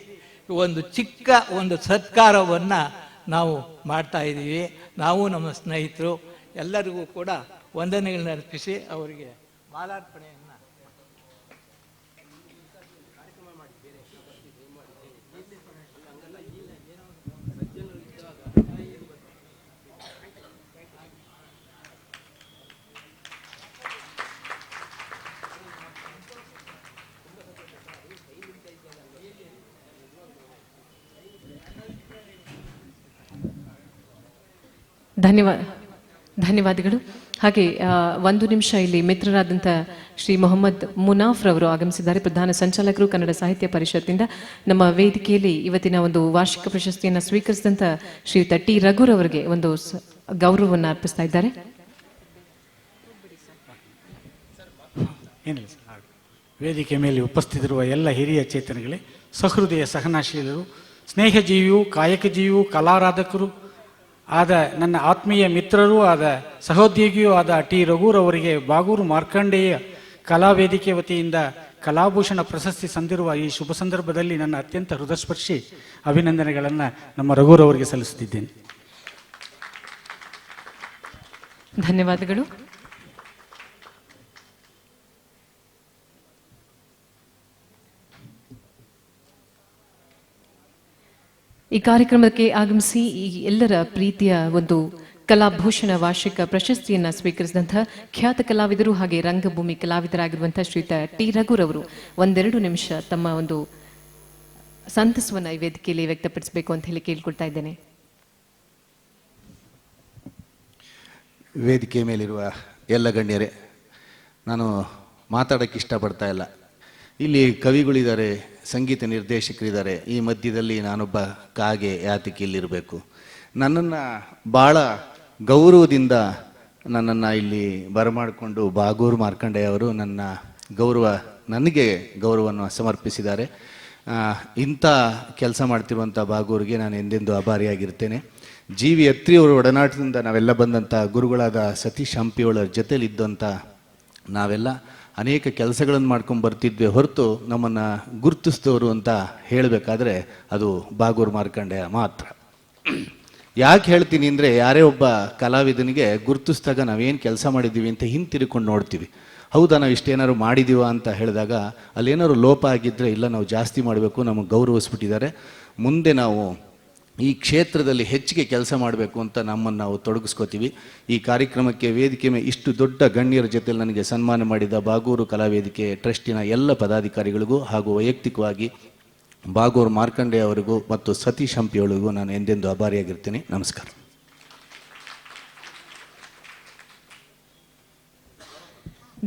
ಒಂದು ಚಿಕ್ಕ ಒಂದು ಸತ್ಕಾರವನ್ನು ನಾವು ಮಾಡ್ತಾ ಇದ್ದೀವಿ. ನಾವು ನಮ್ಮ ಸ್ನೇಹಿತರು ಎಲ್ಲರಿಗೂ ಕೂಡ ವಂದನೆಗಳನ್ನ ಅರ್ಪಿಸಿ ಅವರಿಗೆ ಮಾಲಾರ್ಪಣೆಯನ್ನು ಧನ್ಯವಾದಗಳು. ಹಾಗೆ ಒಂದು ನಿಮಿಷ ಇಲ್ಲಿ ಮಿತ್ರರಾದಂಥ ಶ್ರೀ ಮೊಹಮ್ಮದ್ ಮುನಾಫ್ ರವರು ಆಗಮಿಸಿದ್ದಾರೆ, ಪ್ರಧಾನ ಸಂಚಾಲಕರು ಕನ್ನಡ ಸಾಹಿತ್ಯ ಪರಿಷತ್ತಿಂದ. ನಮ್ಮ ವೇದಿಕೆಯಲ್ಲಿ ಇವತ್ತಿನ ಒಂದು ವಾರ್ಷಿಕ ಪ್ರಶಸ್ತಿಯನ್ನು ಸ್ವೀಕರಿಸಿದಂಥ ಶ್ರೀಯುತ ಟಿ ರಘುರವರಿಗೆ ಒಂದು ಗೌರವವನ್ನು ಅರ್ಪಿಸ್ತಾ ಇದ್ದಾರೆ. ಏನಿಲ್ಲ ಸರ್, ವೇದಿಕೆ ಮೇಲೆ ಉಪಸ್ಥಿತಿರುವ ಎಲ್ಲ ಹಿರಿಯ ಚೇತನಗಳೇ, ಸಹೃದಯ ಸಹನಾಶೀಲರು, ಸ್ನೇಹಜೀವಿಯು ಕಾಯಕಜೀವಿಯು ಕಲಾರಾಧಕರು ಆದ ನನ್ನ ಆತ್ಮೀಯ ಮಿತ್ರರೂ ಆದ ಸಹೋದ್ಯೋಗಿಯೂ ಆದ ಟಿ ರಘುರವರಿಗೆ ಬಾಗೂರು ಮಾರ್ಕಂಡೇಯ ಕಲಾವೇದಿಕೆ ವತಿಯಿಂದ ಕಲಾಭೂಷಣ ಪ್ರಶಸ್ತಿ ಸಂದಿರುವ ಈ ಶುಭ ಸಂದರ್ಭದಲ್ಲಿ ನನ್ನ ಅತ್ಯಂತ ಹೃದಯಸ್ಪರ್ಶಿ ಅಭಿನಂದನೆಗಳನ್ನು ನಮ್ಮ ರಘುರವರಿಗೆ ಸಲ್ಲಿಸುತ್ತಿದ್ದೇನೆ. ಧನ್ಯವಾದಗಳು. ಈ ಕಾರ್ಯಕ್ರಮಕ್ಕೆ ಆಗಮಿಸಿ ಈ ಎಲ್ಲರ ಪ್ರೀತಿಯ ಒಂದು ಕಲಾಭೂಷಣ ವಾರ್ಷಿಕ ಪ್ರಶಸ್ತಿಯನ್ನು ಸ್ವೀಕರಿಸಿದಂಥ ಖ್ಯಾತ ಕಲಾವಿದರು ಹಾಗೆ ರಂಗಭೂಮಿ ಕಲಾವಿದರಾಗಿರುವಂಥ ಶ್ರೀಯುತ ಟಿ ರಘುರವರು ಒಂದೆರಡು ನಿಮಿಷ ತಮ್ಮ ಒಂದು ಸಂತಸವನ್ನು ಈ ವೇದಿಕೆಯಲ್ಲಿ ವ್ಯಕ್ತಪಡಿಸಬೇಕು ಅಂತ ಹೇಳಿ ಕೇಳ್ಕೊಳ್ತಾ ಇದ್ದೇನೆ. ವೇದಿಕೆ ಮೇಲಿರುವ ಎಲ್ಲ ಗಣ್ಯರೇ, ನಾನು ಮಾತಾಡೋಕ್ಕೆ ಇಷ್ಟಪಡ್ತಾ ಇಲ್ಲ. ಇಲ್ಲಿ ಕವಿಗಳಿದ್ದಾರೆ, ಸಂಗೀತ ನಿರ್ದೇಶಕರಿದ್ದಾರೆ, ಈ ಮಧ್ಯದಲ್ಲಿ ನಾನೊಬ್ಬ ಕಾಗೆ ಯಾತಕ್ಕೆ ಇಲ್ಲಿರಬೇಕು. ನನ್ನನ್ನು ಭಾಳ ಗೌರವದಿಂದ ನನ್ನನ್ನು ಇಲ್ಲಿ ಬರಮಾಡಿಕೊಂಡು ಬಾಗೂರು ಮಾರ್ಕಂಡೇಯ ಅವರು ನನಗೆ ಗೌರವವನ್ನು ಸಮರ್ಪಿಸಿದ್ದಾರೆ. ಇಂಥ ಕೆಲಸ ಮಾಡ್ತಿರುವಂಥ ಬಾಗೂರಿಗೆ ನಾನು ಎಂದೆಂದು ಆಭಾರಿಯಾಗಿರ್ತೇನೆ. ಜಿ.ವಿ. ಅತ್ರಿಯವರ ಒಡನಾಟದಿಂದ ನಾವೆಲ್ಲ ಬಂದಂಥ ಗುರುಗಳಾದ ಸತೀಶ್ ಹಂಪಿಯವರ ಜೊತೆಲಿದ್ದಂಥ ನಾವೆಲ್ಲ ಅನೇಕ ಕೆಲಸಗಳನ್ನು ಮಾಡ್ಕೊಂಡು ಬರ್ತಿದ್ವಿ ಹೊರತು ನಮ್ಮನ್ನು ಗುರುತಿಸಿದವರು ಅಂತ ಹೇಳಬೇಕಾದ್ರೆ ಅದು ಬಾಗೂರು ಮಾರ್ಕಂಡೇಯ ಮಾತ್ರ. ಯಾಕೆ ಹೇಳ್ತೀನಿ ಅಂದರೆ, ಯಾರೇ ಒಬ್ಬ ಕಲಾವಿದನಿಗೆ ಗುರುತಿಸಿದಾಗ ನಾವೇನು ಕೆಲಸ ಮಾಡಿದ್ದೀವಿ ಅಂತ ಹಿಂತಿರ್ಕೊಂಡು ನೋಡ್ತೀವಿ. ಹೌದಾ, ನಾವು ಇಷ್ಟೇನಾದ್ರು ಮಾಡಿದ್ದೀವ ಅಂತ ಹೇಳಿದಾಗ ಅಲ್ಲೇನಾದ್ರು ಲೋಪ ಆಗಿದ್ದರೆ ಇಲ್ಲ, ನಾವು ಜಾಸ್ತಿ ಮಾಡಬೇಕು, ನಮಗೆ ಗೌರವಿಸ್ಬಿಟ್ಟಿದ್ದಾರೆ, ಮುಂದೆ ನಾವು ಈ ಕ್ಷೇತ್ರದಲ್ಲಿ ಹೆಚ್ಚಿಗೆ ಕೆಲಸ ಮಾಡಬೇಕು ಅಂತ ನಮ್ಮನ್ನು ನಾವು ತೊಡಗಿಸ್ಕೋತೀವಿ. ಈ ಕಾರ್ಯಕ್ರಮಕ್ಕೆ ವೇದಿಕೆ ಮೇಲೆ ಇಷ್ಟು ದೊಡ್ಡ ಗಣ್ಯರ ಜೊತೆ ನನಗೆ ಸನ್ಮಾನ ಮಾಡಿದ ಬಾಗೂರು ಕಲಾವೇದಿಕೆ ಟ್ರಸ್ಟಿನ ಎಲ್ಲ ಪದಾಧಿಕಾರಿಗಳಿಗೂ ಹಾಗೂ ವೈಯಕ್ತಿಕವಾಗಿ ಬಾಗೂರು ಮಾರ್ಕಂಡೇಯ ಅವರಿಗೂ ಮತ್ತು ಸತೀಶ್ ಹಂಪಿಯವರಿಗೂ ನಾನು ಎಂದೆಂದು ಆಭಾರಿಯಾಗಿರ್ತೀನಿ. ನಮಸ್ಕಾರ.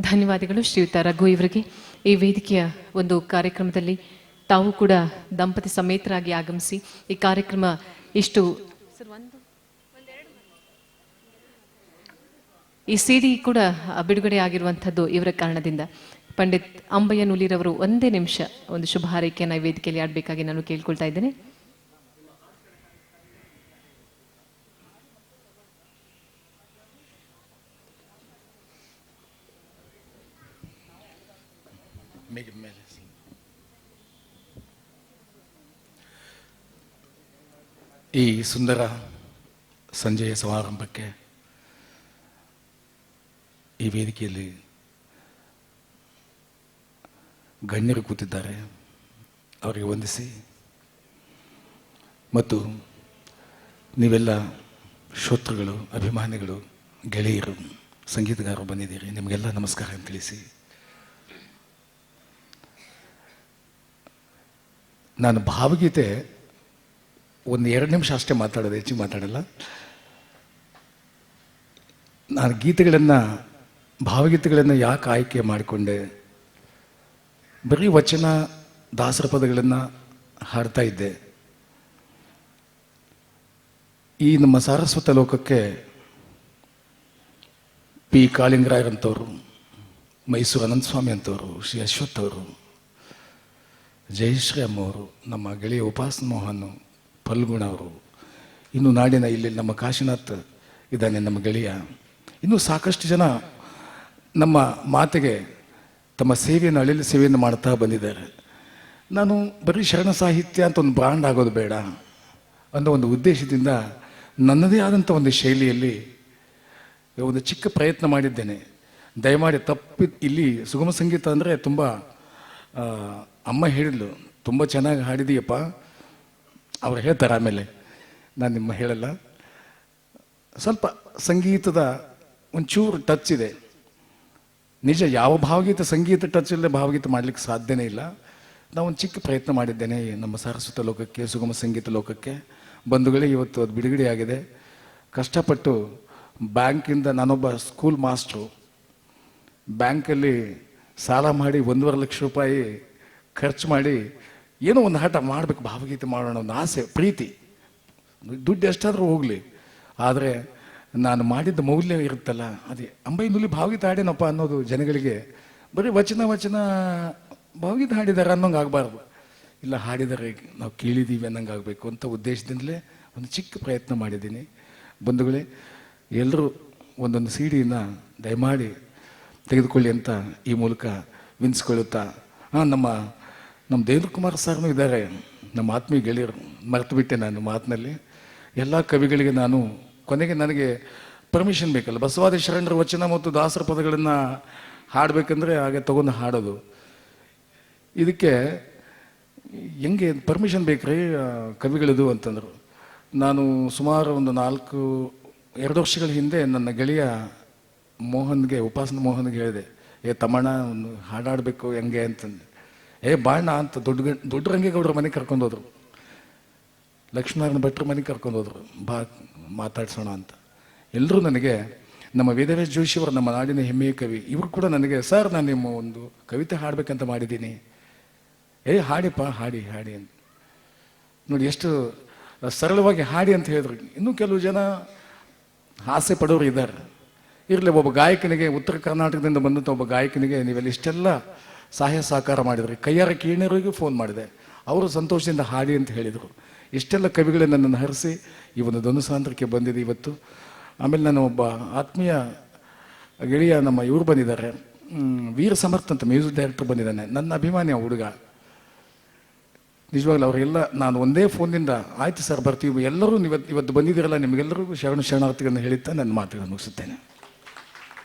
ಧನ್ಯವಾದಗಳು ಶ್ರೀಯುತ ರಘು ಇವರಿಗೆ. ಈ ವೇದಿಕೆಯ ಒಂದು ಕಾರ್ಯಕ್ರಮದಲ್ಲಿ ತಾವು ಕೂಡ ದಂಪತಿ ಸಮೇತರಾಗಿ ಆಗಮಿಸಿ ಈ ಕಾರ್ಯಕ್ರಮ ಇಷ್ಟು ಈ ಸಿಡಿ ಕೂಡ ಬಿಡುಗಡೆ ಆಗಿರುವಂಥದ್ದು ಇವರ ಕಾರಣದಿಂದ. ಪಂಡಿತ್ ಅಂಬಯ್ಯ ನುಲಿರವರು ಒಂದೇ ನಿಮಿಷ ಒಂದು ಶುಭ ಹಾರೈಕೆಯನ್ನು ವೇದಿಕೆಯಲ್ಲಿ ಆಡಬೇಕಾಗಿ ನಾನು ಕೇಳ್ಕೊಳ್ತಾ ಇದ್ದೇನೆ. ಈ ಸುಂದರ ಸಂಜೆಯ ಸಮಾರಂಭಕ್ಕೆ ಈ ವೇದಿಕೆಯಲ್ಲಿ ಗಣ್ಯರು ಕೂತಿದ್ದಾರೆ, ಅವರಿಗೆ ವಂದಿಸಿ, ಮತ್ತು ನೀವೆಲ್ಲ ಶ್ರೋತೃಗಳು, ಅಭಿಮಾನಿಗಳು, ಗೆಳೆಯರು, ಸಂಗೀತಗಾರರು ಬಂದಿದ್ದೀರಿ, ನಿಮಗೆಲ್ಲ ನಮಸ್ಕಾರ ಅಂತ ತಿಳಿಸಿ, ನಾನು ಭಾವಗೀತೆ ಒಂದು 2 ನಿಮಿಷ ಅಷ್ಟೇ ಮಾತಾಡೋದು, ಹೆಚ್ಚಿಗೆ ಮಾತಾಡಲ್ಲ. ನಾನು ಭಾವಗೀತೆಗಳನ್ನು ಯಾಕೆ ಆಯ್ಕೆ ಮಾಡಿಕೊಂಡೆ, ಬರೀ ವಚನ ದಾಸರ ಪದಗಳನ್ನು ಹಾಡ್ತಾ ಇದ್ದೆ. ಈ ನಮ್ಮ ಸಾರಸ್ವತ ಲೋಕಕ್ಕೆ ಪಿ ಕಾಳಿಂಗರಾಯರಂಥವರು, ಮೈಸೂರು ಅನಂತಸ್ವಾಮಿ ಅಂತವರು, ಶ್ರೀ ಅಶ್ವಥ್ ಅವರು, ಜಯಶ್ರೀ ಅಮ್ಮವರು, ನಮ್ಮ ಗೆಳೆಯ ಉಪಾಸನ ಮೋಹನ್, ಫಲ್ಗುಣ ಅವರು, ಇನ್ನು ನಾಡಿನ ಇಲ್ಲಿ ನಮ್ಮ ಕಾಶಿನಾಥ್ ಇದ್ದಾನೆ ನಮ್ಮ ಗೆಳೆಯ, ಇನ್ನೂ ಸಾಕಷ್ಟು ಜನ ನಮ್ಮ ಮಾತೆಗೆ ತಮ್ಮ ಸೇವೆಯನ್ನು, ಅಳಿಲು ಸೇವೆಯನ್ನು ಮಾಡ್ತಾ ಬಂದಿದ್ದಾರೆ. ನಾನು ಬರೀ ಶರಣ ಸಾಹಿತ್ಯ ಅಂತ ಒಂದು ಬ್ರಾಂಡ್ ಆಗೋದು ಬೇಡ ಅನ್ನೋ ಒಂದು ಉದ್ದೇಶದಿಂದ ನನ್ನದೇ ಆದಂಥ ಒಂದು ಶೈಲಿಯಲ್ಲಿ ಒಂದು ಚಿಕ್ಕ ಪ್ರಯತ್ನ ಮಾಡಿದ್ದೇನೆ. ದಯಮಾಡಿ ಇಲ್ಲಿ ಸುಗಮ ಸಂಗೀತ ಅಂದರೆ ತುಂಬ ಅಮ್ಮ ಹೇಳಿದ್ಲು, ತುಂಬ ಚೆನ್ನಾಗಿ ಹಾಡಿದೀಯಪ್ಪ. ಅವ್ರು ಹೇಳ್ತಾರೆ ಆಮೇಲೆ, ನಾನು ನಿಮ್ಮ ಹೇಳಲ್ಲ. ಸ್ವಲ್ಪ ಸಂಗೀತದ ಒಂಚೂರು ಟಚ್ ಇದೆ. ನಿಜ, ಯಾವ ಭಾವಗೀತೆ ಸಂಗೀತ ಟಚ್ ಇಲ್ಲದೆ ಭಾವಗೀತೆ ಮಾಡಲಿಕ್ಕೆ ಸಾಧ್ಯನೇ ಇಲ್ಲ. ನಾವು ಒಂದು ಚಿಕ್ಕ ಪ್ರಯತ್ನ ಮಾಡಿದ್ದೇನೆ ನಮ್ಮ ಸಾರಸ್ವತ ಲೋಕಕ್ಕೆ, ಸುಗಮ ಸಂಗೀತ ಲೋಕಕ್ಕೆ. ಬಂಧುಗಳೇ, ಇವತ್ತು ಅದು ಬಿಡುಗಡೆಯಾಗಿದೆ. ಕಷ್ಟಪಟ್ಟು ಬ್ಯಾಂಕಿಂದ, ನಾನೊಬ್ಬ ಸ್ಕೂಲ್ ಮಾಸ್ಟ್ರು, ಬ್ಯಾಂಕಲ್ಲಿ ಸಾಲ ಮಾಡಿ 1.5 ಲಕ್ಷ ರೂಪಾಯಿ ಖರ್ಚು ಮಾಡಿ ಏನೋ ಒಂದು ಹಠ ಮಾಡಬೇಕು, ಭಾವಗೀತೆ ಮಾಡೋಣ ಒಂದು ಆಸೆ, ಪ್ರೀತಿ. ದುಡ್ಡು ಎಷ್ಟಾದರೂ ಹೋಗಲಿ, ಆದರೆ ನಾನು ಮಾಡಿದ್ದ ಮೌಲ್ಯ ಇರುತ್ತಲ್ಲ, ಅದೇ ಅಂಬೈನುಲಿ ಭಾವಗೀತೆ ಹಾಡೇನಪ್ಪ ಅನ್ನೋದು ಜನಗಳಿಗೆ ಬರೀ ವಚನ ಭಾವಗೀತೆ ಹಾಡಿದ್ದಾರೆ ಅನ್ನೋಂಗೆ ಆಗಬಾರ್ದು. ಇಲ್ಲ, ಹಾಡಿದರೆ ನಾವು ಕೇಳಿದ್ದೀವಿ ಅನ್ನಂಗೆ ಆಗಬೇಕು ಅಂತ ಉದ್ದೇಶದಿಂದಲೇ ಒಂದು ಚಿಕ್ಕ ಪ್ರಯತ್ನ ಮಾಡಿದ್ದೀನಿ. ಬಂಧುಗಳೇ, ಎಲ್ಲರೂ ಒಂದೊಂದು ಸಿಡಿಯನ್ನು ದಯಮಾಡಿ ತೆಗೆದುಕೊಳ್ಳಿ ಅಂತ ಈ ಮೂಲಕ ವಿನಿಸ್ಕೊಳ್ಳುತ್ತಾ, ನಮ್ಮ ದೇವೇಂದ್ರ ಕುಮಾರ್ ಸರ್ನೂ ಇದ್ದಾರೆ, ನಮ್ಮ ಆತ್ಮೀಯ ಗೆಳೆಯರು. ಮರೆತು ಬಿಟ್ಟೆ ನಾನು ಮಾತಿನಲ್ಲಿ. ಎಲ್ಲ ಕವಿಗಳಿಗೆ ನಾನು ಕೊನೆಗೆ ನನಗೆ ಪರ್ಮಿಷನ್ ಬೇಕಲ್ಲ, ಬಸವಾದಿ ಶರಣರ ವಚನ ಮತ್ತು ದಾಸರ ಪದಗಳನ್ನು ಹಾಡಬೇಕಂದ್ರೆ ಹಾಗೆ ತಗೊಂಡು ಹಾಡೋದು. ಇದಕ್ಕೆ ಹೆಂಗೆ ಪರ್ಮಿಷನ್ ಬೇಕ್ರಿ ಕವಿಗಳದು ಅಂತಂದರು. ನಾನು ಸುಮಾರು ಒಂದು 2 ವರ್ಷಗಳ ಹಿಂದೆ ನನ್ನ ಗೆಳೆಯ ಮೋಹನ್ಗೆ, ಉಪಾಸನ ಮೋಹನ್ಗೆ ಹೇಳಿದೆ, ತಮ್ಮಣ್ಣ ಒಂದು ಹಾಡಾಡಬೇಕು ಹೆಂಗೆ ಅಂತಂದು. ಬಾಣ ಅಂತ ದೊಡ್ಡ ರಂಗೇಗೌಡರ ಮನೆಗೆ ಕರ್ಕೊಂಡೋದ್ರು, ಲಕ್ಷ್ಮೀನಾರಾಯಣ ಭಟ್ರ ಮನೆಗೆ ಕರ್ಕೊಂಡೋದ್ರು, ಬಾ ಮಾತಾಡ್ಸೋಣ ಅಂತ. ಎಲ್ಲರೂ ನನಗೆ, ನಮ್ಮ ವೇದವ್ಯಾಸ ಜೋಶಿಯವರು ನಮ್ಮ ನಾಡಿನ ಹೆಮ್ಮೆಯ ಕವಿ, ಇವರು ಕೂಡ ನನಗೆ, ಸರ್ ನಾನು ನಿಮ್ಮ ಒಂದು ಕವಿತೆ ಹಾಡಬೇಕಂತ ಮಾಡಿದ್ದೀನಿ. ಹಾಡಿಪ್ಪ, ಹಾಡಿ ಅಂತ ನೋಡಿ, ಎಷ್ಟು ಸರಳವಾಗಿ ಹಾಡಿ ಅಂತ ಹೇಳಿದ್ರು. ಇನ್ನೂ ಕೆಲವು ಜನ ಆಸೆ ಪಡೋರು ಇದ್ದಾರೆ. ಇರಲಿ, ಒಬ್ಬ ಗಾಯಕನಿಗೆ, ಉತ್ತರ ಕರ್ನಾಟಕದಿಂದ ಬಂದಂಥ ಒಬ್ಬ ಗಾಯಕನಿಗೆ ನೀವೆಲ್ಲ ಇಷ್ಟೆಲ್ಲ ಸಹಾಯ ಸಹಕಾರ ಮಾಡಿದ್ರಿ. ಕೈಯಾರ ಕೀಣರಿಗೂ ಫೋನ್ ಮಾಡಿದೆ, ಅವರು ಸಂತೋಷದಿಂದ ಹಾಡಿ ಅಂತ ಹೇಳಿದರು. ಇಷ್ಟೆಲ್ಲ ಕವಿಗಳೇ ನನ್ನನ್ನು ಹರಿಸಿ ಈ ಒಂದು ಧ್ವನಿಸಾಂದ್ರಕ್ಕೆ ಬಂದಿದೆ ಇವತ್ತು. ಆಮೇಲೆ ನಾನು ಒಬ್ಬ ಆತ್ಮೀಯ ಗೆಳೆಯ, ನಮ್ಮ ಇವರು ಬಂದಿದ್ದಾರೆ, ವೀರ ಸಮರ್ಥ ಅಂತ ಮ್ಯೂಸಿಕ್ ಡೈರೆಕ್ಟರ್ ಬಂದಿದ್ದಾನೆ, ನನ್ನ ಅಭಿಮಾನಿಯ ಹುಡುಗ. ನಿಜವಾಗ್ಲೂ ಅವರೆಲ್ಲ ನಾನು ಒಂದೇ ಫೋನ್ನಿಂದ ಆಯ್ತು ಸರ್ ಬರ್ತೀವಿ, ಎಲ್ಲರೂ ಇವತ್ತು ಬಂದಿದ್ದೀರಲ್ಲ, ನಿಮಗೆಲ್ಲರಿಗೂ ಶರಣಾರ್ಥಿಗಳನ್ನು ಹೇಳಿದ್ದ ನನ್ನ ಮಾತುಗಳನ್ನು ಮುಗಿಸುತ್ತೇನೆ.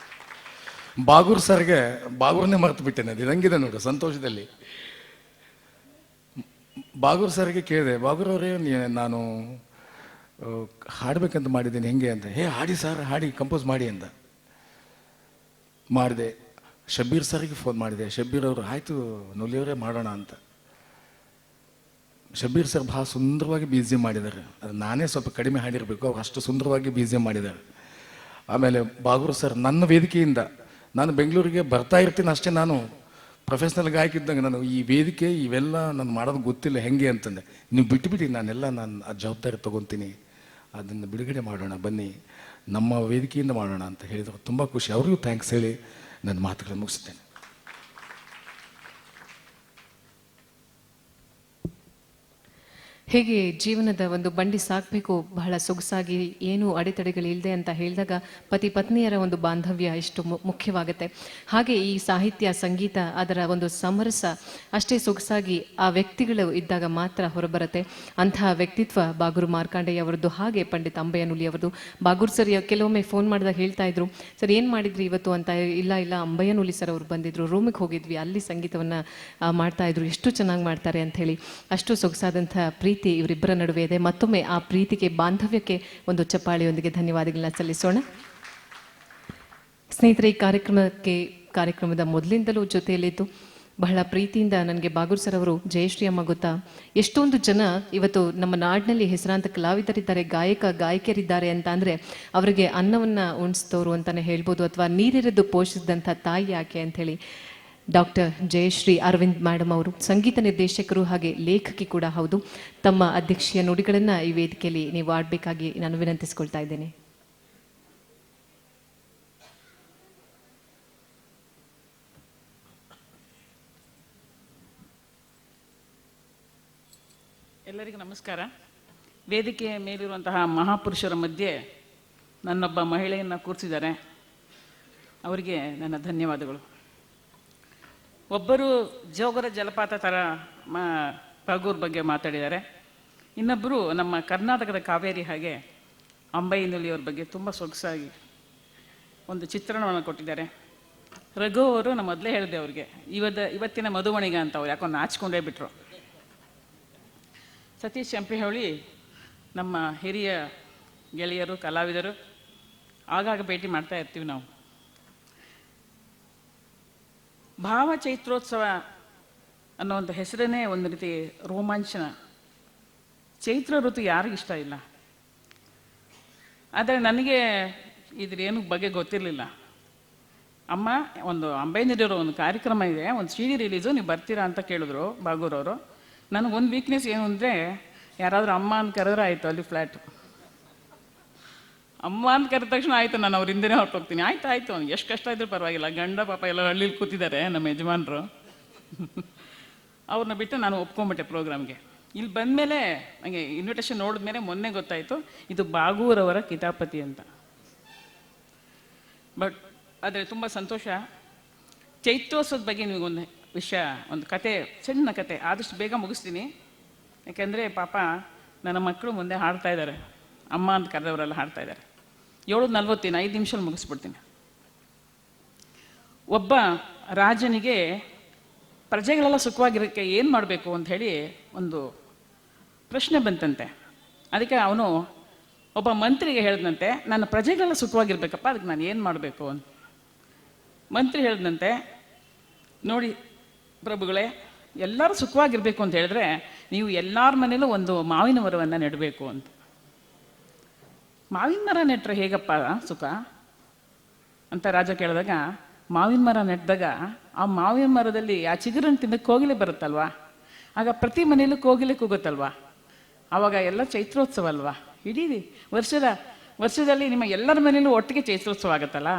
ಬಾಗೂರ್ನೇ ಮರೆತು ಬಿಟ್ಟೇನೆ, ಅದು ಇದಂಗಿದೆ ನೋಡಿ ಸಂತೋಷದಲ್ಲಿ. ಬಾಗೂರ್ ಸರ್ಗೆ ಕೇಳಿದೆ, ಬಾಗೂರ್ ಅವರೇ ನಾನು ಹಾಡಬೇಕಂತ ಮಾಡಿದ್ದೀನಿ, ಹೆಂಗೆ ಅಂತ. ಹಾಡಿ ಸರ್, ಹಾಡಿ ಕಂಪೋಸ್ ಮಾಡಿ ಅಂತ ಮಾಡಿದೆ. ಶಬ್ಬೀರ್ ಸರ್ಗೆ ಫೋನ್ ಮಾಡಿದೆ. ಶಬ್ಬೀರ್ ಅವರು ಆಯಿತು ನುಲಿಯವರೇ ಮಾಡೋಣ ಅಂತ. ಶಬ್ಬೀರ್ ಸರ್ ಭಾಳ ಸುಂದರವಾಗಿ BGM ಮಾಡಿದ್ದಾರೆ. ಅದು ನಾನೇ ಸ್ವಲ್ಪ ಕಡಿಮೆ ಹಾಡಿರಬೇಕು, ಅವ್ರು ಅಷ್ಟು ಸುಂದರವಾಗಿ BGM ಮಾಡಿದ್ದಾರೆ. ಆಮೇಲೆ ಬಾಗೂರ್ ಸರ್, ನನ್ನ ವೇದಿಕೆಯಿಂದ ನಾನು ಬೆಂಗಳೂರಿಗೆ ಬರ್ತಾ ಇರ್ತೀನಿ ಅಷ್ಟೇ, ನಾನು ಪ್ರೊಫೆಷ್ನಲ್ ಗಾಯಕ ಇದ್ದಂಗೆ ನಾನು ಈ ವೇದಿಕೆ ಇವೆಲ್ಲ ನಾನು ಮಾಡೋದು ಗೊತ್ತಿಲ್ಲ ಹೆಂಗೆ ಅಂತಂದೆ. ನೀವು ಬಿಟ್ಟುಬಿಟ್ಟು ನಾನು ಆ ಜವಾಬ್ದಾರಿ ತೊಗೊತೀನಿ, ಅದನ್ನು ಬಿಡುಗಡೆ ಮಾಡೋಣ ಬನ್ನಿ, ನಮ್ಮ ವೇದಿಕೆಯಿಂದ ಮಾಡೋಣ ಅಂತ ಹೇಳಿದರು. ತುಂಬ ಖುಷಿ. ಅವ್ರಿಗೂ ಥ್ಯಾಂಕ್ಸ್ ಹೇಳಿ ನನ್ನ ಮಾತುಗಳನ್ನು ಮುಗಿಸ್ತೇನೆ. ಹೇಗೆ ಜೀವನದ ಒಂದು ಬಂಡಿ ಸಾಗಬೇಕು ಬಹಳ ಸೊಗಸಾಗಿ, ಏನು ಅಡೆತಡೆಗಳಿಲ್ಲದೆ ಅಂತ ಹೇಳಿದಾಗ ಪತಿ ಪತ್ನಿಯರ ಒಂದು ಬಾಂಧವ್ಯ ಎಷ್ಟು ಮುಖ್ಯವಾಗುತ್ತೆ. ಹಾಗೆ ಈ ಸಾಹಿತ್ಯ ಸಂಗೀತ ಅದರ ಒಂದು ಸಮರಸ ಅಷ್ಟೇ ಸೊಗಸಾಗಿ ಆ ವ್ಯಕ್ತಿಗಳು ಇದ್ದಾಗ ಮಾತ್ರ ಹೊರಬರುತ್ತೆ. ಅಂತಹ ವ್ಯಕ್ತಿತ್ವ ಬಾಗೂರು ಮಾರ್ಕಾಂಡಯ್ಯ ಅವರದ್ದು, ಹಾಗೆ ಪಂಡಿತ್ ಅಂಬಯ್ಯನುಲಿ ಅವರದ್ದು. ಬಾಗೂರು ಸರ್ ಕೆಲವೊಮ್ಮೆ ಫೋನ್ ಮಾಡಿದಾಗ ಹೇಳ್ತಾ ಇದ್ರು, ಸರ್ ಏನು ಮಾಡಿದ್ರಿ ಇವತ್ತು ಅಂತ. ಇಲ್ಲ ಅಂಬಯ್ಯನುಲಿ ಸರ್ ಅವರು ಬಂದಿದ್ರು, ರೂಮಿಗೆ ಹೋಗಿದ್ವಿ, ಅಲ್ಲಿ ಸಂಗೀತವನ್ನು ಮಾಡ್ತಾ ಇದ್ರು, ಎಷ್ಟು ಚೆನ್ನಾಗಿ ಮಾಡ್ತಾರೆ ಅಂತ ಹೇಳಿ. ಅಷ್ಟು ಸೊಗಸಾದಂಥ ಪ್ರೀತಿ ಇವರಿಬ್ಬರ ನಡುವೆ ಇದೆ. ಮತ್ತೊಮ್ಮೆ ಆ ಪ್ರೀತಿಗೆ, ಬಾಂಧವ್ಯಕ್ಕೆ ಒಂದು ಚಪ್ಪಾಳೆಯೊಂದಿಗೆ ಧನ್ಯವಾದಗಳನ್ನ ಸಲ್ಲಿಸೋಣ. ಸ್ನೇಹಿತರೆ, ಈ ಕಾರ್ಯಕ್ರಮದ ಮೊದಲಿಂದಲೂ ಜೊತೆಯಲ್ಲಿದ್ದು ಬಹಳ ಪ್ರೀತಿಯಿಂದ ನನಗೆ ಬಾಗೂರ್ ಸರ್ ಅವರು, ಜಯಶ್ರೀ ಅಮ್ಮ ಗೊತ್ತಾ, ಎಷ್ಟೊಂದು ಜನ ಇವತ್ತು ನಮ್ಮ ನಾಡಿನಲ್ಲಿ ಹೆಸರಾಂತ ಕಲಾವಿದರಿದ್ದಾರೆ, ಗಾಯಕಿಯರಿದ್ದಾರೆ ಅಂತ ಅಂದರೆ ಅವರಿಗೆ ಅನ್ನವನ್ನು ಉಣಿಸಿದವರು ಅಂತಲೇ ಹೇಳ್ಬೋದು, ಅಥವಾ ನೀರೆರೆದು ಪೋಷಿಸಿದಂಥ ತಾಯಿ ಯಾಕೆ ಅಂಥೇಳಿ. ಡಾಕ್ಟರ್ ಜಯಶ್ರೀ ಅರವಿಂದ್ ಮೇಡಮ್ ಅವರು ಸಂಗೀತ ನಿರ್ದೇಶಕರು ಹಾಗೆ ಲೇಖಕಿ ಕೂಡ ಹೌದು. ತಮ್ಮ ಅಧ್ಯಕ್ಷೀಯ ನುಡಿಗಳನ್ನು ಈ ವೇದಿಕೆಯಲ್ಲಿ ನೀವು ಆಡಬೇಕಾಗಿ ನಾನು ವಿನಂತಿಸಿಕೊಳ್ತಾ ಇದ್ದೇನೆ. ಎಲ್ಲರಿಗೂ ನಮಸ್ಕಾರ. ವೇದಿಕೆಯ ಮೇಲಿರುವಂತಹ ಮಹಾಪುರುಷರ ಮಧ್ಯೆ ನನ್ನೊಬ್ಬ ಮಹಿಳೆಯನ್ನು ಕೂರಿಸಿದ್ದಾರೆ, ಅವರಿಗೆ ನನ್ನ ಧನ್ಯವಾದಗಳು. ಒಬ್ಬರು ಜೋಗರ ಜಲಪಾತ ಥರ ಪಾಗೂರ್ ಬಗ್ಗೆ ಮಾತಾಡಿದ್ದಾರೆ. ಇನ್ನೊಬ್ಬರು ನಮ್ಮ ಕರ್ನಾಟಕದ ಕಾವೇರಿ ಹಾಗೆ ಅಂಬೈನುಲಿಯವ್ರ ಬಗ್ಗೆ ತುಂಬ ಸೊಗಸಾಗಿ ಒಂದು ಚಿತ್ರಣವನ್ನು ಕೊಟ್ಟಿದ್ದಾರೆ. ರಘು ಅವರು ನಾನು ಮೊದಲೇ ಹೇಳಿದೆ ಅವ್ರಿಗೆ, ಇವತ್ತಿನ ಮಧುಮಣಿಗ ಅಂತ ಅವ್ರು ಯಾಕೋ ನಾಚಿಕೊಂಡೇ ಬಿಟ್ರು. ಸತೀಶ್ ಚಂಪಿಹೊಳಿ ನಮ್ಮ ಹಿರಿಯ ಗೆಳೆಯರು, ಕಲಾವಿದರು, ಆಗಾಗ ಭೇಟಿ ಮಾಡ್ತಾ ಇರ್ತೀವಿ ನಾವು. ಭಾವ ಚೈತ್ರೋತ್ಸವ ಅನ್ನೋವಂಥ ಹೆಸರನ್ನೇ ಒಂದು ರೀತಿ ರೋಮಾಂಚನ. ಚೈತ್ರ ಋತು ಯಾರಿಗಿಷ್ಟ ಇಲ್ಲ? ಆದರೆ ನನಗೆ ಇದ್ರೇನು ಬಗ್ಗೆ ಗೊತ್ತಿರಲಿಲ್ಲ. ಅಮ್ಮ, ಒಂದು ಅಂಬೈನಲ್ಲಿರೋ ಒಂದು ಕಾರ್ಯಕ್ರಮ ಇದೆ, ಒಂದು CD ರಿಲೀಸು, ನೀವು ಬರ್ತೀರಾ ಅಂತ ಕೇಳಿದ್ರು ಬಾಗೂರವರು. ನನಗೊಂದು ವೀಕ್ನೆಸ್ ಏನು ಅಂದರೆ, ಯಾರಾದರೂ ಅಮ್ಮ ಅಂತ ಕರೆದ್ರೆ ಆಯಿತು, ಅಲ್ಲಿ ಫ್ಲ್ಯಾಟು. ಅಮ್ಮ ಅಂತ ಕರೆದ ತಕ್ಷಣ ಆಯಿತು, ನಾನು ಅವ್ರ ಹಿಂದೆನೇ ಹೊರಟೋಗ್ತೀನಿ. ಆಯಿತು, ಎಷ್ಟು ಕಷ್ಟ ಇದ್ರೂ ಪರವಾಗಿಲ್ಲ, ಗಂಡ ಪಾಪ ಎಲ್ಲ ಹಳ್ಳಿಲಿ ಕೂತಿದ್ದಾರೆ ನಮ್ಮ ಯಜಮಾನರು. ಅವ್ರನ್ನ ಬಿಟ್ಟು ನಾನು ಒಪ್ಕೊಂಬಿಟ್ಟೆ ಪ್ರೋಗ್ರಾಮ್ಗೆ. ಇಲ್ಲಿ ಬಂದಮೇಲೆ ನನಗೆ ಇನ್ವಿಟೇಷನ್ ನೋಡಿದ್ಮೇಲೆ ಮೊನ್ನೆ ಗೊತ್ತಾಯಿತು ಇದು ಬಾಗೂರವರ ಕಿತಾಪತಿ ಅಂತ. ಬಟ್ ಆದರೆ ತುಂಬ ಸಂತೋಷ. ಚೈತ್ರೋತ್ಸವದ ಬಗ್ಗೆ ನಿಮಗೊಂದು ವಿಷಯ, ಒಂದು ಕತೆ, ಸಣ್ಣ ಕತೆ, ಆದಷ್ಟು ಬೇಗ ಮುಗಿಸ್ತೀನಿ. ಯಾಕೆಂದರೆ ಪಾಪ ನನ್ನ ಮಕ್ಕಳು ಮುಂದೆ ಹಾಡ್ತಾ ಇದ್ದಾರೆ, ಅಮ್ಮ ಅಂತ ಕರೆದವರೆಲ್ಲ ಹಾಡ್ತಾ ಇದ್ದಾರೆ. 7:40, 5 ನಿಮಿಷದಲ್ಲಿ ಮುಗಿಸ್ಬಿಡ್ತೀನಿ. ಒಬ್ಬ ರಾಜನಿಗೆ ಪ್ರಜೆಗಳೆಲ್ಲ ಸುಖವಾಗಿರೋಕ್ಕೆ ಏನು ಮಾಡಬೇಕು ಅಂತ ಹೇಳಿ ಒಂದು ಪ್ರಶ್ನೆ ಬಂತಂತೆ. ಅದಕ್ಕೆ ಅವನು ಒಬ್ಬ ಮಂತ್ರಿಗೆ ಹೇಳಿದಂತೆ, ನನ್ನ ಪ್ರಜೆಗಳೆಲ್ಲ ಸುಖವಾಗಿರ್ಬೇಕಪ್ಪ, ಅದಕ್ಕೆ ನಾನು ಏನು ಮಾಡಬೇಕು ಅಂತ. ಮಂತ್ರಿ ಹೇಳಿದಂತೆ, ನೋಡಿ ಪ್ರಭುಗಳೇ, ಎಲ್ಲರೂ ಸುಖವಾಗಿರಬೇಕು ಅಂತ ಹೇಳಿದ್ರೆ ನೀವು ಎಲ್ಲರ ಮನೇಲೂ ಒಂದು ಮಾವಿನ ಮರವನ್ನು ನೆಡಬೇಕು ಅಂತ. ಮಾವಿನ ಮರ ನೆಟ್ಟರೆ ಹೇಗಪ್ಪ ಸುಖ ಅಂತ ರಾಜ ಕೇಳಿದಾಗ, ಮಾವಿನ ಮರ ನೆಟ್ಟಿದಾಗ ಆ ಮಾವಿನ ಮರದಲ್ಲಿ ಆ ಚಿಗುರನ್ನು ತಿನ್ನಕ್ಕೆ ಕೋಗಿಲೆ ಬರುತ್ತಲ್ವಾ, ಆಗ ಪ್ರತಿ ಮನೆಯಲ್ಲೂ ಕೋಗಿಲೆ ಕೂಗುತ್ತಲ್ವಾ, ಆವಾಗ ಎಲ್ಲ ಚೈತ್ರೋತ್ಸವ ಅಲ್ವಾ. ಇಡೀ ವರ್ಷದಲ್ಲಿ ನಿಮ್ಮ ಎಲ್ಲರ ಮನೆಯಲ್ಲೂ ಒಟ್ಟಿಗೆ ಚೈತ್ರೋತ್ಸವ ಆಗುತ್ತಲ್ಲ,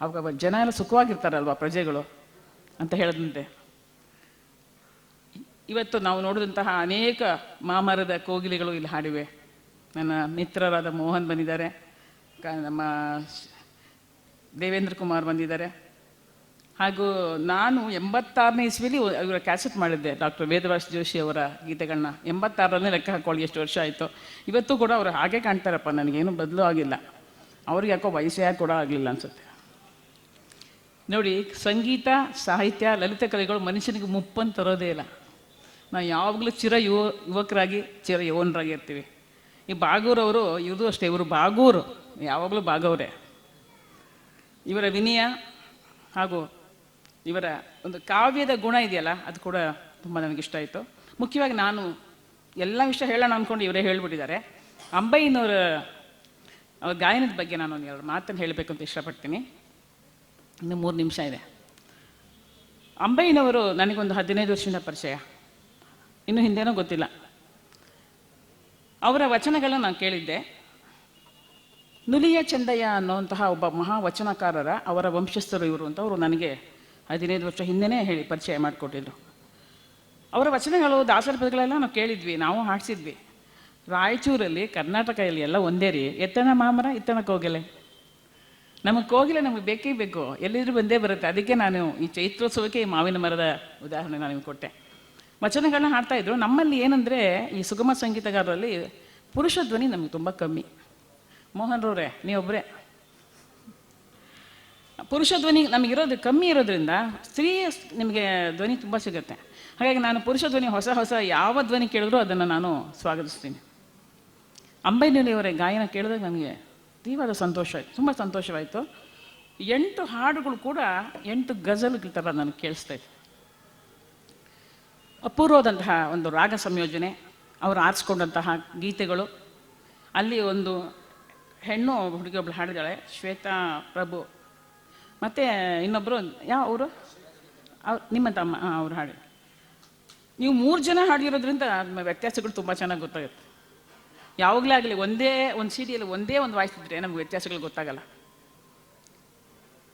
ಅವಾಗ ಜನ ಎಲ್ಲ ಸುಖವಾಗಿರ್ತಾರಲ್ವಾ ಪ್ರಜೆಗಳು ಅಂತ ಹೇಳಿದಂತೆ. ಇವತ್ತು ನಾವು ನೋಡಿದಂತಹ ಅನೇಕ ಮಾಮರದ ಕೋಗಿಲೆಗಳು ಇಲ್ಲಿ ಹಾಡಿವೆ. ನನ್ನ ಮಿತ್ರರಾದ ಮೋಹನ್ ಬಂದಿದ್ದಾರೆ, ನಮ್ಮ ದೇವೇಂದ್ರ ಕುಮಾರ್ ಬಂದಿದ್ದಾರೆ. ಹಾಗೂ ನಾನು 86ನೇ ಇಸ್ವಿಲಿ ಇವರ ಕ್ಯಾಸೆಟ್ ಮಾಡಿದ್ದೆ, ಡಾಕ್ಟರ್ ವೇದವ್ಯಾಸ್ ಜೋಶಿ ಅವರ ಗೀತೆಗಳನ್ನ. 86ರಲ್ಲೇ ಲೆಕ್ಕ ಹಾಕೊಳ್ಳಿ ಎಷ್ಟು ವರ್ಷ ಆಯಿತು. ಇವತ್ತು ಕೂಡ ಅವರು ಹಾಗೆ ಕಾಣ್ತಾರಪ್ಪ, ನನಗೇನು ಬದಲು ಆಗಿಲ್ಲ. ಅವ್ರಿಗೆ ಯಾಕೋ ವಯಸ್ಸೇ ಕೂಡ ಆಗಲಿಲ್ಲ ಅನ್ಸುತ್ತೆ. ನೋಡಿ, ಸಂಗೀತ, ಸಾಹಿತ್ಯ, ಲಲಿತ ಕಲೆಗಳು ಮನುಷ್ಯನಿಗೆ ಮುಪ್ಪನ್ನು ತರೋದೇ ಇಲ್ಲ. ನಾವು ಯಾವಾಗಲೂ ಯುವಕರಾಗಿ ಯೌವನರಾಗಿ ಇರ್ತೀವಿ. ಈ ಬಾಗೂರವರು ಇವ್ರದ್ದು ಅಷ್ಟೇ, ಇವರು ಬಾಗೂರು, ಯಾವಾಗಲೂ ಬಾಗವರೇ. ಇವರ ವಿನಯ ಹಾಗೂ ಇವರ ಒಂದು ಕಾವ್ಯದ ಗುಣ ಇದೆಯಲ್ಲ, ಅದು ಕೂಡ ತುಂಬ ನನಗಿಷ್ಟ ಆಯಿತು. ಮುಖ್ಯವಾಗಿ ನಾನು ಎಲ್ಲ ವಿಷಯ ಹೇಳೋಣ ಅಂದ್ಕೊಂಡು ಇವರೇ ಹೇಳಿಬಿಟ್ಟಿದ್ದಾರೆ. ಅಂಬೈನವರ ಅವ್ರ ಗಾಯನದ ಬಗ್ಗೆ ನಾನು ಒಂದು 2 ಮಾತನ್ನು ಹೇಳಬೇಕು ಅಂತ ಇಷ್ಟಪಡ್ತೀನಿ. ಇನ್ನು 3 ನಿಮಿಷ ಇದೆ. ಅಂಬೈನವರು ನನಗೊಂದು 15 ವರ್ಷದಿಂದ ಪರಿಚಯ, ಇನ್ನು ಹಿಂದೇನೋ ಗೊತ್ತಿಲ್ಲ. ಅವರ ವಚನಗಳನ್ನ ನಾನು ಕೇಳಿದ್ದೆ. ನುಲಿಯ ಚಂದಯ್ಯ ಅನ್ನುವಂತಹ ಒಬ್ಬ ಮಹಾವಚನಕಾರರ ಅವರ ವಂಶಸ್ಥರು ಇವರು ಅಂತ ಅವರು ನನಗೆ 15 ವರ್ಷ ಹಿಂದೆಯೇ ಹೇಳಿ ಪರಿಚಯ ಮಾಡಿಕೊಟ್ಟಿದ್ರು. ಅವರ ವಚನಗಳು, ದಾಸರ ಪದಗಳೆಲ್ಲ ನಾವು ಕೇಳಿದ್ವಿ, ನಾವು ಹಾಡಿಸಿದ್ವಿ. ರಾಯಚೂರಲ್ಲಿ, ಕರ್ನಾಟಕದಲ್ಲಿ ಎಲ್ಲ ಒಂದೇ ರೀ, ಎತ್ತನ ಮಾಮರ ಇತ್ತನ ಕೋಗಿಲೆ. ನಮಗೆ ಕೋಗಿಲೆ ನಮಗೆ ಬೇಕೇ ಬೇಕು, ಎಲ್ಲಿದ್ರೂ ಬಂದೇ ಬರುತ್ತೆ. ಅದಕ್ಕೆ ನಾನು ಈ ಚೈತ್ರೋತ್ಸವಕ್ಕೆ ಈ ಮಾವಿನ ಮರದ ಉದಾಹರಣೆ ನಾನು ನಿಮಗೆ ಕೊಟ್ಟೆ. ವಚನಗಳನ್ನ ಹಾಡ್ತಾಯಿದ್ರು. ನಮ್ಮಲ್ಲಿ ಏನಂದರೆ, ಈ ಸುಗಮ ಸಂಗೀತಗಾರರಲ್ಲಿ ಪುರುಷ ಧ್ವನಿ ನಮಗೆ ತುಂಬ ಕಮ್ಮಿ. ಮೋಹನ್ರವ್ರೆ, ನೀವೊಬ್ಬರೇ ಪುರುಷ ಧ್ವನಿ ನಮಗಿರೋದು ಕಮ್ಮಿ ಇರೋದ್ರಿಂದ ಸ್ತ್ರೀಯ ನಿಮಗೆ ಧ್ವನಿ ತುಂಬ ಸಿಗುತ್ತೆ. ಹಾಗಾಗಿ ನಾನು ಪುರುಷ ಧ್ವನಿ ಹೊಸ ಯಾವ ಧ್ವನಿ ಕೇಳಿದ್ರು ಅದನ್ನು ನಾನು ಸ್ವಾಗತಿಸ್ತೀನಿ. ಅಂಬೈನುಲಿಯವರ ಗಾಯನ ಕೇಳಿದಾಗ ನನಗೆ ತೀವ್ರ ಸಂತೋಷ ಆಯಿತು, ತುಂಬ ಸಂತೋಷವಾಯಿತು. 8 ಹಾಡುಗಳು ಕೂಡ 8 ಗಜಲ್ಗಳ ಥರ ನನಗೆ ಕೇಳಿಸ್ತಾ ಇತ್ತು. ಅಪೂರ್ವದಂತಹ ಒಂದು ರಾಗ ಸಂಯೋಜನೆ, ಅವರು ಆರಿಸ್ಕೊಂಡಂತಹ ಗೀತೆಗಳು. ಅಲ್ಲಿ ಒಂದು ಹೆಣ್ಣು ಹುಡುಗಿ ಒಬ್ಬಳು ಹಾಡಿದಾಳೆ, ಶ್ವೇತಾ ಪ್ರಭು, ಮತ್ತು ಇನ್ನೊಬ್ಬರು ಅವರು ನಿಮ್ಮ ತಮ್ಮ, ಅವರು ಹಾಡಿ. ನೀವು 3 ಜನ ಹಾಡಿರೋದ್ರಿಂದ ವ್ಯತ್ಯಾಸಗಳು ತುಂಬ ಚೆನ್ನಾಗಿ ಗೊತ್ತಾಗುತ್ತೆ. ಯಾವಾಗಲೇ ಆಗಲಿ ಒಂದೇ ಒಂದು ಸಿಡಿಯಲ್ಲಿ ಒಂದೇ ಒಂದು ವಾಯ್ಸ್ ಇದ್ದರೆ ನಮ್ಗೆ ವ್ಯತ್ಯಾಸಗಳು ಗೊತ್ತಾಗಲ್ಲ.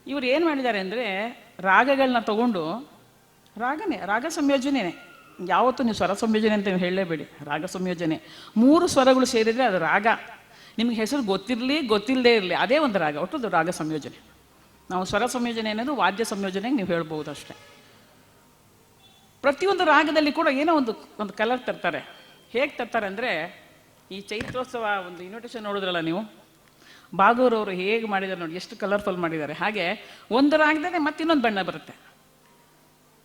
ಇವರು ಏನು ಮಾಡಿದ್ದಾರೆ ಅಂದರೆ, ರಾಗಗಳನ್ನ ತಗೊಂಡು, ರಾಗ ಸಂಯೋಜನೆಯೇ, ಯಾವತ್ತೂ ನೀವು ಸ್ವರ ಸಂಯೋಜನೆ ಅಂತ ಹೇಳಲೇಬೇಡಿ, ರಾಗ ಸಂಯೋಜನೆ. 3 ಸ್ವರಗಳು ಸೇರಿದರೆ ಅದು ರಾಗ. ನಿಮಗೆ ಹೆಸರು ಗೊತ್ತಿಲ್ಲದೇ ಇರಲಿ, ಅದೇ ಒಂದು ರಾಗ, ಒಟ್ಟು ರಾಗ ಸಂಯೋಜನೆ. ನಾವು ಸ್ವರ ಸಂಯೋಜನೆ ಅನ್ನೋದು ವಾದ್ಯ ಸಂಯೋಜನೆಗೆ ನೀವು ಹೇಳ್ಬೋದು ಅಷ್ಟೇ. ಪ್ರತಿಯೊಂದು ರಾಗದಲ್ಲಿ ಕೂಡ ಏನೋ ಒಂದು ಒಂದು ಕಲರ್ ತರ್ತಾರೆ. ಹೇಗೆ ತರ್ತಾರೆ ಅಂದರೆ, ಈ ಚೈತ್ರೋತ್ಸವ ಒಂದು ಇನ್ವಿಟೇಷನ್ ನೋಡಿದ್ರಲ್ಲ ನೀವು, ಬಾಗೂರವರು ಹೇಗೆ ಮಾಡಿದ್ದಾರೆ ನೋಡಿ, ಎಷ್ಟು ಕಲರ್ಫುಲ್ ಮಾಡಿದ್ದಾರೆ. ಹಾಗೆ ಒಂದು ರಾಗದಲ್ಲಿ ಮತ್ತಿನ್ನೊಂದು ಬಣ್ಣ ಬರುತ್ತೆ.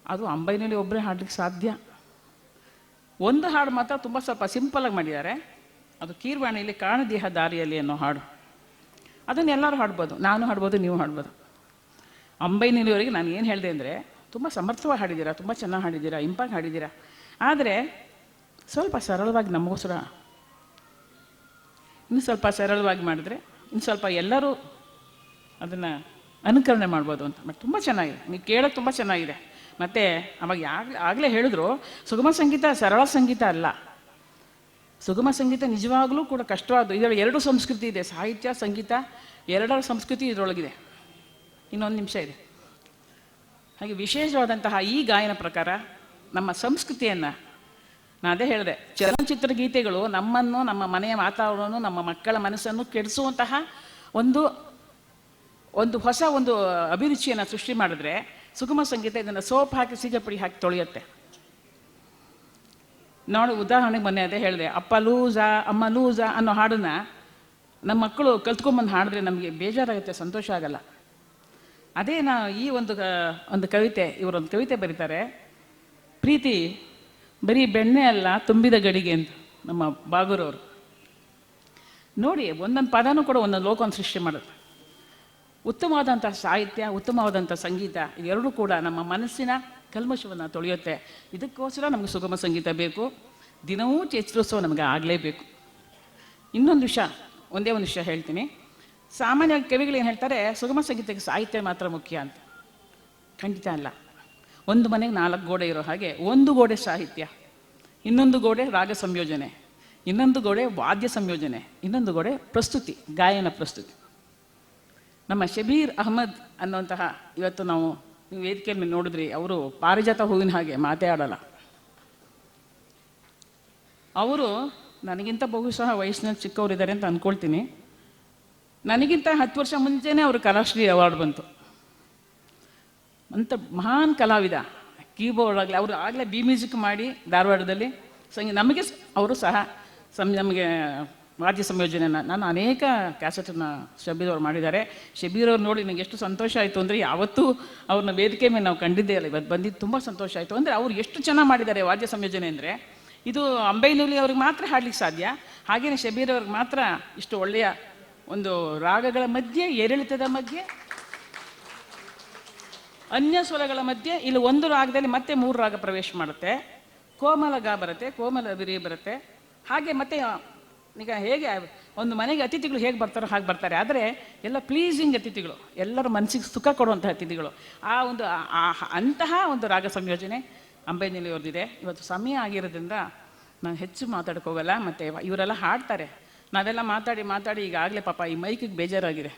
ಅದು ಅಂಬೈನಲ್ಲಿ ಒಬ್ಬರೇ ಹಾಡಲಿಕ್ಕೆ ಸಾಧ್ಯ. ಒಂದು ಹಾಡು ಮಾತ್ರ ತುಂಬ ಸ್ವಲ್ಪ ಸಿಂಪಲಾಗಿ ಮಾಡಿದ್ದಾರೆ. ಅದು ಕೀರ್ವಾಣಿಯಲ್ಲಿ ಕಾಣದೇಹ ದಾರಿಯಲ್ಲಿ ಅನ್ನೋ ಹಾಡು. ಅದನ್ನು ಎಲ್ಲರೂ ಹಾಡ್ಬೋದು, ನಾನು ಹಾಡ್ಬೋದು, ನೀವು ಹಾಡ್ಬೋದು. ಅಂಬೈನಲ್ಲಿವರೆಗೆ ನಾನು ಏನು ಹೇಳಿದೆ ಅಂದರೆ, ತುಂಬ ಸಮರ್ಥವಾಗಿ ಹಾಡಿದ್ದೀರಾ, ತುಂಬ ಚೆನ್ನಾಗಿ ಹಾಡಿದ್ದೀರಾ, ಇಂಪಾಗಿ ಹಾಡಿದ್ದೀರಾ. ಆದರೆ ಸ್ವಲ್ಪ ಸರಳವಾಗಿ ನಮಗೋಸ್ಕರ ಇನ್ನು ಸ್ವಲ್ಪ ಸರಳವಾಗಿ ಮಾಡಿದ್ರೆ ಇನ್ನು ಸ್ವಲ್ಪ ಎಲ್ಲರೂ ಅದನ್ನು ಅನುಕರಣೆ ಮಾಡ್ಬೋದು ಅಂತ. ಬಟ್ ತುಂಬ ಚೆನ್ನಾಗಿದೆ, ನೀವು ಕೇಳೋಕ್ಕೆ ತುಂಬ ಚೆನ್ನಾಗಿದೆ. ಮತ್ತು ಅವಾಗ ಆಗಲೇ ಹೇಳಿದ್ರು, ಸುಗಮ ಸಂಗೀತ ಸರಳ ಸಂಗೀತ ಅಲ್ಲ. ಸುಗಮ ಸಂಗೀತ ನಿಜವಾಗಲೂ ಕೂಡ ಕಷ್ಟವಾದ್ದು. ಇದರಲ್ಲಿ ಎರಡು ಸಂಸ್ಕೃತಿ ಇದೆ, ಸಾಹಿತ್ಯ ಸಂಗೀತ ಎರಡರ ಸಂಸ್ಕೃತಿ ಇದರೊಳಗಿದೆ. ಇನ್ನೊಂದು ನಿಮಿಷ ಇದೆ. ಹಾಗೆ ವಿಶೇಷವಾದಂತಹ ಈ ಗಾಯನ ಪ್ರಕಾರ ನಮ್ಮ ಸಂಸ್ಕೃತಿಯನ್ನು, ನಾನು ಅದೇ ಹೇಳಿದೆ, ಚಲನಚಿತ್ರ ಗೀತೆಗಳು ನಮ್ಮನ್ನು, ನಮ್ಮ ಮನೆಯ ವಾತಾವರಣವನ್ನು, ನಮ್ಮ ಮಕ್ಕಳ ಮನಸ್ಸನ್ನು ಕೆಡಿಸುವಂತಹ ಒಂದು ಹೊಸ ಒಂದು ಅಭಿರುಚಿಯನ್ನು ಸೃಷ್ಟಿ ಮಾಡಿದ್ರೆ, ಸುಗಮ ಸಂಗೀತ ಇದನ್ನು ಸೋಪ್ ಹಾಕಿ ಸೀಗಪುಡಿ ಹಾಕಿ ತೊಳೆಯುತ್ತೆ. ನೋಡಿ, ಉದಾಹರಣೆಗೆ ಮೊನ್ನೆ ಅದೇ ಹೇಳಿದೆ, ಅಪ್ಪ ಲೂಸಾ ಅಮ್ಮ ಲೂಸಾ ಅನ್ನೋ ಹಾಡನ್ನ ನಮ್ಮ ಮಕ್ಕಳು ಕಲ್ತ್ಕೊಂಬಂದು ಹಾಡಿದ್ರೆ ನಮಗೆ ಬೇಜಾರಾಗುತ್ತೆ, ಸಂತೋಷ ಆಗಲ್ಲ. ಅದೇ ಈ ಒಂದು ಕವಿತೆ, ಇವರೊಂದು ಕವಿತೆ ಬರೀತಾರೆ, ಪ್ರೀತಿ ಬರೀ ಬೆಣ್ಣೆ ಅಲ್ಲ ತುಂಬಿದ ಗಡಿಗೆ ಅಂತ, ನಮ್ಮ ಬಾಗೂರವರು. ನೋಡಿ, ಒಂದೊಂದು ಪದನೂ ಕೂಡ ಒಂದೊಂದು ಲೋಕವನ್ನು ಸೃಷ್ಟಿ ಮಾಡುತ್ತೆ. ಉತ್ತಮವಾದಂಥ ಸಾಹಿತ್ಯ, ಉತ್ತಮವಾದಂಥ ಸಂಗೀತ ಇವೆರಡೂ ಕೂಡ ನಮ್ಮ ಮನಸ್ಸಿನ ಕಲ್ಮಶವನ್ನು ತೊಳೆಯುತ್ತೆ. ಇದಕ್ಕೋಸ್ಕರ ನಮಗೆ ಸುಗಮ ಸಂಗೀತ ಬೇಕು. ದಿನವೂ ಚೈತ್ರೋತ್ಸವ ನಮಗೆ ಆಗಲೇಬೇಕು. ಇನ್ನೊಂದು ವಿಷಯ, ಒಂದೇ ಒಂದು ವಿಷಯ ಹೇಳ್ತೀನಿ. ಸಾಮಾನ್ಯವಾಗಿ ಕವಿಗಳು ಏನು ಹೇಳ್ತಾರೆ, ಸುಗಮ ಸಂಗೀತಕ್ಕೆ ಸಾಹಿತ್ಯ ಮಾತ್ರ ಮುಖ್ಯ ಅಂತ. ಖಂಡಿತ ಅಲ್ಲ. ಒಂದು ಮನೆಗೆ 4 ಗೋಡೆ ಇರೋ ಹಾಗೆ, ಒಂದು ಗೋಡೆ ಸಾಹಿತ್ಯ, ಇನ್ನೊಂದು ಗೋಡೆ ರಾಗ ಸಂಯೋಜನೆ, ಇನ್ನೊಂದು ಗೋಡೆ ವಾದ್ಯ ಸಂಯೋಜನೆ, ಇನ್ನೊಂದು ಗೋಡೆ ಪ್ರಸ್ತುತಿ, ಗಾಯನ ಪ್ರಸ್ತುತಿ. ನಮ್ಮ ಶಬೀರ್ ಅಹಮದ್ ಅನ್ನುವಂತಹ, ಇವತ್ತು ನೀವು ವೇದಿಕೆ ಮೇಲೆ ನೋಡಿದ್ರಿ, ಅವರು ಪಾರಿಜಾತ ಹೂವಿನ ಹಾಗೆ ಮಾತೇ ಆಡಲ್ಲ. ಅವರು ನನಗಿಂತ ಬಹುಶಃ ವಯಸ್ಸಿನಲ್ಲಿ ಚಿಕ್ಕವರಿದ್ದಾರೆ ಅಂತ ಅಂದ್ಕೊಳ್ತೀನಿ. ನನಗಿಂತ 10 ವರ್ಷ ಮುಂಚೆನೇ ಅವರು ಕಲಾಶ್ರೀ ಅವಾರ್ಡ್ ಬಂತು ಅಂತ. ಮಹಾನ್ ಕಲಾವಿದ, ಕೀಬೋರ್ಡ್ ಆಗಲಿ, ಅವರು ಆಗಲೇ ಬಿ ಮ್ಯೂಸಿಕ್ ಮಾಡಿ ಧಾರವಾಡದಲ್ಲಿ ನಮಗೆ ಅವರು ಸಹ ನಮಗೆ ವಾದ್ಯ ಸಂಯೋಜನೆಯನ್ನು, ನಾನು ಅನೇಕ ಕ್ಯಾಸೆಟನ್ನು ಶಬೀರ್ ಅವ್ರು ಮಾಡಿದ್ದಾರೆ. ಶಬೀರ್ ಅವ್ರು ನೋಡಿ ನನಗೆ ಎಷ್ಟು ಸಂತೋಷ ಆಯಿತು ಅಂದರೆ, ಯಾವತ್ತೂ ಅವ್ರನ್ನ ವೇದಿಕೆ ಮೇಲೆ ನಾವು ಕಂಡಿದ್ದೇ ಅಲ್ಲ, ಇವತ್ತು ಬಂದಿದ್ದು ತುಂಬ ಸಂತೋಷ ಆಯಿತು. ಅಂದರೆ ಅವ್ರು ಎಷ್ಟು ಚೆನ್ನಾಗಿ ಮಾಡಿದ್ದಾರೆ ವಾದ್ಯ ಸಂಯೋಜನೆ ಅಂದರೆ, ಇದು ಅಂಬೈನೂಲಿ ಅವ್ರಿಗೆ ಮಾತ್ರ ಹಾಡಲಿಕ್ಕೆ ಸಾಧ್ಯ. ಹಾಗೆಯೇ ಶಬೀರ್ ಅವ್ರಿಗೆ ಮಾತ್ರ ಇಷ್ಟು ಒಳ್ಳೆಯ ಒಂದು ರಾಗಗಳ ಮಧ್ಯೆ, ಏರಿಳಿತದ ಮಧ್ಯೆ, ಅನ್ಯ ಸ್ವರಗಳ ಮಧ್ಯೆ, ಇಲ್ಲಿ ಒಂದು ರಾಗದಲ್ಲಿ ಮತ್ತೆ 3 ರಾಗ ಪ್ರವೇಶ ಮಾಡುತ್ತೆ. ಕೋಮಲ ಗ ಬರುತ್ತೆ, ಕೋಮಲ ಬಿರಿ ಬರುತ್ತೆ. ಹಾಗೆ ಮತ್ತೆ ಈಗ ಹೇಗೆ ಒಂದು ಮನೆಗೆ ಅತಿಥಿಗಳು ಹೇಗೆ ಬರ್ತಾರೋ ಹಾಗೆ ಬರ್ತಾರೆ. ಆದರೆ ಎಲ್ಲ ಪ್ಲೀಸಿಂಗ್ ಅತಿಥಿಗಳು, ಎಲ್ಲರ ಮನಸ್ಸಿಗೆ ಸುಖ ಕೊಡುವಂಥ ಅತಿಥಿಗಳು. ಅಂತಹ ಒಂದು ರಾಗ ಸಂಯೋಜನೆ ಅಂಬೈನಳ್ಳಿ ಅವ್ರದ್ದಿದೆ. ಇವತ್ತು ಸಮಯ ಆಗಿರೋದ್ರಿಂದ ನಾನು ಹೆಚ್ಚು ಮಾತಾಡಕ್ಕೆ ಹೋಗಲ್ಲ. ಮತ್ತು ಇವರೆಲ್ಲ ಹಾಡ್ತಾರೆ, ನಾವೆಲ್ಲ ಮಾತಾಡಿ ಈಗಾಗಲೇ ಪಾಪ ಈ ಮೈಕಿಗೆ ಬೇಜಾರಾಗಿದೆ.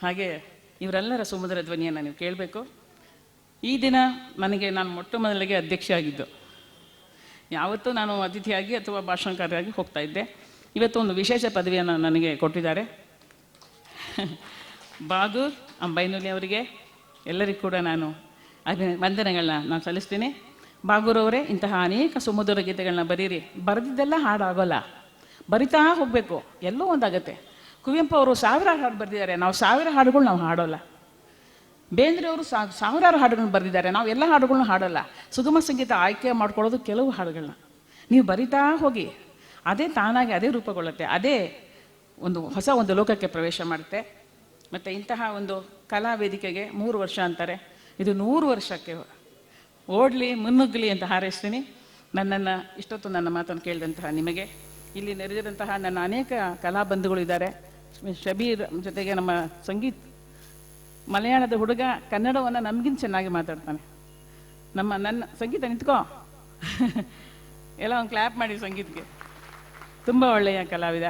ಹಾಗೆ ಇವರೆಲ್ಲರ ಸುಮಧುರ ಧ್ವನಿಯನ್ನು ನೀವು ಕೇಳಬೇಕು. ಈ ದಿನ ನಾನು ಮೊಟ್ಟ ಮೊದಲಿಗೆ ಅಧ್ಯಕ್ಷ ಆಗಿದ್ದು. ಯಾವತ್ತೂ ನಾನು ಅತಿಥಿಯಾಗಿ ಅಥವಾ ಭಾಷಣಕಾರಿಯಾಗಿ ಹೋಗ್ತಾ ಇದ್ದೆ. ಇವತ್ತು ಒಂದು ವಿಶೇಷ ಪದವಿಯನ್ನು ನನಗೆ ಕೊಟ್ಟಿದ್ದಾರೆ. ಬಾಗೂರ್ ಅಂಬೈನಳ್ಳಿ ಅವರಿಗೆ ಎಲ್ಲರಿಗೂ ಕೂಡ ನಾನು ವಂದನೆಗಳನ್ನ ನಾನು ಸಲ್ಲಿಸ್ತೀನಿ. ಬಾಗೂರ್ ಅವರೇ, ಇಂತಹ ಅನೇಕ ಸುಮಧುರ ಗೀತೆಗಳನ್ನ ಬರೀರಿ. ಬರೆದಿದ್ದೆಲ್ಲ ಹಾಡಾಗೋಲ್ಲ, ಬರಿತಾ ಹೋಗಬೇಕು, ಎಲ್ಲೋ ಒಂದಾಗತ್ತೆ. ಕುವೆಂಪು ಅವರು 1000 ಹಾಡು ಬರೆದಿದ್ದಾರೆ, ನಾವು 1000 ಹಾಡುಗಳು ನಾವು ಹಾಡೋಲ್ಲ. ಬೇಂದ್ರೆ ಅವರು 1000 ಹಾಡುಗಳನ್ನ ಬರೆದಿದ್ದಾರೆ, ನಾವು ಎಲ್ಲ ಹಾಡುಗಳನ್ನ ಹಾಡೋಲ್ಲ. ಸುಗಮ ಸಂಗೀತ ಆಯ್ಕೆ ಮಾಡ್ಕೊಳ್ಳೋದು ಕೆಲವು ಹಾಡುಗಳನ್ನ. ನೀವು ಬರಿತಾ ಹೋಗಿ, ಅದೇ ತಾನಾಗಿ ಅದೇ ರೂಪುಗೊಳ್ಳುತ್ತೆ, ಅದೇ ಹೊಸ ಒಂದು ಲೋಕಕ್ಕೆ ಪ್ರವೇಶ ಮಾಡುತ್ತೆ. ಮತ್ತು ಇಂತಹ ಒಂದು ಕಲಾ ವೇದಿಕೆಗೆ 3 ವರ್ಷ ಅಂತಾರೆ, ಇದು 100 ವರ್ಷಕ್ಕೆ ಓಡಲಿ ಮುನ್ನುಗ್ಗಲಿ ಅಂತ ಹಾರೈಸ್ತೀನಿ. ನನ್ನನ್ನು ಇಷ್ಟೊತ್ತು ನನ್ನ ಮಾತನ್ನು ಕೇಳಿದಂತಹ ನಿಮಗೆ, ಇಲ್ಲಿ ನೆರೆದಿರುವಂತಹ ನನ್ನ ಅನೇಕ ಕಲಾ ಬಂಧುಗಳಿದ್ದಾರೆ. ಶಬೀರ್ ಜೊತೆಗೆ ನಮ್ಮ ಸಂಗೀತ್, ಮಲಯಾಳದ ಹುಡುಗ ಕನ್ನಡವನ್ನು ನಮಗಿಂತ ಚೆನ್ನಾಗಿ ಮಾತಾಡ್ತಾನೆ. ನನ್ನ ಸಂಗೀತ ನಿಂತ್ಕೋ ಎಲ್ಲ ಒಂದು ಕ್ಲ್ಯಾಪ್ ಮಾಡಿ ಸಂಗೀತಕ್ಕೆ. ತುಂಬ ಒಳ್ಳೆಯ ಕಲಾವಿದ.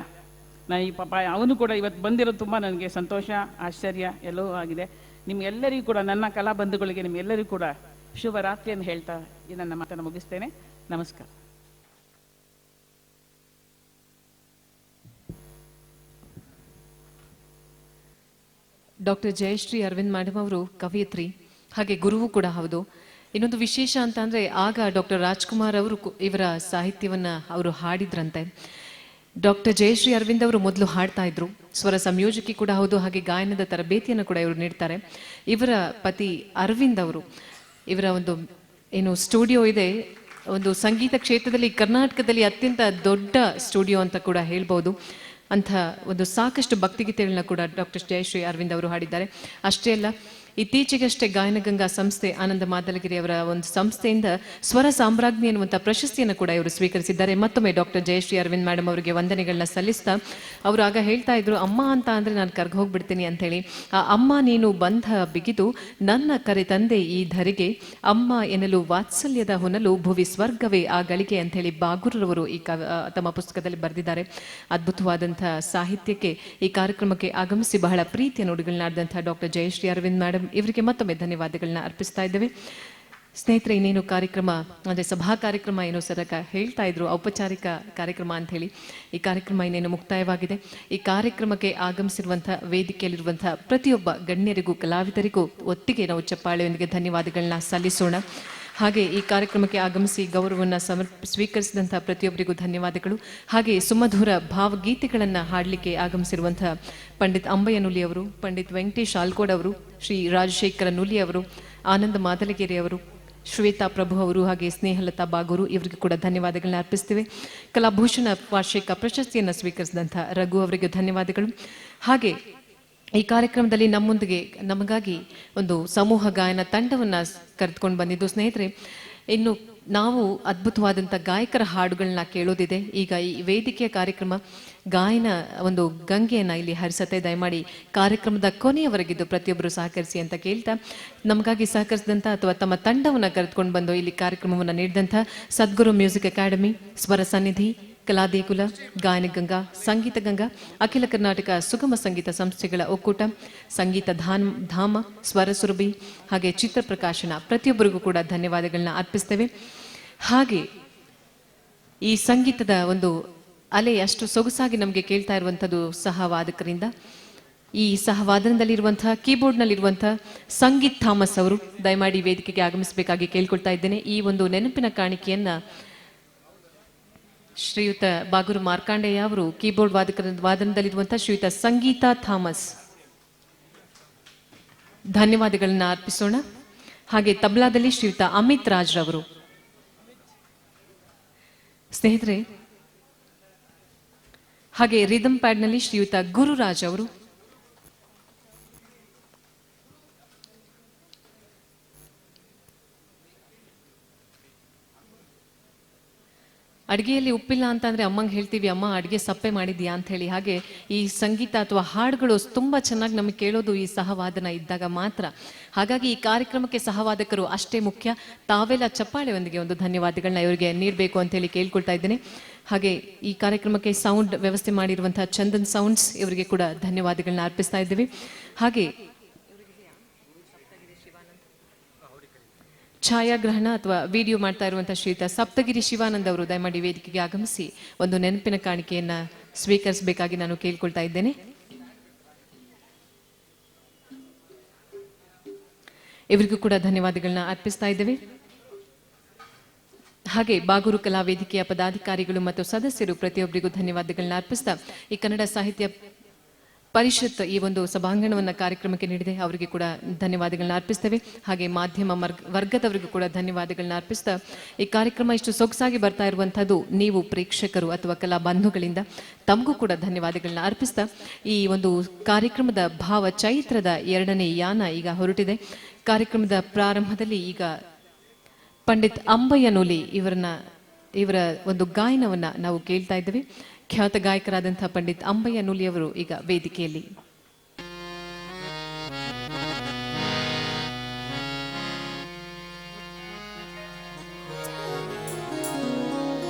ನಾನು ಈ ಪಾಪ ಅವನು ಕೂಡ ಇವತ್ತು ಬಂದಿರೋದು ತುಂಬ ನನಗೆ ಸಂತೋಷ, ಆಶ್ಚರ್ಯ ಎಲ್ಲವೂ ಆಗಿದೆ. ನಿಮ್ಗೆಲ್ಲರಿಗೂ ಕೂಡ, ನನ್ನ ಕಲಾ ಬಂಧುಗಳಿಗೆ ನಿಮ್ಗೆಲ್ಲರಿಗೂ ಕೂಡ ಶುಭರಾತ್ರಿಯನ್ನು ಹೇಳ್ತಾ ಈ ನನ್ನ ಮಾತನ್ನು ಮುಗಿಸ್ತೇನೆ. ನಮಸ್ಕಾರ. ಡಾಕ್ಟರ್ ಜಯಶ್ರೀ ಅರವಿಂದ್ ಮೇಡಮ್ ಅವರು ಕವಯಿತ್ರಿ, ಹಾಗೆ ಗುರುವು ಕೂಡ ಹೌದು. ಇನ್ನೊಂದು ವಿಶೇಷ ಅಂತ ಅಂದರೆ ಆಗ ಡಾಕ್ಟರ್ ರಾಜ್ಕುಮಾರ್ ಅವರು ಇವರ ಸಾಹಿತ್ಯವನ್ನು ಅವರು ಹಾಡಿದ್ರಂತೆ. ಡಾಕ್ಟರ್ ಜಯಶ್ರೀ ಅರವಿಂದ್ ಅವರು ಮೊದಲು ಹಾಡ್ತಾ ಇದ್ರು, ಸ್ವರ ಸಂಯೋಜಕಿ ಕೂಡ ಹೌದು, ಹಾಗೆ ಗಾಯನದ ತರಬೇತಿಯನ್ನು ಕೂಡ ಇವರು ನೀಡ್ತಾರೆ. ಇವರ ಪತಿ ಅರವಿಂದ್ ಅವರು, ಇವರ ಒಂದು ಏನು ಸ್ಟುಡಿಯೋ ಇದೆ, ಒಂದು ಸಂಗೀತ ಕ್ಷೇತ್ರದಲ್ಲಿ ಕರ್ನಾಟಕದಲ್ಲಿ ಅತ್ಯಂತ ದೊಡ್ಡ ಸ್ಟುಡಿಯೋ ಅಂತ ಕೂಡ ಹೇಳ್ಬೋದು. ಅಂಥ ಒಂದು ಸಾಕಷ್ಟು ಭಕ್ತಿಗೀತೆಗಳನ್ನ ಕೂಡ ಡಾಕ್ಟರ್ ಜಯಶ್ರೀ ಅರವಿಂದ್ ಅವರು ಹಾಡಿದ್ದಾರೆ. ಅಷ್ಟೇ ಅಲ್ಲ, ಇತ್ತೀಚೆಗಷ್ಟೇ ಗಾಯನಗಂಗಾ ಸಂಸ್ಥೆ, ಆನಂದ ಮಾದಲಗಿರಿ ಅವರ ಒಂದು ಸಂಸ್ಥೆಯಿಂದ ಸ್ವರ ಸಾಮ್ರಾಜ್ಞಿ ಎನ್ನುವಂಥ ಪ್ರಶಸ್ತಿಯನ್ನು ಕೂಡ ಇವರು ಸ್ವೀಕರಿಸಿದ್ದಾರೆ. ಮತ್ತೊಮ್ಮೆ ಡಾಕ್ಟರ್ ಜಯಶ್ರೀ ಅರವಿಂದ್ ಮೇಡಮ್ ಅವರಿಗೆ ವಂದನೆಗಳನ್ನ ಸಲ್ಲಿಸ್ತಾ, ಅವರು ಆಗ ಹೇಳ್ತಾ ಇದ್ರು, ಅಮ್ಮ ಅಂತ ಅಂದರೆ ನಾನು ಕರ್ಗ ಹೋಗ್ಬಿಡ್ತೀನಿ ಅಂಥೇಳಿ. ಆ ಅಮ್ಮ ನೀನು ಬಂಧ ಬಿಗಿದು ನನ್ನ ಕರೆ ತಂದೆ ಈ ಧರಿಗೆ, ಅಮ್ಮ ಎನ್ನಲು ವಾತ್ಸಲ್ಯದ ಹೊನಲು ಭುವಿ ಸ್ವರ್ಗವೇ ಆ ಗಳಿಗೆ ಅಂಥೇಳಿ ಬಾಗೂರರವರು ಈ ತಮ್ಮ ಪುಸ್ತಕದಲ್ಲಿ ಬರೆದಿದ್ದಾರೆ. ಅದ್ಭುತವಾದಂಥ ಸಾಹಿತ್ಯಕ್ಕೆ ಈ ಕಾರ್ಯಕ್ರಮಕ್ಕೆ ಆಗಮಿಸಿ ಬಹಳ ಪ್ರೀತಿಯ ನುಡಿಗಳನ್ನಾಡಿದಂಥ ಡಾಕ್ಟರ್ ಜಯಶ್ರೀ ಅರವಿಂದ್ ಮೇಡಮ್ ಇವರಿಗೆ ಮತ್ತೊಮ್ಮೆ ಧನ್ಯವಾದಗಳನ್ನ ಅರ್ಪಿಸ್ತಾ ಇದ್ದೇವೆ. ಸ್ನೇಹಿತರೆ, ಇನ್ನೇನು ಕಾರ್ಯಕ್ರಮ ಅಂದರೆ ಸಭಾ ಕಾರ್ಯಕ್ರಮ ಏನೋ ಸರಕ ಹೇಳ್ತಾ ಇದ್ರು, ಔಪಚಾರಿಕ ಕಾರ್ಯಕ್ರಮ ಅಂತ ಹೇಳಿ. ಈ ಕಾರ್ಯಕ್ರಮ ಇನ್ನೇನು ಮುಕ್ತಾಯವಾಗಿದೆ. ಈ ಕಾರ್ಯಕ್ರಮಕ್ಕೆ ಆಗಮಿಸಿರುವಂಥ ವೇದಿಕೆಯಲ್ಲಿರುವಂಥ ಪ್ರತಿಯೊಬ್ಬ ಗಣ್ಯರಿಗೂ ಕಲಾವಿದರಿಗೂ ಒಟ್ಟಿಗೆ ನಾವು ಚಪ್ಪಾಳೆಯೊಂದಿಗೆ ಧನ್ಯವಾದಗಳನ್ನ ಸಲ್ಲಿಸೋಣ. ಹಾಗೆ ಈ ಕಾರ್ಯಕ್ರಮಕ್ಕೆ ಆಗಮಿಸಿ ಗೌರವವನ್ನು ಸ್ವೀಕರಿಸಿದಂಥ ಪ್ರತಿಯೊಬ್ಬರಿಗೂ ಧನ್ಯವಾದಗಳು. ಹಾಗೆ ಸುಮಧುರ ಭಾವಗೀತೆಗಳನ್ನು ಹಾಡಲಿಕ್ಕೆ ಆಗಮಿಸಿರುವಂಥ ಪಂಡಿತ್ ಅಂಬಯ್ಯ ನುಲಿ ಅವರು, ಪಂಡಿತ್ ವೆಂಕಟೇಶ್ ಆಲ್ಕೋಡ್ ಅವರು, ಶ್ರೀ ರಾಜಶೇಖರ ನುಲಿ ಅವರು, ಆನಂದ ಮಾದಲಗಿರಿ ಅವರು, ಶ್ವೇತಾ ಪ್ರಭು ಅವರು, ಹಾಗೆ ಸ್ನೇಹಲತಾ ಬಾಗೂರು ಇವರಿಗೂ ಕೂಡ ಧನ್ಯವಾದಗಳನ್ನ ಅರ್ಪಿಸ್ತೀವಿ. ಕಲಾಭೂಷಣ ವಾರ್ಷಿಕ ಪ್ರಶಸ್ತಿಯನ್ನು ಸ್ವೀಕರಿಸಿದಂಥ ರಘು ಅವರಿಗೆ ಧನ್ಯವಾದಗಳು. ಹಾಗೆ ಈ ಕಾರ್ಯಕ್ರಮದಲ್ಲಿ ನಮ್ಮೊಂದಿಗೆ ನಮಗಾಗಿ ಒಂದು ಸಮೂಹ ಗಾಯನ ತಂಡವನ್ನು ಕರೆದುಕೊಂಡು ಬಂದಿದ್ದು. ಸ್ನೇಹಿತರೆ, ಇನ್ನು ನಾವು ಅದ್ಭುತವಾದಂಥ ಗಾಯಕರ ಹಾಡುಗಳನ್ನ ಕೇಳೋದಿದೆ. ಈಗ ಈ ವೇದಿಕೆಯ ಕಾರ್ಯಕ್ರಮ ಗಾಯನ ಒಂದು ಗಂಗೆಯನ್ನು ಇಲ್ಲಿ ಹರಿಸತ್ತೆ. ದಯಮಾಡಿ ಕಾರ್ಯಕ್ರಮದ ಕೊನೆಯವರೆಗಿದ್ದು ಪ್ರತಿಯೊಬ್ಬರು ಸಹಕರಿಸಿ ಅಂತ ಕೇಳ್ತಾ, ನಮಗಾಗಿ ಸಹಕರಿಸಿದಂಥ ಅಥವಾ ತಮ್ಮ ತಂಡವನ್ನು ಕರೆದುಕೊಂಡು ಬಂದು ಇಲ್ಲಿ ಕಾರ್ಯಕ್ರಮವನ್ನು ನೀಡಿದಂಥ ಸದ್ಗುರು ಮ್ಯೂಸಿಕ್ ಅಕಾಡೆಮಿ, ಸ್ವರ ಸನ್ನಿಧಿ, ಕಲಾದೇಗುಲ, ಗಾಯನಗಂಗಾ, ಸಂಗೀತ ಗಂಗಾ, ಅಖಿಲ ಕರ್ನಾಟಕ ಸುಗಮ ಸಂಗೀತ ಸಂಸ್ಥೆಗಳ ಒಕ್ಕೂಟ, ಸಂಗೀತ ಧಾಮ, ಸ್ವರ ಸುರಭಿ, ಹಾಗೆ ಚಿತ್ರ ಪ್ರಕಾಶನ, ಪ್ರತಿಯೊಬ್ಬರಿಗೂ ಕೂಡ ಧನ್ಯವಾದಗಳನ್ನ ಅರ್ಪಿಸ್ತೇವೆ. ಹಾಗೆ ಈ ಸಂಗೀತದ ಒಂದು ಅಲೆ ಅಷ್ಟು ಸೊಗಸಾಗಿ ನಮಗೆ ಕೇಳ್ತಾ ಇರುವಂಥದ್ದು ಸಹವಾದಕರಿಂದ. ಈ ಸಹವಾದನದಲ್ಲಿರುವಂತಹ ಕೀಬೋರ್ಡ್ನಲ್ಲಿರುವಂತಹ ಸಂಗೀತ್ ಥಾಮಸ್ ಅವರು ದಯಮಾಡಿ ವೇದಿಕೆಗೆ ಆಗಮಿಸಬೇಕಾಗಿ ಕೇಳ್ಕೊಳ್ತಾ ಇದ್ದೇನೆ. ಈ ಒಂದು ನೆನಪಿನ ಕಾಣಿಕೆಯನ್ನ ಶ್ರೀಯುತ ಬಾಗೂರು ಮಾರ್ಕಾಂಡೇಯ ಅವರು, ಕೀಬೋರ್ಡ್ ವಾದನದಲ್ಲಿರುವಂತಹ ಶ್ರೀಯುತ ಸಂಗೀತಾ ಥಾಮಸ್, ಧನ್ಯವಾದಗಳನ್ನ ಅರ್ಪಿಸೋಣ. ಹಾಗೆ ತಬ್ಲಾದಲ್ಲಿ ಶ್ರೀಯುತ ಅಮಿತ್ ರಾಜ್ ರವರು. ಸ್ನೇಹಿತರೆ, ಹಾಗೆ ರಿದಮ್ ಪ್ಯಾಡ್ನಲ್ಲಿ ಶ್ರೀಯುತ ಗುರುರಾಜ್ ಅವರು, ಅಡುಗೆಯಲ್ಲಿ ಉಪ್ಪಿಲ್ಲ ಅಂತಂದರೆ ಅಮ್ಮಂಗೆ ಹೇಳ್ತೀವಿ, ಅಮ್ಮ ಅಡುಗೆ ಸಪ್ಪೆ ಮಾಡಿದ್ಯಾ ಅಂತ ಹೇಳಿ. ಹಾಗೆ ಈ ಸಂಗೀತ ಅಥವಾ ಹಾಡುಗಳು ತುಂಬ ಚೆನ್ನಾಗಿ ನಮಗೆ ಕೇಳೋದು ಈ ಸಹವಾದನ ಇದ್ದಾಗ ಮಾತ್ರ. ಹಾಗಾಗಿ ಈ ಕಾರ್ಯಕ್ರಮಕ್ಕೆ ಸಹವಾದಕರು ಅಷ್ಟೇ ಮುಖ್ಯ. ತಾವೆಲ್ಲ ಚಪ್ಪಾಳೆಯೊಂದಿಗೆ ಒಂದು ಧನ್ಯವಾದಗಳನ್ನ ಇವರಿಗೆ ನೀಡಬೇಕು ಅಂತೇಳಿ ಕೇಳ್ಕೊಳ್ತಾ ಇದ್ದೇನೆ. ಹಾಗೆ ಈ ಕಾರ್ಯಕ್ರಮಕ್ಕೆ ಸೌಂಡ್ ವ್ಯವಸ್ಥೆ ಮಾಡಿರುವಂತಹ ಚಂದನ್ ಸೌಂಡ್ಸ್ ಇವರಿಗೆ ಕೂಡ ಧನ್ಯವಾದಗಳನ್ನ ಅರ್ಪಿಸ್ತಾ ಇದ್ದೇವೆ. ಹಾಗೆ ಛಾಯಾಗ್ರಹಣ ಅಥವಾ ವಿಡಿಯೋ ಮಾಡ್ತಾ ಇರುವಂತಹ ಶ್ರೀಯುತ ಸಪ್ತಗಿರಿ ಶಿವಾನಂದ್ ಅವರು ದಯಮಾಡಿ ವೇದಿಕೆಗೆ ಆಗಮಿಸಿ ಒಂದು ನೆನಪಿನ ಕಾಣಿಕೆಯನ್ನ ಸ್ವೀಕರಿಸಬೇಕಾಗಿ ನಾನು ಕೇಳ್ಕೊಳ್ತಾ ಇದ್ದೇನೆ. ಇವರಿಗೂ ಕೂಡ ಧನ್ಯವಾದಗಳನ್ನ ಅರ್ಪಿಸ್ತಾ ಇದ್ದೇವೆ. ಹಾಗೆ ಬಾಗೂರು ಕಲಾ ವೇದಿಕೆಯ ಪದಾಧಿಕಾರಿಗಳು ಮತ್ತು ಸದಸ್ಯರು ಪ್ರತಿಯೊಬ್ಬರಿಗೂ ಧನ್ಯವಾದಗಳನ್ನ ಅರ್ಪಿಸ್ತಾ, ಈ ಕನ್ನಡ ಸಾಹಿತ್ಯ ಪರಿಷತ್ ಈ ಒಂದು ಸಭಾಂಗಣವನ್ನು ಕಾರ್ಯಕ್ರಮಕ್ಕೆ ನೀಡಿದೆ, ಅವರಿಗೆ ಕೂಡ ಧನ್ಯವಾದಗಳನ್ನ ಅರ್ಪಿಸ್ತೇವೆ. ಹಾಗೆ ಮಾಧ್ಯಮ ವರ್ಗದವರಿಗೂ ಕೂಡ ಧನ್ಯವಾದಗಳನ್ನ ಅರ್ಪಿಸ್ತಾ, ಈ ಕಾರ್ಯಕ್ರಮ ಇಷ್ಟು ಸೊಗಸಾಗಿ ಬರ್ತಾ ಇರುವಂಥದ್ದು ನೀವು ಪ್ರೇಕ್ಷಕರು ಅಥವಾ ಕಲಾ ಬಂಧುಗಳಿಂದ ತಮಗೂ ಕೂಡ ಧನ್ಯವಾದಗಳನ್ನ ಅರ್ಪಿಸ್ತಾ, ಈ ಒಂದು ಕಾರ್ಯಕ್ರಮದ ಭಾವ ಚೈತ್ರದ 2ನೇ ಯಾನ ಈಗ ಹೊರಟಿದೆ. ಕಾರ್ಯಕ್ರಮದ ಪ್ರಾರಂಭದಲ್ಲಿ ಈಗ ಪಂಡಿತ್ ಅಂಬಯ್ಯ ನುಲಿ ಇವರ ಒಂದು ಗಾಯನವನ್ನ ನಾವು ಕೇಳ್ತಾ ಇದ್ದೇವೆ. ಖ್ಯಾತ ಗಾಯಕರಾದಂತಹ ಪಂಡಿತ್ ಅಂಬಯ್ಯ ನುಲಿ ಅವರು ಈಗ ವೇದಿಕೆಯಲ್ಲಿ.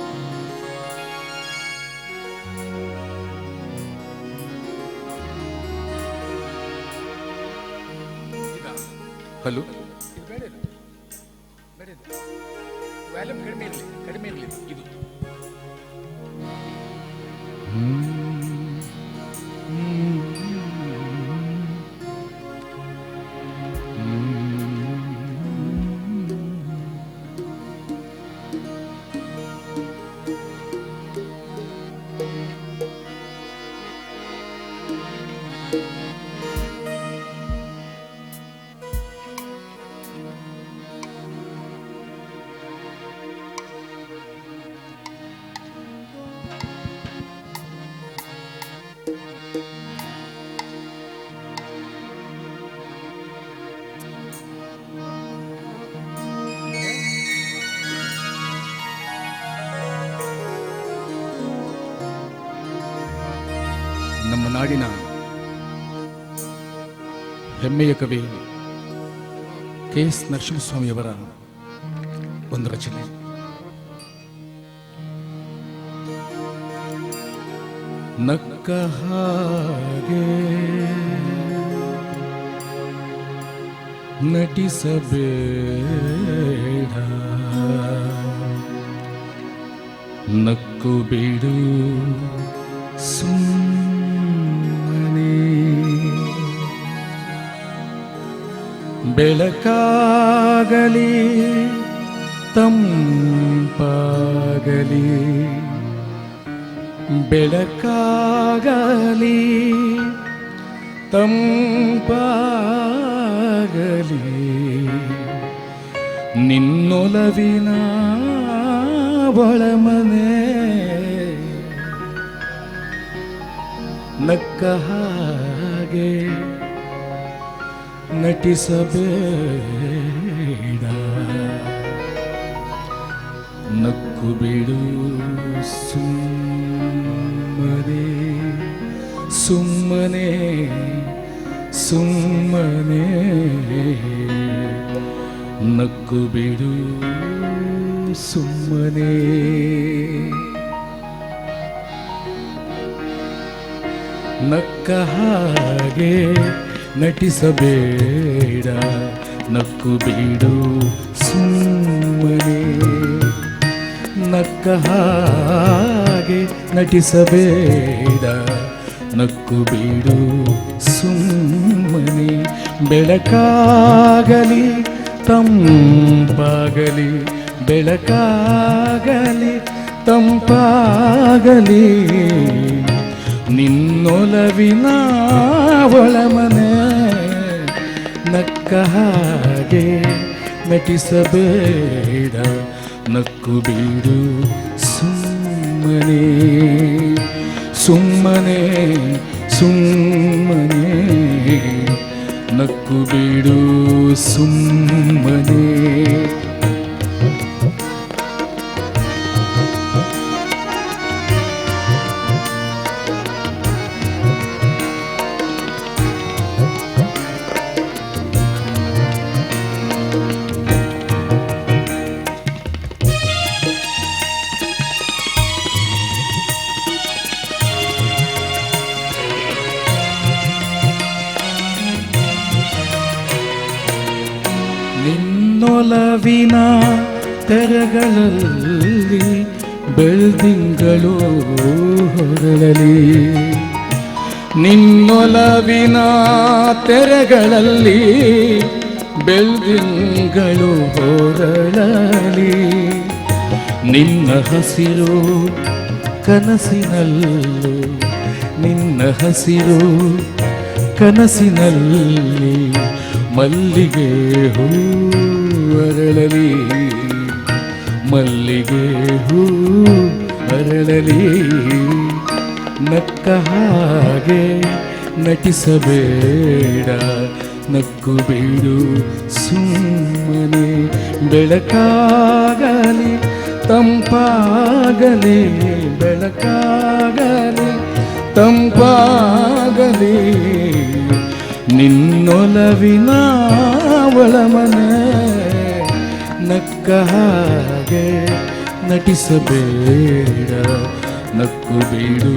ಹಲೋ, ಕಡಿಮೆ ಇರಲಿ ಇದು. ನಮ್ಮ ನಾಡಿನ ಹೆಮ್ಮೆಯ ಕವಿ KS ನರಸಿಂಹಸ್ವಾಮಿಯವರ ಒಂದು ರಚನೆ. ನಕ್ಕ ಹಾಗೆ ನಟಿಸಬೇಡ, ನಕ್ಕು ಬಿಡು ಸುಮ್ಮನೆ, ಬೆಳಕಾಗಲಿ ತಂಪಾಗಲಿ, ಬೆಳಕಾಗಲಿ ತಂಪಾಗಲಿ, ನಿನ್ನೊಲವಿನ ಒಳಮನೆ, ನಕ್ಕ ಹಾಗೆ ನಟಿಸಬೇಡ, ನಕ್ಕು ಬಿಡು ಸುಮ್ಮನೆ, ಸುಮ್ಮನೆ ಸುಮ್ಮನೆ, ನಕ್ಕು ಬಿಡು ಸುಮ್ಮನೆ. ನಕ್ಕ ಹಾಗೆ ನಟಿಸಬೇಡ, ನಕ್ಕು ಬಿಡು ಸುಮ್ಮನೆ, ನಕ್ಕ ಹಾಗೆ ನಟಿಸಬೇಡ, ನಕ್ಕು ಬಿಡು ಸುಮ್ಮನೆ, ಬೆಳಕಾಗಲಿ ತಂಪಾಗಲಿ, ಬೆಳಕಾಗಲಿ ತಂಪಾಗಲಿ, ನಿನ್ನೊಲವಿನ ಒಳಮನೆ, ನಕ್ಕ ಹಾಗೆ ನಟಿಸಬೇಡ, ನಕ್ಕು ಬಿಡು ಸುಮ್ಮನೆ, ಸುಮ್ಮನೆ ಸುಮ್ಮನೆ, ನಕ್ಕು ಬಿಡು ಸುಮ್ಮನೆ. ನಿನ್ನೊಲವಿನ ತೆರೆಗಳಲ್ಲಿ ಬೆಳ್ದಿಂಗಳು ಹೊರಳಲಿ, ನಿನ್ನೊಲವಿನ ತೆರೆಗಳಲ್ಲಿ ಬೆಳ್ದಿಂಗಳು ಹೊರಳಲಿ, ನಿನ್ನ ಹಸಿರು ಕನಸಿನಲ್ಲೂ, ನಿನ್ನ ಹಸಿರು ಕನಸಿನಲ್ಲಿ ಮಲ್ಲಿಗೆ ಹೂ ಅರಳಲಿ, ಮಲ್ಲಿಗೆ ಹೂ ಅರಳಲಿ, ನಕ್ಕ ಹಾಗೆ ನಟಿಸಬೇಡ, ನಕ್ಕು ಬಿಡು ಸುಮ್ಮನೆ, ಬೆಳಕಾಗಲಿ ತಂಪಾಗಲಿ, ಬೆಳಕಾಗಲಿ ತಂಪಾಗಲಿ, ನಿನ್ನೊಲವಿನ ಒಳಮನೆ, ನಕ್ಕ ಹಾಗೆ ನಟಿಸಬೇಡ, ನಕ್ಕು ಬಿಡು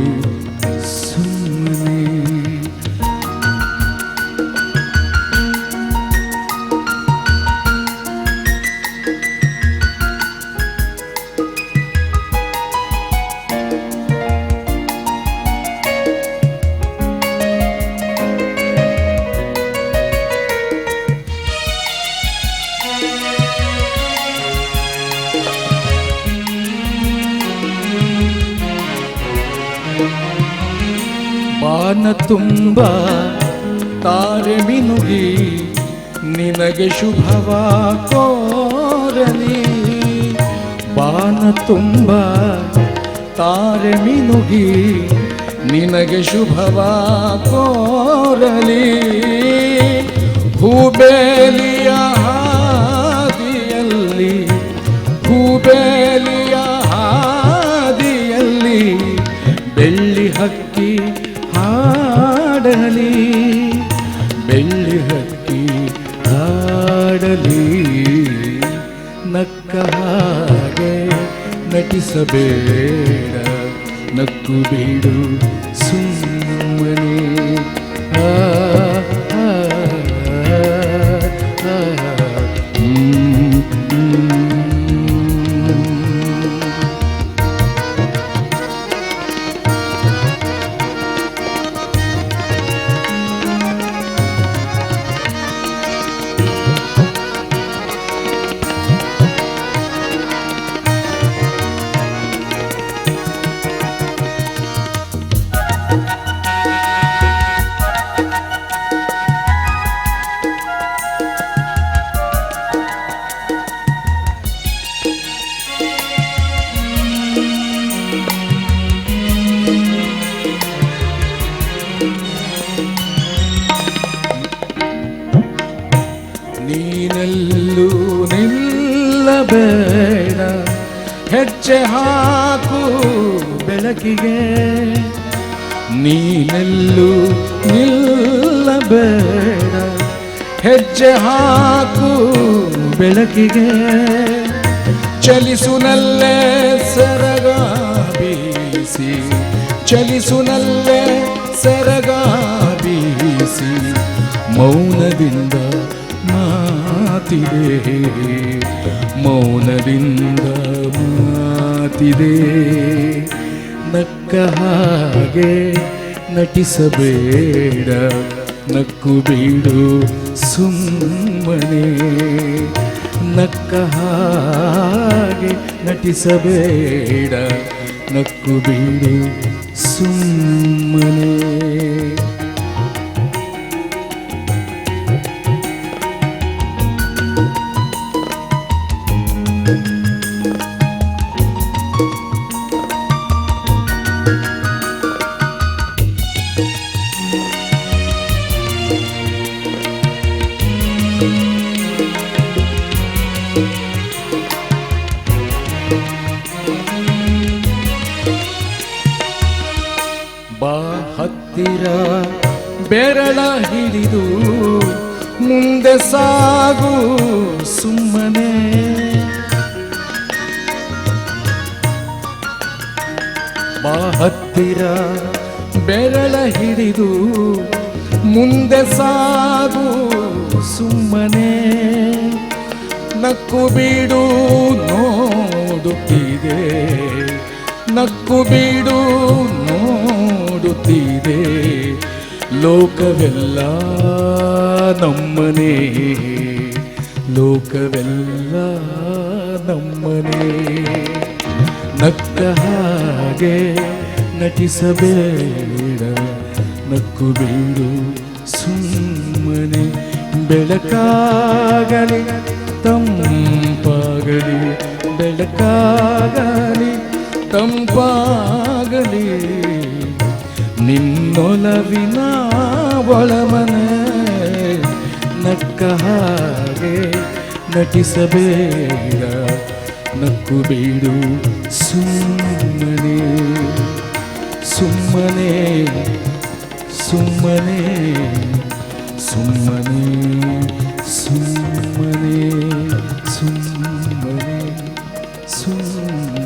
ಸುಮ್ಮನೆ. ಬಾನ ತುಂಬ ತಾರೆ ಮಿನುಗಿ ನಿನಗೆ ಶುಭವ ಕೋರಲಿ, ಬಾನ ತುಂಬ ತಾರೆ ಮಿನುಗಿ ನಿನಗೆ ಶುಭವ ಕೋರಲಿ, ಹೂಬೇಲಿಯ ಹಾದಿಯಲ್ಲಿ, ಹೂಬೇಲಿಯ ಹಾದಿಯಲ್ಲಿ ಬೆಳ್ಳಿ ಹಕ್ಕಿ ಹಾಡಲಿ, ಬೆಳ್ಳಿ ಹಕ್ಕಿ ಹಾಡಲಿ, ನಕ್ಕ ಹಾಗೆ ನಟಿಸಬೇಡ, ನಕ್ಕು ಬಿಡು ಸುಮ್ಮನೆ. ಆ ಆ, ಆ, ನೀನೆಲ್ಲೂ ನಿಲ್ಲಬೇಡ, ಹೆಜ್ಜೆ ಹಾಕು ಬೆಳಕಿಗೆ. ನೀನೆಲ್ಲೂ ನಿಲ್ಲಬೇಡ, ಹೆಜ್ಜೆ ಹಾಕು ಬೆಳಕಿಗೆ. ಚಲಿಸುನಲ್ಲೇ ಸೆರಗ ಬೀಸಿ, ಚಲಿಸುನಲ್ಲೇ ಸೆರಗ ಬೀಸಿ, ಮೌನದಿಂದ ಮಾತಿದೆ, ಮೌನದಿಂದ ಮಾತಿದೆ. ನಕ್ಕ ಹಾಗೆ ನಟಿಸಬೇಡ, ನಕ್ಕು ಬಿಡು ಸುಮ್ಮನೆ. ನಕ್ಕ ಹಾಗೆ ನಟಿಸಬೇಡ, ನಕ್ಕು ಬಿಡು ಸುಮ್ಮನೆ. ಬಾ ಹತ್ತಿರ ಬೆರಳ ಹಿಡಿದು ಮುಂದೆ ಸಾಗು ಸುಮ್ಮನೆ. ಬಾ ಹತ್ತಿರ ಬೆರಳ ಹಿಡಿದು ಮುಂದೆ ಸಾಗು ಸುಮ್ಮನೆ. ನಕ್ಕು ಬಿಡು ನೋಡುತ್ತಿದೆ, ನಕ್ಕು ಬಿಡು ನೋಡುತ್ತಿದೆ. ಲೋಕವೆಲ್ಲ ನಮ್ಮನೆ, ಲೋಕವೆಲ್ಲ ನಮ್ಮನೆ. ನಕ್ಕ ಹಾಗೆ ನಟಿಸಬೇಡ, ನಕ್ಕು ಬಿಡು ಸುಮ್ಮನೆ. ಬೆಳಕಾಗಲಿ ತಂಪಾಗಲಿ, ಬೆಳಕಾಗಲಿ ತಂಪಾಗಲಿ, ನಿನ್ನೊಲವಿನ ಒಳಮನೆ. ನಕ್ಕ ಹಾಗೆ ನಟಿಸಬೇಡ, ನಕ್ಕು ಬಿಡು ಸುಮ್ಮನೆ. ಸುಮ್ಮನೆ ಸುಮ್ಮನೆ ಸುಮ್ಮನೆ ಸುಮ್ಮನೆ ಸುಮ್ಮನೆ ಸುಮ್ಮನೆ.